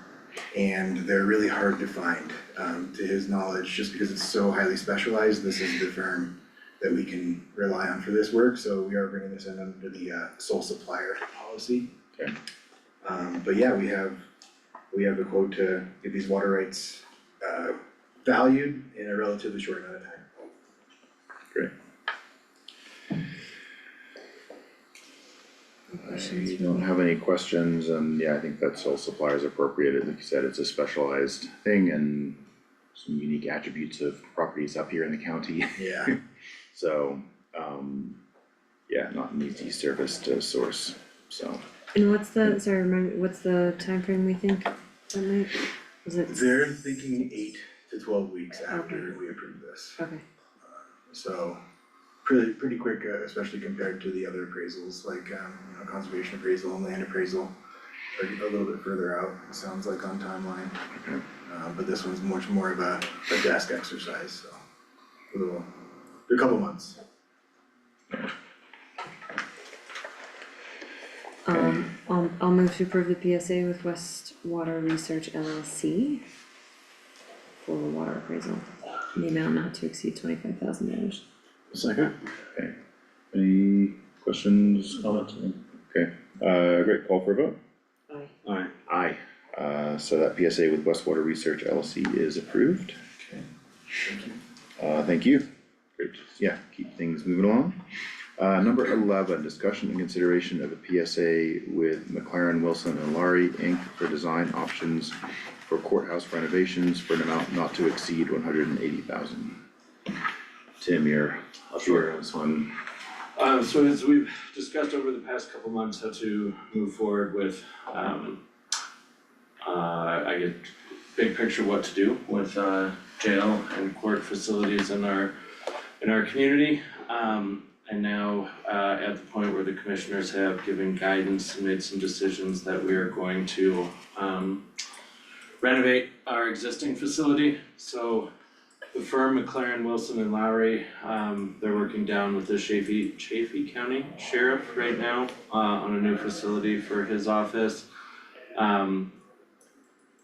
and they're really hard to find, to his knowledge, just because it's so highly specialized. This is the firm that we can rely on for this work, so we are bringing this in under the sole supplier policy. Okay. But yeah, we have a quote to get these water rights valued in a relatively short amount of time. Great. I don't have any questions, and yeah, I think that sole supplier is appropriate, like you said, it's a specialized thing and some unique attributes of properties up here in the county. Yeah. So, yeah, not an easy service to source, so. And what's the timeframe we think that might, is it? They're thinking 8 to 12 weeks after we approve this. Okay, So pretty quick, especially compared to the other appraisals, like conservation appraisal and land appraisal are a little bit further out, it sounds like, on timeline. Okay. But this one's much more of a desk exercise, so a couple months. I'll move to approve the PSA with Westwater Research LLC for water appraisal, in the amount not to exceed $25,000. Second? Okay, any questions, comments? Okay, great, call for a vote? Aye. Aye. Aye, so that PSA with Westwater Research LLC is approved. Okay. Thank you. Thank you, great, yeah, keep things moving along. Number 11, discussion and consideration of a PSA with McLaren Wilson and Laurie Inc. for design options for courthouse renovations for an amount not to exceed 180,000. Tim, you're up here on this one. So as we've discussed over the past couple months, how to move forward with, I get big picture what to do with, jail and court facilities in our in our community. And now, at the point where the commissioners have given guidance and made some decisions that we are going to, renovate our existing facility. So the firm McLaren, Wilson and Lowry, they're working down with the Chaffey County Sheriff right now, on a new facility for his office.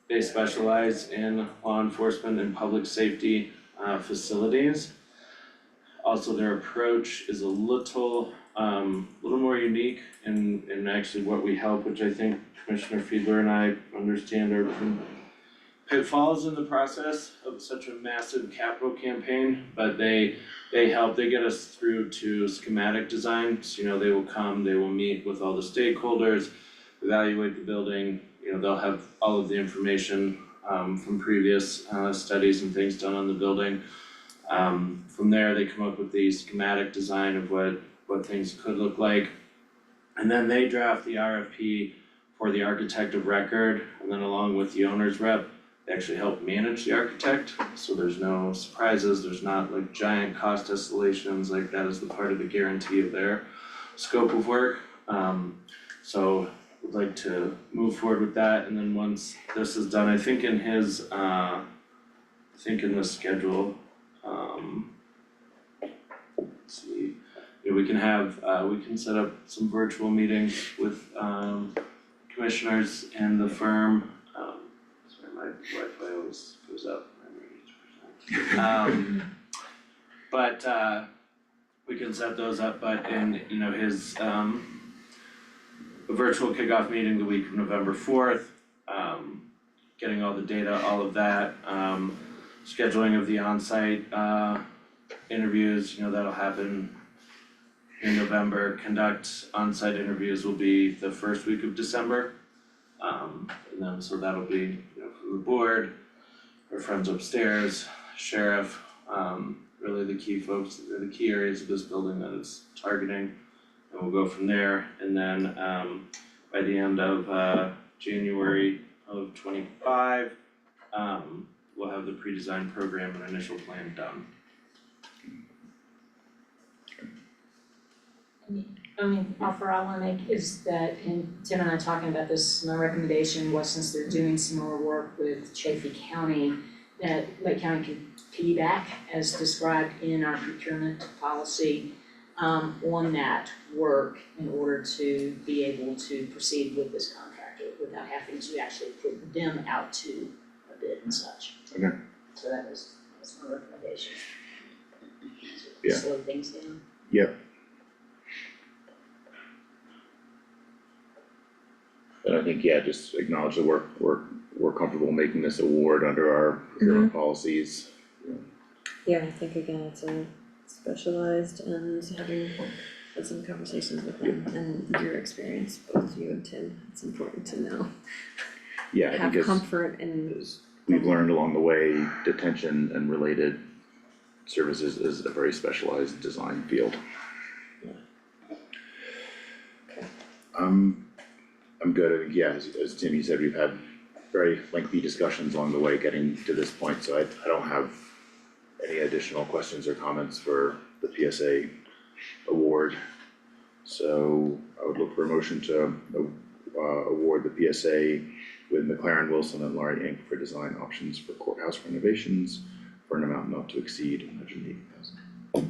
They specialize in law enforcement and public safety, facilities. Also, their approach is a little more unique in actually what we help, which I think Commissioner Fiedler and I understand are pitfalls in the process of such a massive capital campaign, but they get us through to schematic design. So, they will come, they will meet with all the stakeholders, evaluate the building, they'll have all of the information from previous studies and things done on the building. From there, they come up with the schematic design of what things could look like. And then they draft the RFP for the architect of record, and then along with the owner's rep, they actually help manage the architect, so there's no surprises, there's not like giant cost escalations, like that is the part of the guarantee of their scope of work. So would like to move forward with that, and then once this is done, I think in his, in the schedule, let's see, we can set up some virtual meetings with, commissioners and the firm. Sorry, my Wi-Fi always goes up, but we can set those up, but in, his, a virtual kickoff meeting the week of November 4th, getting all the data, all of that, scheduling of the on-site, interviews, that'll happen in November. Conduct on-site interviews will be the first week of December. And then, so that'll be, from the board, our friends upstairs, sheriff, really the key folks, the key areas of this building that it's targeting. And we'll go from there, and then, by the end of, January of 25, we'll have the pre-design program and initial plan done. Offer I wanna make is that, and Tim and I talking about this, my recommendation was, since they're doing some more work with Chaffey County, that Lake County could piggyback as described in our procurement policy, on that work in order to be able to proceed with this contractor without having to actually put them out to a bid and such. Okay. So that's my recommendation. Yeah. Slow things down. Yep. And I think, just acknowledge that we're comfortable making this award under our procurement policies. Yeah, I think again, it's a specialized, and having had some conversations with them and your experience, both you and Tim, it's important to know. Yeah, Have because comfort in. as we've learned along the way, detention and related services is a very specialized design field. Okay. I'm good, I think, as Tim, you said, we've had very lengthy discussions along the way getting to this point, so I don't have any additional questions or comments for the PSA award. So I would look for a motion to award the PSA with McLaren, Wilson and Laurie Inc. for design options for courthouse renovations for an amount not to exceed $180,000.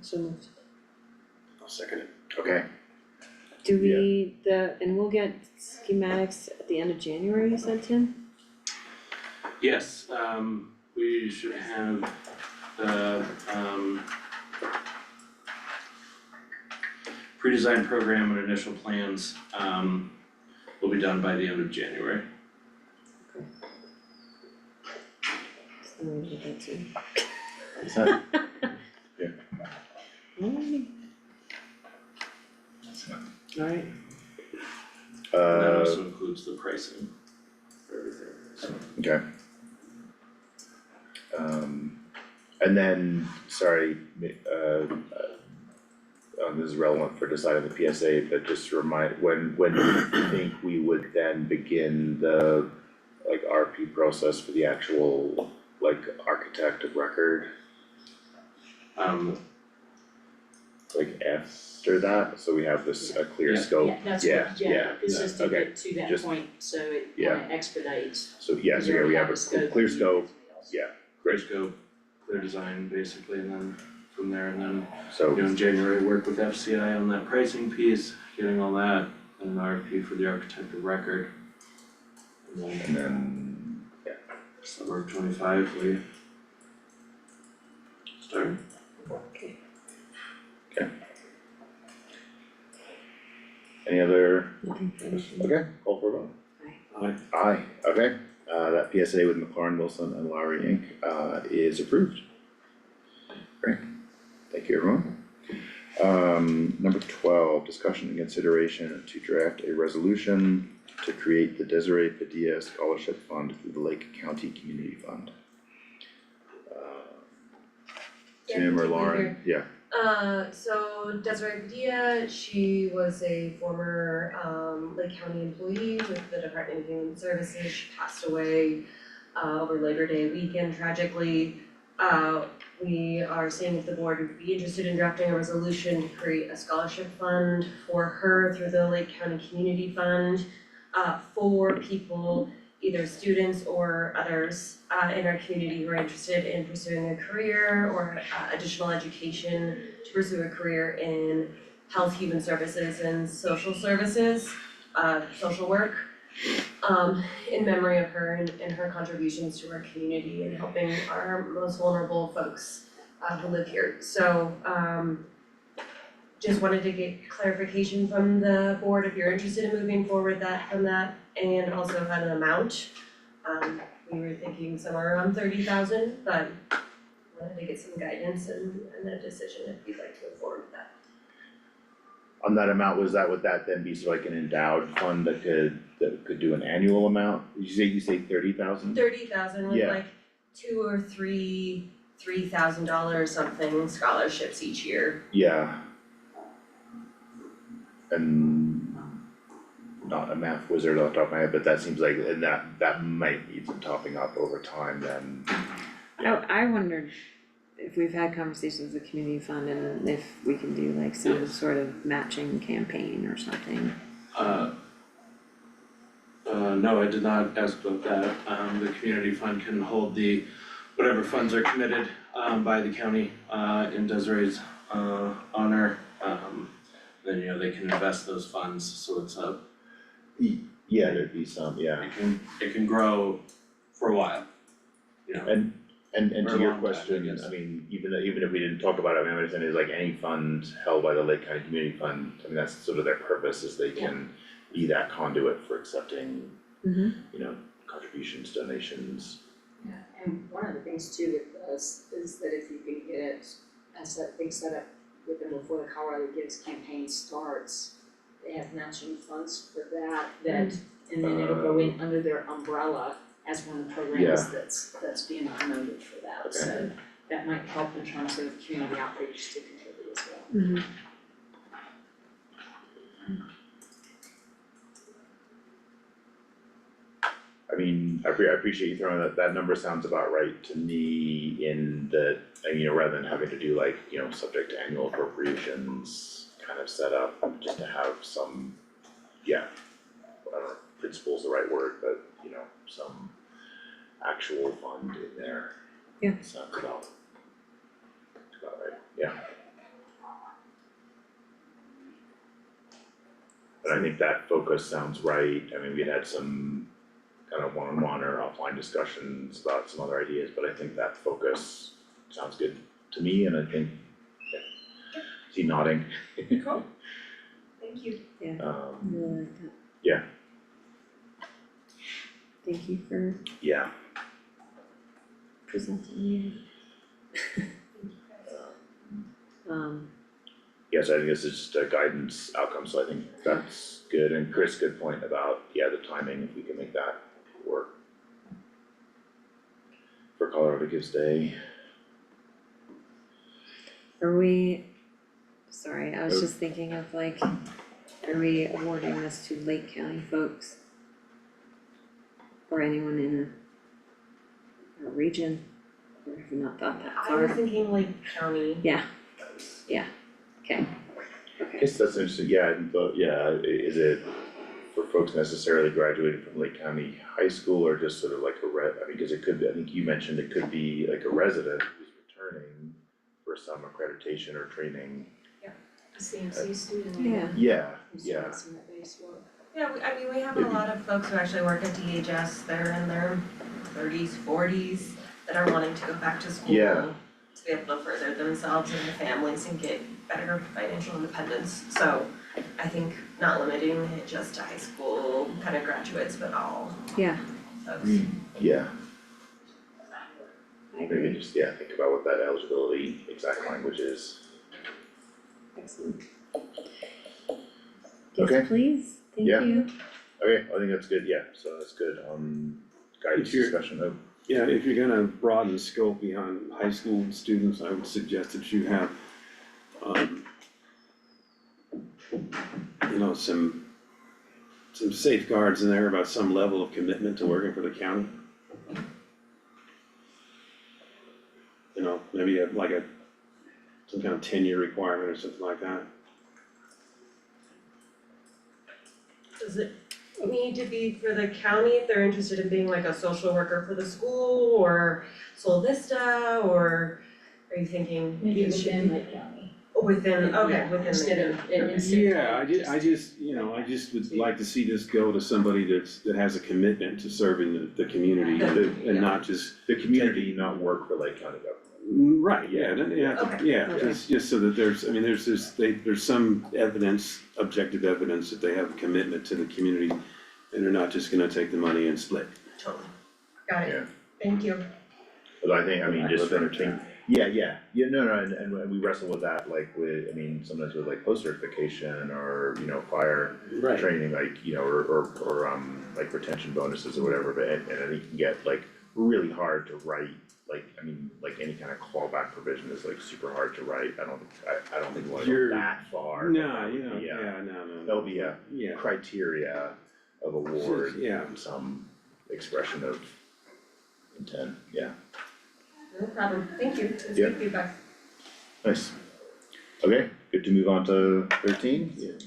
So moved. I'll second it. Okay, Do we, and we'll get schematics at the end of January, you said, Tim? Yes, we should have the, pre-design program and initial plans, will be done by the end of January. So we'll get that too. is that, Alrighty. Alright, And that also includes the pricing for everything, so. okay. And then, sorry, this is relevant for deciding the PSA, but just to remind, when do you think we would then begin the, RP process for the actual, architect of record? Like after that, so we have this, a clear Yeah. scope, Yeah, that's yeah, what, yeah, yeah, it's just to okay, get to that just- point, so it Yeah. kinda expedites. so yeah, so yeah, we have a clear scope, yeah, Clear scope, clear design basically, and then from there, and then, so, in January, work with FCI on that pricing piece, getting all that, and an RFP for the architect of record. And then and then, summer of 25, we start. any other, Nothing finished. okay, call for a vote. Aye. Aye, okay, that PSA with McLaren, Wilson and Lowry Inc. Is approved. Great, thank you everyone. Number 12, discussion and consideration to draft a resolution to create the Desiree Padilla Scholarship Fund through the Lake County Community Fund. Tim or Lauren, yeah, So Desiree Padilla, she was a former Lake County employee with the Department of Human Services. She passed away over Labor Day weekend tragically. We are seeing if the board would be interested in drafting a resolution to create a scholarship fund for her through the Lake County Community Fund for people, either students or others in our community who are interested in pursuing a career or additional education to pursue a career in health, human services, and social services, social work. In memory of her and her contributions to our community and helping our most vulnerable folks who live here. So just wanted to get clarification from the board if you're interested in moving forward from that, and also had an amount. We were thinking somewhere around 30,000, but wanted to get some guidance and a decision if you'd like to move forward with that. on that amount, would that then be sort of like an endowed fund that could do an annual amount? You say 30,000? 30,000 with Yeah. like $2,000 or $3,000 something scholarships each year. Yeah. And not a math wizard off the top of my head, but that seems like, and that might need some topping up over time then. I wondered if we've had conversations with the community fund and if we can do like some sort of matching campaign or something. No, I did not ask about that. The community fund can hold whatever funds are committed, by the county, in Desiree's, honor. Then, they can invest those funds, so it's Yeah, there'd be some, yeah. it can grow for a while, And Or to a your long time, I question, guess. I mean, even if we didn't talk about it, I mean, my understanding is like any fund held by the Lake County Community Fund, I mean, that's sort of their purpose, is they can be that conduit for accepting, contributions, donations. Yeah, and one of the things too with this is that if you can get things set up with them before the Colorado Gives campaign starts, they have matching funds for that, and then it'll go in under their umbrella as one of the programs that's being promoted for that, so that might help in terms of community outreach to contribute as well. I mean, I appreciate you throwing that number sounds about right to me in that, rather than having to do like, subject to annual appropriations kind of set up, just to have some, I don't know, principle's the right word, but, some actual fund in there. Yeah. Sounds about right, yeah. But I think that focus sounds right, I mean, we'd had some kind of one-on-one or offline discussions about some other ideas, but I think that focus sounds good to me, and I think, is he nodding? Cool. Thank you. Really like that. Yeah. Thank you for Yeah, presenting it. yes, I think this is just a guidance outcome, so I think that's good, and Chris, good point about, the timing, if we can make that work. For Colorado Gives Day. Are we, sorry, I was just thinking of like, are we awarding this to Lake County folks? Or anyone in our region? I've not thought that I was far. thinking Lake County. Okay, I guess that's interesting, yeah, but yeah, is it for folks necessarily graduating from Lake County High School or just sort of like I mean, cause it could be, I think you mentioned it could be like a resident who's returning for some accreditation or training. A CMC student. Yeah, who's yeah. doing some base work. Yeah, I mean, we have a lot of folks who actually work at DHS, they're in their 30s, 40s, that are wanting to go back to school. Yeah. To be able to further themselves and their families and get better financial independence. So I think not limiting it just to high school kind of graduates, but all yeah, folks. Yeah, I agree, maybe just, yeah, think about what that eligibility exact language is. excellent. Okay. Yes, please, thank Yeah. you. Okay, I think that's good, yeah, so that's good, guidance If you're- discussion of, Yeah, if you're gonna broaden the scope beyond high school students, I would suggest that you have, you know, some safeguards in there about some level of commitment to working for the county. You know, maybe some kind of tenure requirement or something like that. Does it need to be for the county if they're interested in being like a social worker for the school or Sol Vista, or are you thinking Maybe it should within be Lake County. within, okay, within the Instead of, instead of. Yeah, I just, you know, I just would like to see this go to somebody that has a commitment to serving the community and not just. the community, not work for Lake County government. Right, yeah, Okay. yeah, just so that there's, I mean, there's some evidence, objective evidence that they have a commitment to the community and they're not just gonna take the money and split. Totally. Got Yeah. it. Thank you. But I think, I mean, just Better from term. yeah, no, and we wrestle with that, like with, I mean, sometimes with like post certification or, you know, fire Right. training, like, you know, or like retention bonuses or whatever, but and I think you can get like really hard to write, like, I mean, like any kind of clawback provision is like super hard to write, I don't think we wanna go You're- that far. but No, that would you know, be a- yeah, no. That'll be a Yeah, criteria of award, yeah. some expression of intent, yeah. No problem. Thank you. It's Yeah. good feedback. Nice. Okay, good to move on to 13.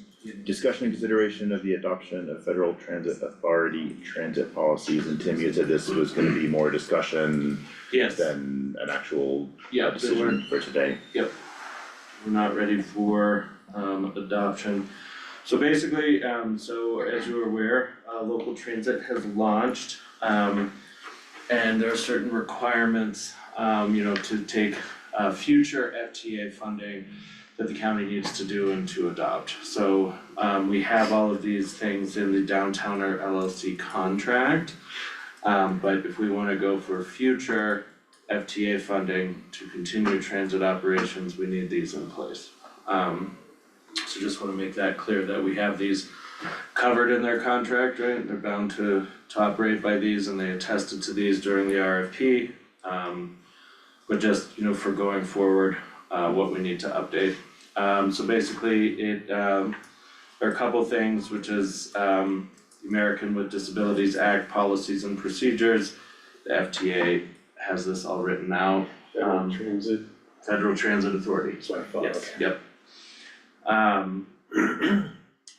Discussion and consideration of the adoption of Federal Transit Authority transit policies, and Tim, you said this was gonna be more discussion Yes, than an actual yeah, so we're, decision for today. we're not ready for adoption. So basically, so as you're aware, local transit has launched, and there are certain requirements, you know, to take future FTA funding that the county needs to do and to adopt. So we have all of these things in the Downtowner LLC contract. But if we wanna go for future FTA funding to continue transit operations, we need these in place. So just wanna make that clear that we have these covered in their contract, right? They're bound to operate by these and they attested to these during the RFP. But just, you know, for going forward, what we need to update. So basically there are a couple things, which is the American with Disabilities Act policies and procedures. The FTA has this all written out. Transit. Federal Transit Authority. That's what I thought, Yes, okay. yep.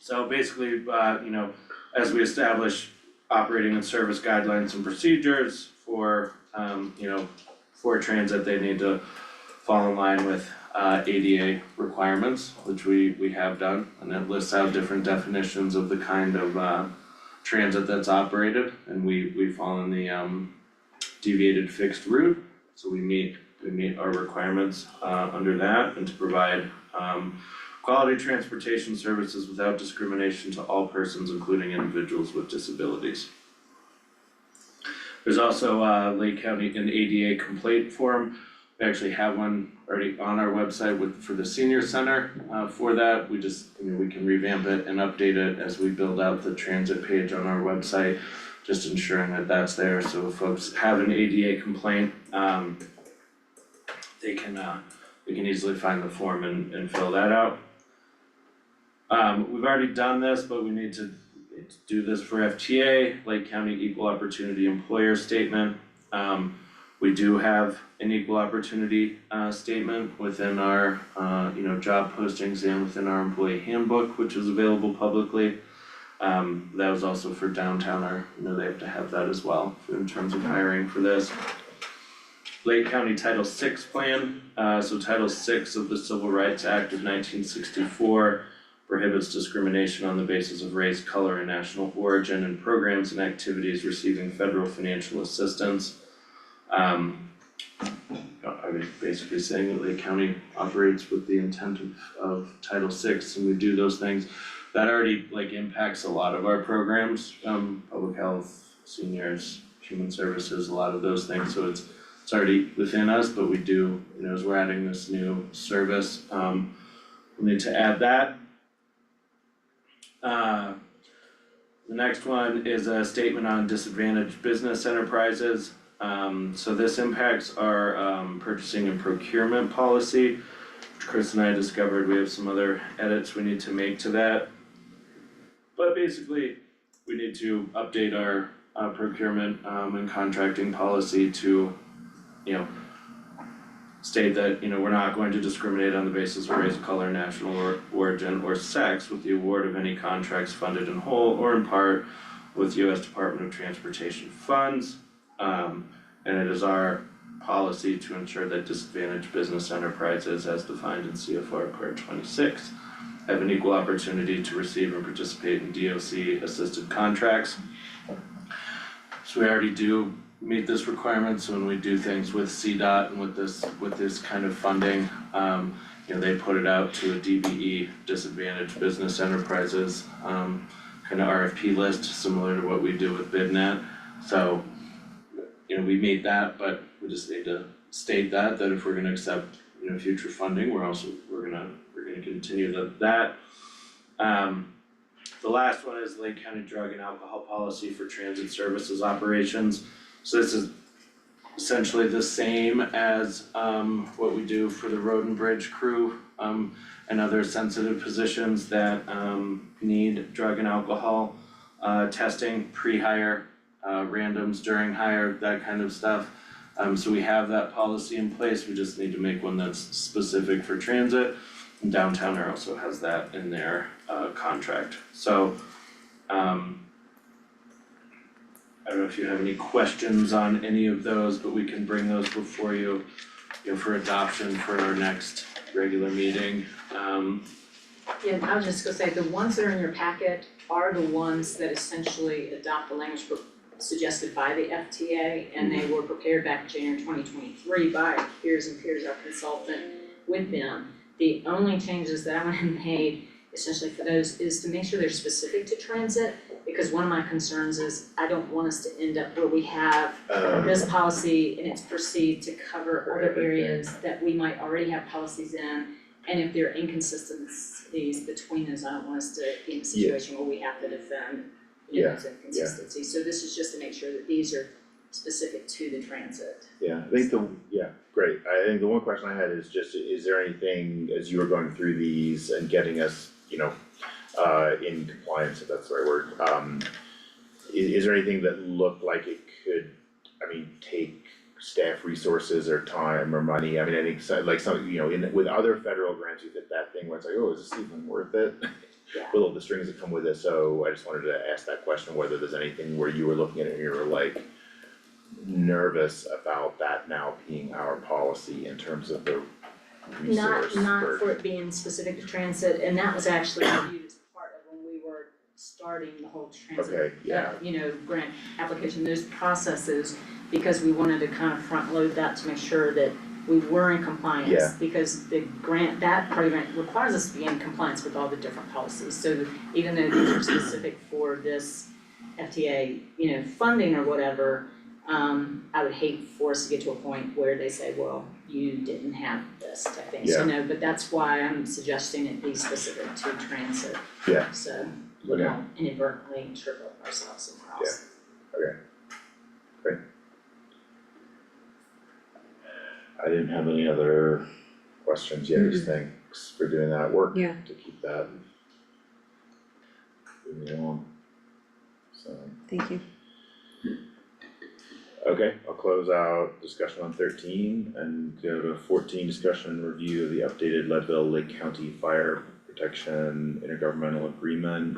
So basically, you know, as we establish operating and service guidelines and procedures for, you know, for transit, they need to fall in line with ADA requirements, which we have done, and it lists out different definitions of the kind of transit that's operated, and we fall in the deviated fixed route, so we meet our requirements under that, and to provide quality transportation services without discrimination to all persons, including individuals with disabilities. There's also Lake County an ADA complaint form. We actually have one already on our website for the senior center for that. We just, I mean, we can revamp it and update it as we build out the transit page on our website, just ensuring that that's there, so if folks have an ADA complaint, they can easily find the form and fill that out. We've already done this, but we need to do this for FTA, Lake County Equal Opportunity Employer Statement. We do have an equal opportunity statement within our job postings and within our employee handbook, which is available publicly. That was also for downtown, they have to have that as well in terms of hiring for this. Lake County Title VI plan, so Title VI of the Civil Rights Act of 1964 prohibits discrimination on the basis of race, color, and national origin in programs and activities receiving federal financial assistance. I was basically saying that Lake County operates with the intent of Title VI, and we do those things. That already impacts a lot of our programs, public health, seniors, human services, a lot of those things, so it's already within us, but we do, as we're adding this new service, we need to add that. The next one is a statement on disadvantaged business enterprises. So this impacts our purchasing and procurement policy, which Chris and I discovered we have some other edits we need to make to that. But basically, we need to update our procurement and contracting policy to, state that, we're not going to discriminate on the basis of race, color, national origin, or sex with the award of any contracts funded in whole or in part with U.S. Department of Transportation funds. And it is our policy to ensure that disadvantaged business enterprises, as defined in CFR Part 26, have an equal opportunity to receive and participate in DOC assisted contracts. So we already do meet this requirement, so when we do things with CDOT and with this kind of funding, they put it out to a DBE, disadvantaged business enterprises, kind of RFP list, similar to what we do with BidNet. So, we meet that, but we just need to state that if we're gonna accept, future funding, we're gonna continue that. The last one is Lake County Drug and Alcohol Policy for Transit Services Operations. So this is essentially the same as what we do for the road and bridge crew and other sensitive positions that need drug and alcohol testing, pre-hire, randoms during hire, that kind of stuff. So we have that policy in place, we just need to make one that's specific for transit. And Downtown also has that in their contract. So I don't know if you have any questions on any of those, but we can bring those before you, for adoption for our next regular meeting. Yeah, I was just gonna say, the ones that are in your packet are the ones that essentially adopt the language suggested by the FTA, and they were prepared back in January 2023 by Peers and Peers, our consultant, with them. The only changes that I went and made essentially for those is to make sure they're specific to transit, because one of my concerns is I don't want us to end up where we have this policy and it's perceived to cover other areas that we might already have policies in. And if there are inconsistencies between those, I don't want us to be in a situation where we have to defend those inconsistencies. So this is just to make sure that these are specific to the transit. Yeah, I think great. I think the one question I had is just, is there anything, as you were going through these and getting us, in compliance, if that's the right word, is there anything that looked like it could, take staff resources or time or money? I think some, with other federal grants, you hit that thing where it's like, oh, is this even worth it? Yeah. With all the strings that come with it, so I just wanted to ask that question, whether there's anything where you were looking at it and you were like nervous about that now being our policy in terms of the resource Not burden. for it being specific to transit, and that was actually reviewed as part of when we were starting the whole transit, grant application, those processes, because we wanted to kind of front load that to make sure that we were in compliance, because the grant, that part of the grant requires us to be in compliance with all the different policies. So even though these are specific for this FTA, funding or whatever, I would hate for us to get to a point where they say, well, you didn't have this type thing. So no, but that's why I'm suggesting it be specific to transit. Yeah. So we don't inadvertently trip up ourselves somewhere else. Okay, great. I didn't have any other questions yet, just thanks for doing that work to keep that moving along, so. Thank you. Okay, I'll close out discussion on 13 and go to 14, discussion and review of the updated Leadville Lake County Fire Protection Intergovernmental Agreement.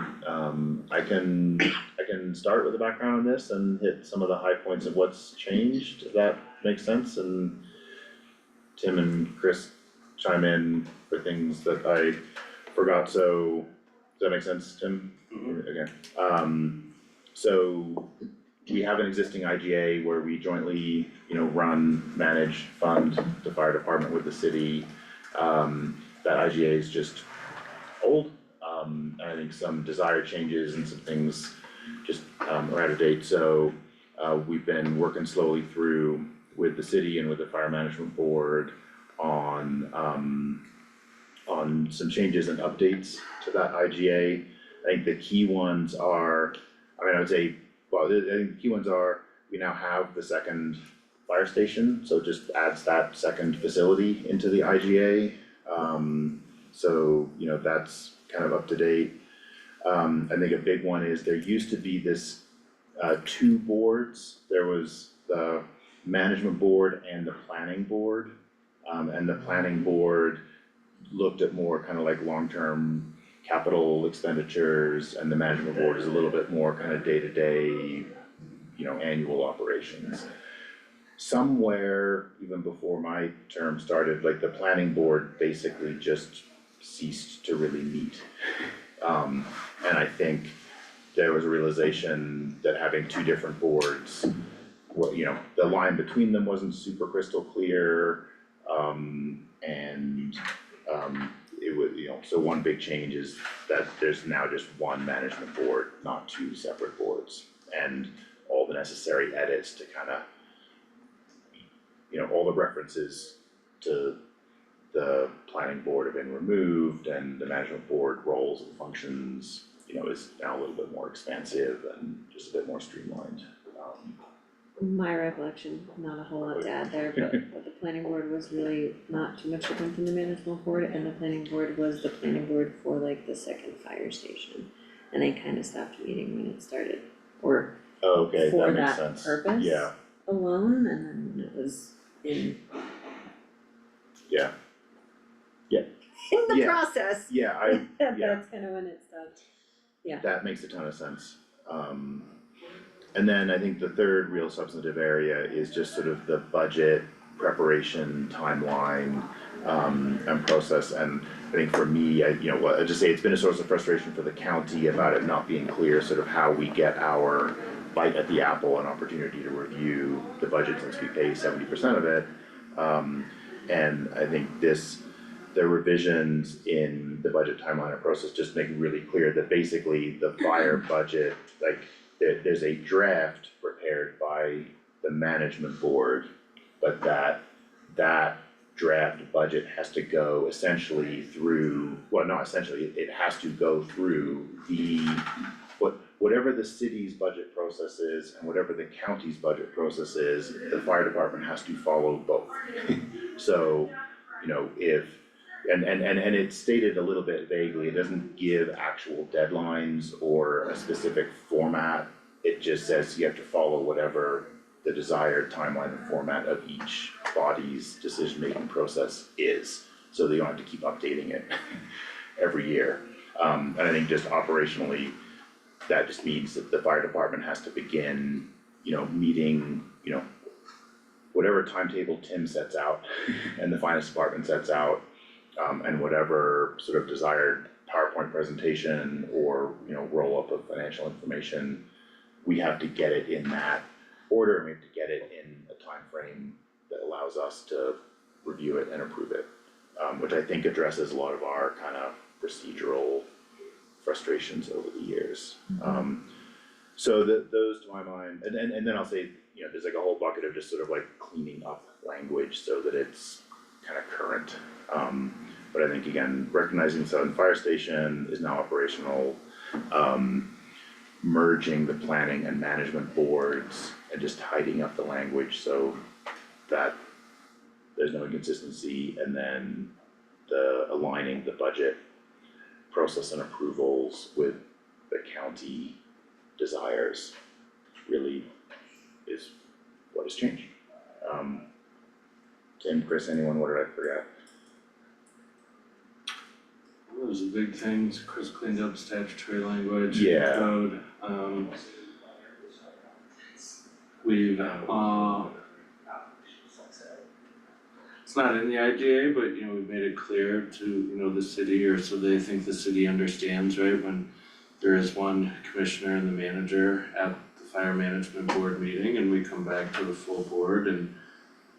I can start with a background on this and hit some of the high points of what's changed, if that makes sense, and Tim and Chris chime in for things that I forgot, so does that make sense, Tim? Okay, so we have an existing IGA where we jointly, run, manage, fund the fire department with the city. That IGA is just old, and I think some desired changes and some things just are out of date, so we've been working slowly through with the city and with the fire management board on some changes and updates to that IGA. I think the key ones are, I would say, I think the key ones are, we now have the second fire station, so it just adds that second facility into the IGA. So, that's kind of up to date. I think a big one is there used to be this, two boards. There was the management board and the planning board. And the planning board looked at more kind of like long-term capital expenditures, and the management board is a little bit more kind of day-to-day, annual operations. Somewhere, even before my term started, like the planning board basically just ceased to really meet. And I think there was a realization that having two different boards, the line between them wasn't super crystal clear. It was, so one big change is that there's now just one management board, not two separate boards. And all the necessary edits to kind of, all the references to the planning board have been removed, and the management board roles and functions, is now a little bit more expansive and just a bit more streamlined. My recollection, not a whole lot to add there, but the planning board was really not too much different from the management board, and the planning board was the planning board for like the second fire station. And they kind of stopped meeting when it started, or Okay, for that makes that sense. purpose Yeah, alone, and then when it was in yeah, in the Yeah. process, yeah, that's kind of when it stopped. that makes a ton of sense. And then I think the third real substantive area is just sort of the budget preparation timeline, and process. And I think for me, I just say it's been a source of frustration for the county about it not being clear sort of how we get our bite at the apple, an opportunity to review the budget since we pay 70% of it. And I think the revisions in the budget timeline and process just make it really clear that basically the fire budget, like there's a draft prepared by the management board, but that draft budget has to go essentially through, well, not essentially, it has to go through whatever the city's budget process is and whatever the county's budget process is, the fire department has to follow both. So, if, and it's stated a little bit vaguely, it doesn't give actual deadlines or a specific format. It just says you have to follow whatever the desired timeline and format of each body's decision-making process is, so they don't have to keep updating it every year. And I think just operationally, that just means that the fire department has to begin, meeting, whatever timetable Tim sets out and the finance department sets out, and whatever sort of desired PowerPoint presentation or, roll-up of financial information, we have to get it in that order, and we have to get it in a time frame that allows us to review it and approve it, which I think addresses a lot of our kind of procedural frustrations over the years. So those to my mind, and then I'll say, there's like a whole bucket of just sort of like cleaning up language so that it's kind of current. But I think again, recognizing the Southern Fire Station is now operational, merging the planning and management boards and just tidying up the language so that there's no inconsistency, and then aligning the budget process and approvals with the county desires really is what has changed? Tim, Chris, anyone, what did I forget? Those are big things, Chris cleaned up statutory language, Yeah. code, we've, it's not in the IGA, but you know, we've made it clear to, you know, the city, or so they think the city understands, right, when there is one commissioner and the manager at the fire management board meeting, and we come back to the full board, and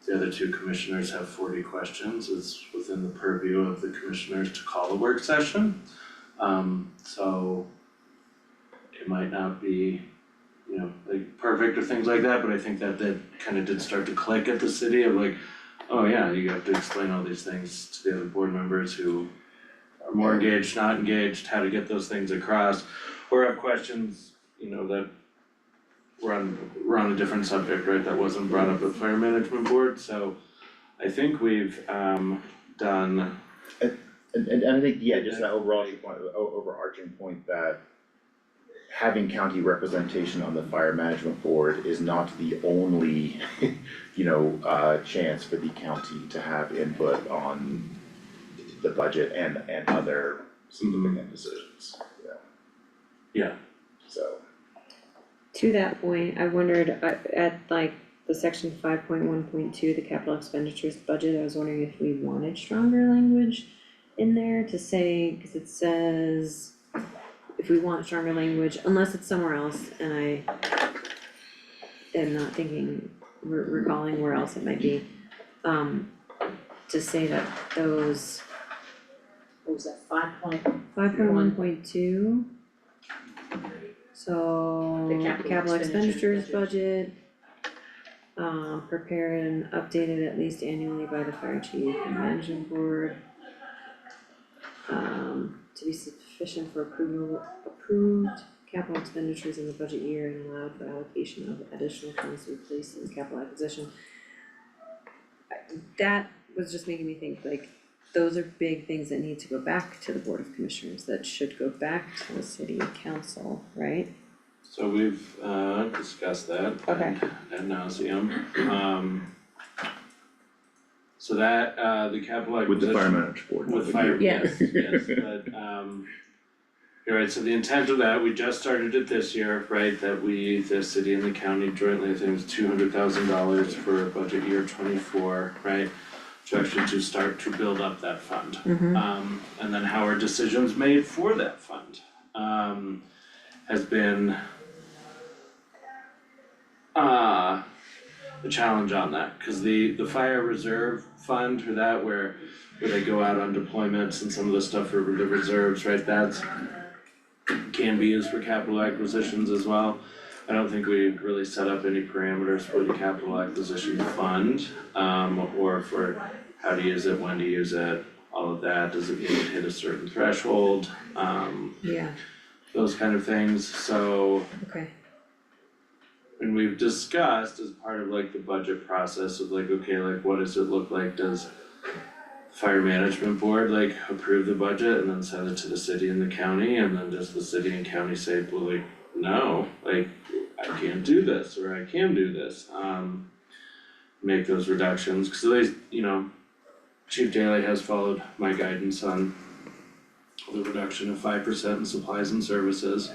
the other two commissioners have 40 questions, it's within the purview of the commissioners to call a work session. So it might not be, you know, like perfect or things like that, but I think that kind of did start to click at the city of like, oh yeah, you have to explain all these things to the other board members who are more engaged, not engaged, how to get those things across, or have questions, you know, that we're on a different subject, right, that wasn't brought up at the fire management board, so I think we've done. And I think, yeah, just that overarching point that having county representation on the fire management board is not the only, you know, chance for the county to have input on the budget and other significant decisions, you know. Yeah. So. To that point, I wondered, at like the section 5.1.2, the capital expenditures budget, I was wondering if we wanted stronger language in there to say, cause it says, if we want stronger language, unless it's somewhere else, and I am not thinking, recalling where else it might be, to say that those, What was that, 5.1.2. So, The capital capital expenditures expenditures budget, prepared and updated at least annually by the fire chief and management board. To be sufficient for approved capital expenditures in the budget year and allowed for allocation of additional funds to be placed in capital acquisition. That was just making me think, like, those are big things that need to go back to the Board of Commissioners, that should go back to the city council, right? So we've discussed that Okay. ad nauseam. So that the capital acquisition. With the fire management board. With fire, Yes. yes, but you're right, so the intent of that, we just started it this year, right, that we, the city and the county jointly, I think it was $200,000 for budget year 24, right? To actually to start to build up that fund. And then how are decisions made for that fund has been a challenge on that, cause the fire reserve fund for that, where they go out on deployments and some of the stuff for the reserves, right, that's can be used for capital acquisitions as well. I don't think we really set up any parameters for the capital acquisition fund, or for how to use it, when to use it, all of that, does it need to hit a certain threshold, Yeah, those kind of things, so. okay. And we've discussed as part of like the budget process of like, okay, like what does it look like, does fire management board like approve the budget and then send it to the city and the county, and then does the city and county say, well, like, no, like, I can't do this, or I can do this, make those reductions, cause they, you know, Chief Daly has followed my guidance on the reduction of 5% in supplies and services.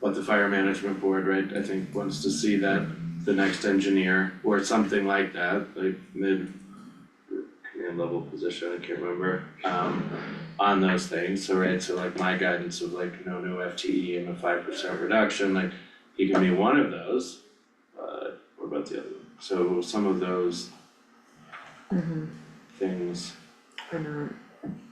But the fire management board, right, I think wants to see that the next engineer or something like that, like mid command level position, I can't remember, on those things, so right, so like my guidance of like no new FTE and a 5% reduction, like he can be one of those, what about the other one? So some of those things. Or not,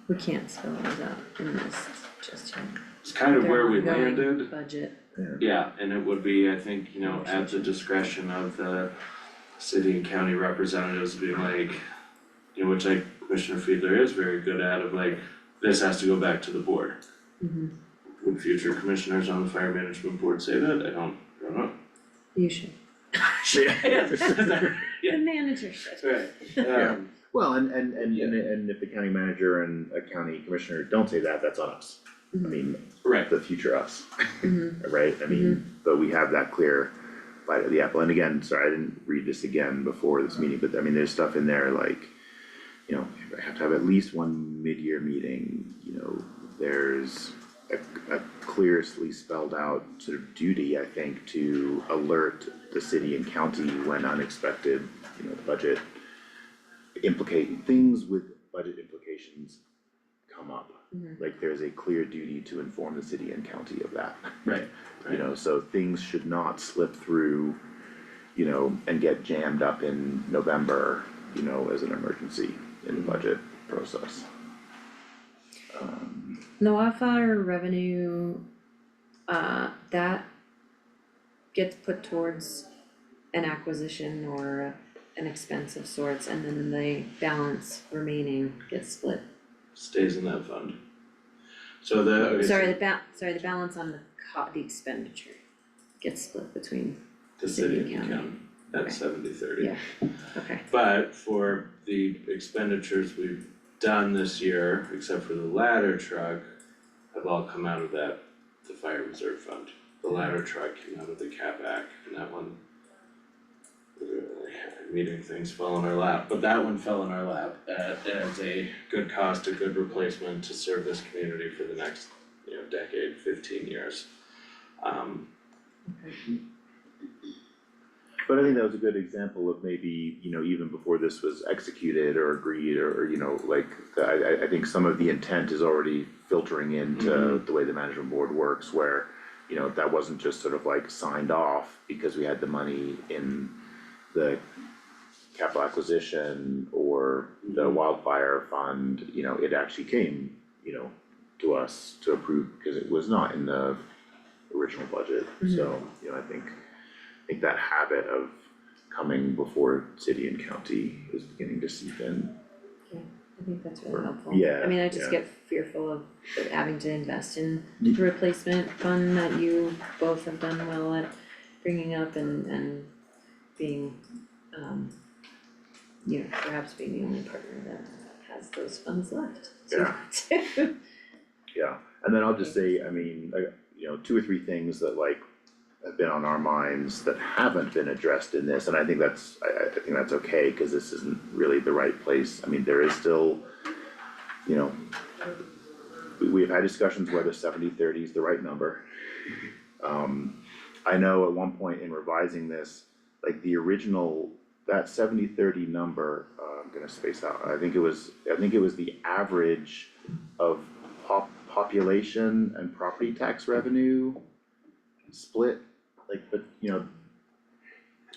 we can't spell those out in this just yet. It's kind of where we They're ongoing landed. budget. Yeah, and it would be, I think, you know, at the discretion of the city and county representatives being like, you know, which like Commissioner Fiedler is very good at, of like, this has to go back to the board. Would future commissioners on the fire management board say that? I don't know. You should. Yeah. The manager should. Right, Yeah. Well, and if the county manager and a county commissioner don't say that, that's on us. I mean, right, the future us, right? I mean, but we have that clear bite of the apple, and again, sorry, I didn't read this again before this meeting, but I mean, there's stuff in there like, you know, I have to have at least one mid-year meeting, you know, there's a clearly spelled out sort of duty, I think, to alert the city and county when unexpected, you know, budget things with budget implications come up. Like there's a clear duty to inform the city and county of that. Right, You know, so things should not slip through, you know, and get jammed up in November, you know, as an emergency in the budget process. The wildfire revenue, that gets put towards an acquisition or an expense of sorts, and then the balance remaining gets split. Stays in that fund. So the, okay, so Sorry, the balance on the expenditure gets split between, the city and the county at Okay. 70-30. Yeah. okay, But for the expenditures we've done this year, except for the ladder truck, have all come out of that, the fire reserve fund. The ladder truck came out of the CapAc, and that one, meeting things fell in our lap, but that one fell in our lap as a good cost, a good replacement to serve this community for the next, you know, decade, 15 years. But I think that was a good example of maybe, you know, even before this was executed or agreed or, you know, like, I think some of the intent is already filtering into the way the management board works where, you know, that wasn't just sort of like signed off because we had the money in the capital acquisition or the wildfire fund, you know, it actually came, you know, to us to approve because it was not in the original budget, so, you know, I think that habit of coming before city and county is beginning to seep in. I think that's really helpful. Yeah, I mean, I just yeah. get fearful of having to invest in the replacement fund that you both have done well at bringing up and being, you know, perhaps being the only partner that has those funds left. Yeah. Yeah, and then I'll just say, I mean, you know, 2 or 3 things that like have been on our minds that haven't been addressed in this, and I think that's, I think that's okay, cause this isn't really the right place. I mean, there is still, you know, we've had discussions whether 70-30 is the right number. I know at one point in revising this, like the original, that 70-30 number, I'm gonna space out, I think it was the average of population and property tax revenue split, like, but, you know,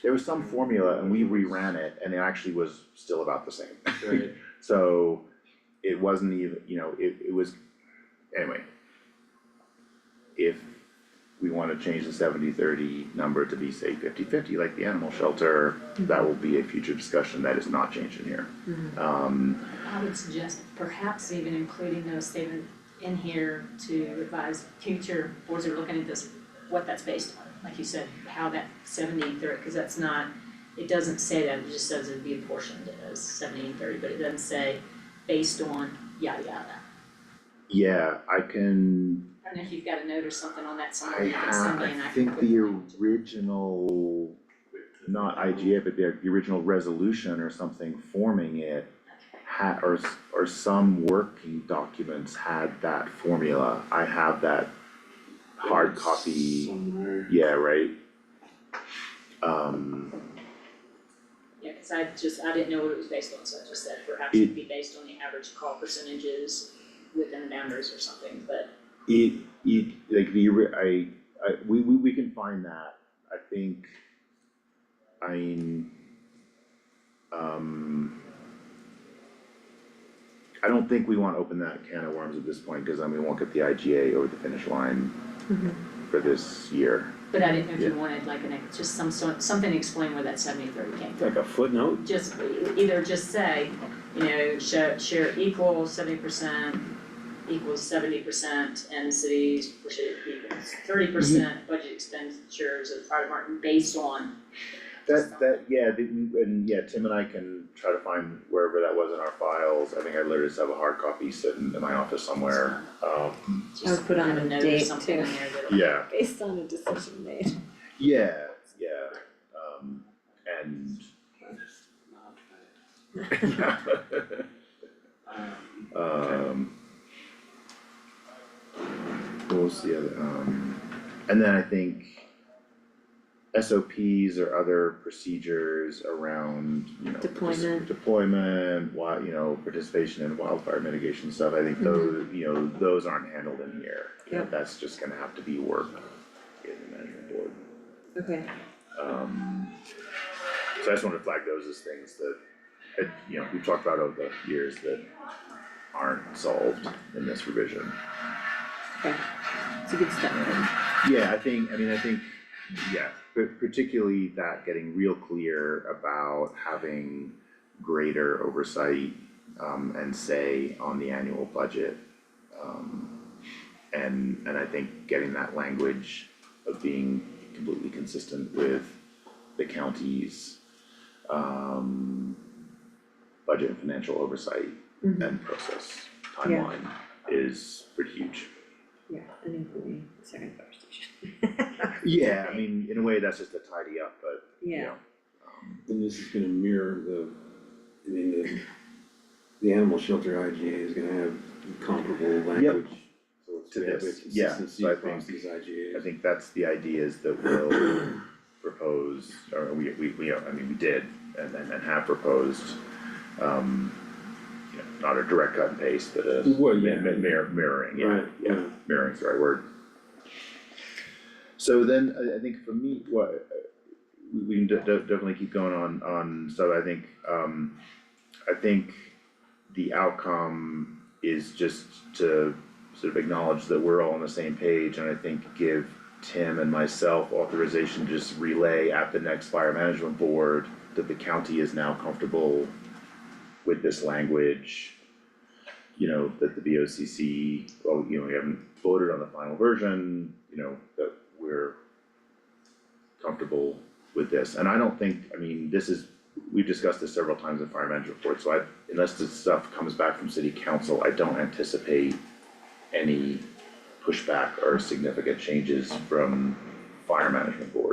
there was some formula and we reran it and it actually was still about the same. Right. So it wasn't even, you know, it was, anyway. If we wanna change the 70-30 number to be, say, 50-50, like the animal shelter, that will be a future discussion that is not changing here. I would suggest perhaps even including those statements in here to advise future boards that are looking at this, what that's based on. Like you said, how that 70-30, cause that's not, it doesn't say that, it just says it'd be apportioned as 70-30, but it doesn't say based on yada yada. Yeah, I can, I don't know if you've got a note or something on that I somewhere you can send me and I can think put the it into- original, not IGA, but the original resolution or something forming it had, or some working documents had that formula. I have that hard copy, Somewhere. yeah, right? Yeah, cause I didn't know what it was based on, so I just said perhaps it'd be based on the average call percentages within the boundaries or something, but. Like we can find that, I think, I mean, I don't think we wanna open that can of worms at this point, cause then we won't get the IGA over the finish line for this year. But I didn't know if you wanted like just something to explain where that 70-30 came from. Like a footnote? Just either just say, you know, share equal 70% equals 70% and the city's share equals 30% budget expenditures of the fire department based on. Yeah, Tim and I can try to find wherever that was in our files. I think I literally just have a hard copy sitting in my office somewhere. I would put on have a note or date something too, in there that'll. Yeah, based on a decision made. yeah, Yeah. Okay. What was the other, and then I think SOPs or other procedures around, you know, deployment, participation in wildfire mitigation stuff, I think those, those aren't handled in here. Yep. That's just gonna have to be work in the management board. Okay, So I just wanted to flag those as things that, we've talked about over the years that aren't solved in this revision. okay, it's a good step. Yeah, I think, but particularly that getting real clear about having greater oversight, and say on the annual budget. And I think getting that language of being completely consistent with the county's, budget and financial oversight and process timeline is pretty huge. Yeah, and including second fire station. Yeah, I mean, in a way, that's just a tidy up, but, Yeah. And this is gonna mirror the animal shelter IGA is gonna have comparable language. So it's To gonna have a this, yeah, consistency so I across think- these IGAs. I think that's the idea is that we'll propose, or we did, and have proposed, not a direct cut and paste, but a Well, yeah. mirroring, yeah, Right, yeah. mirroring's the right word. So then, I think for me, we can definitely keep going on, so I think the outcome is just to sort of acknowledge that we're all on the same page, and I think give Tim and myself authorization to just relay at the next fire management board that the county is now comfortable with this language. That the BOCC, we haven't voted on the final version, that we're comfortable with this. And I don't think, we've discussed this several times in fire management reports, so unless this stuff comes back from city council, I don't anticipate any pushback or significant changes from fire management board.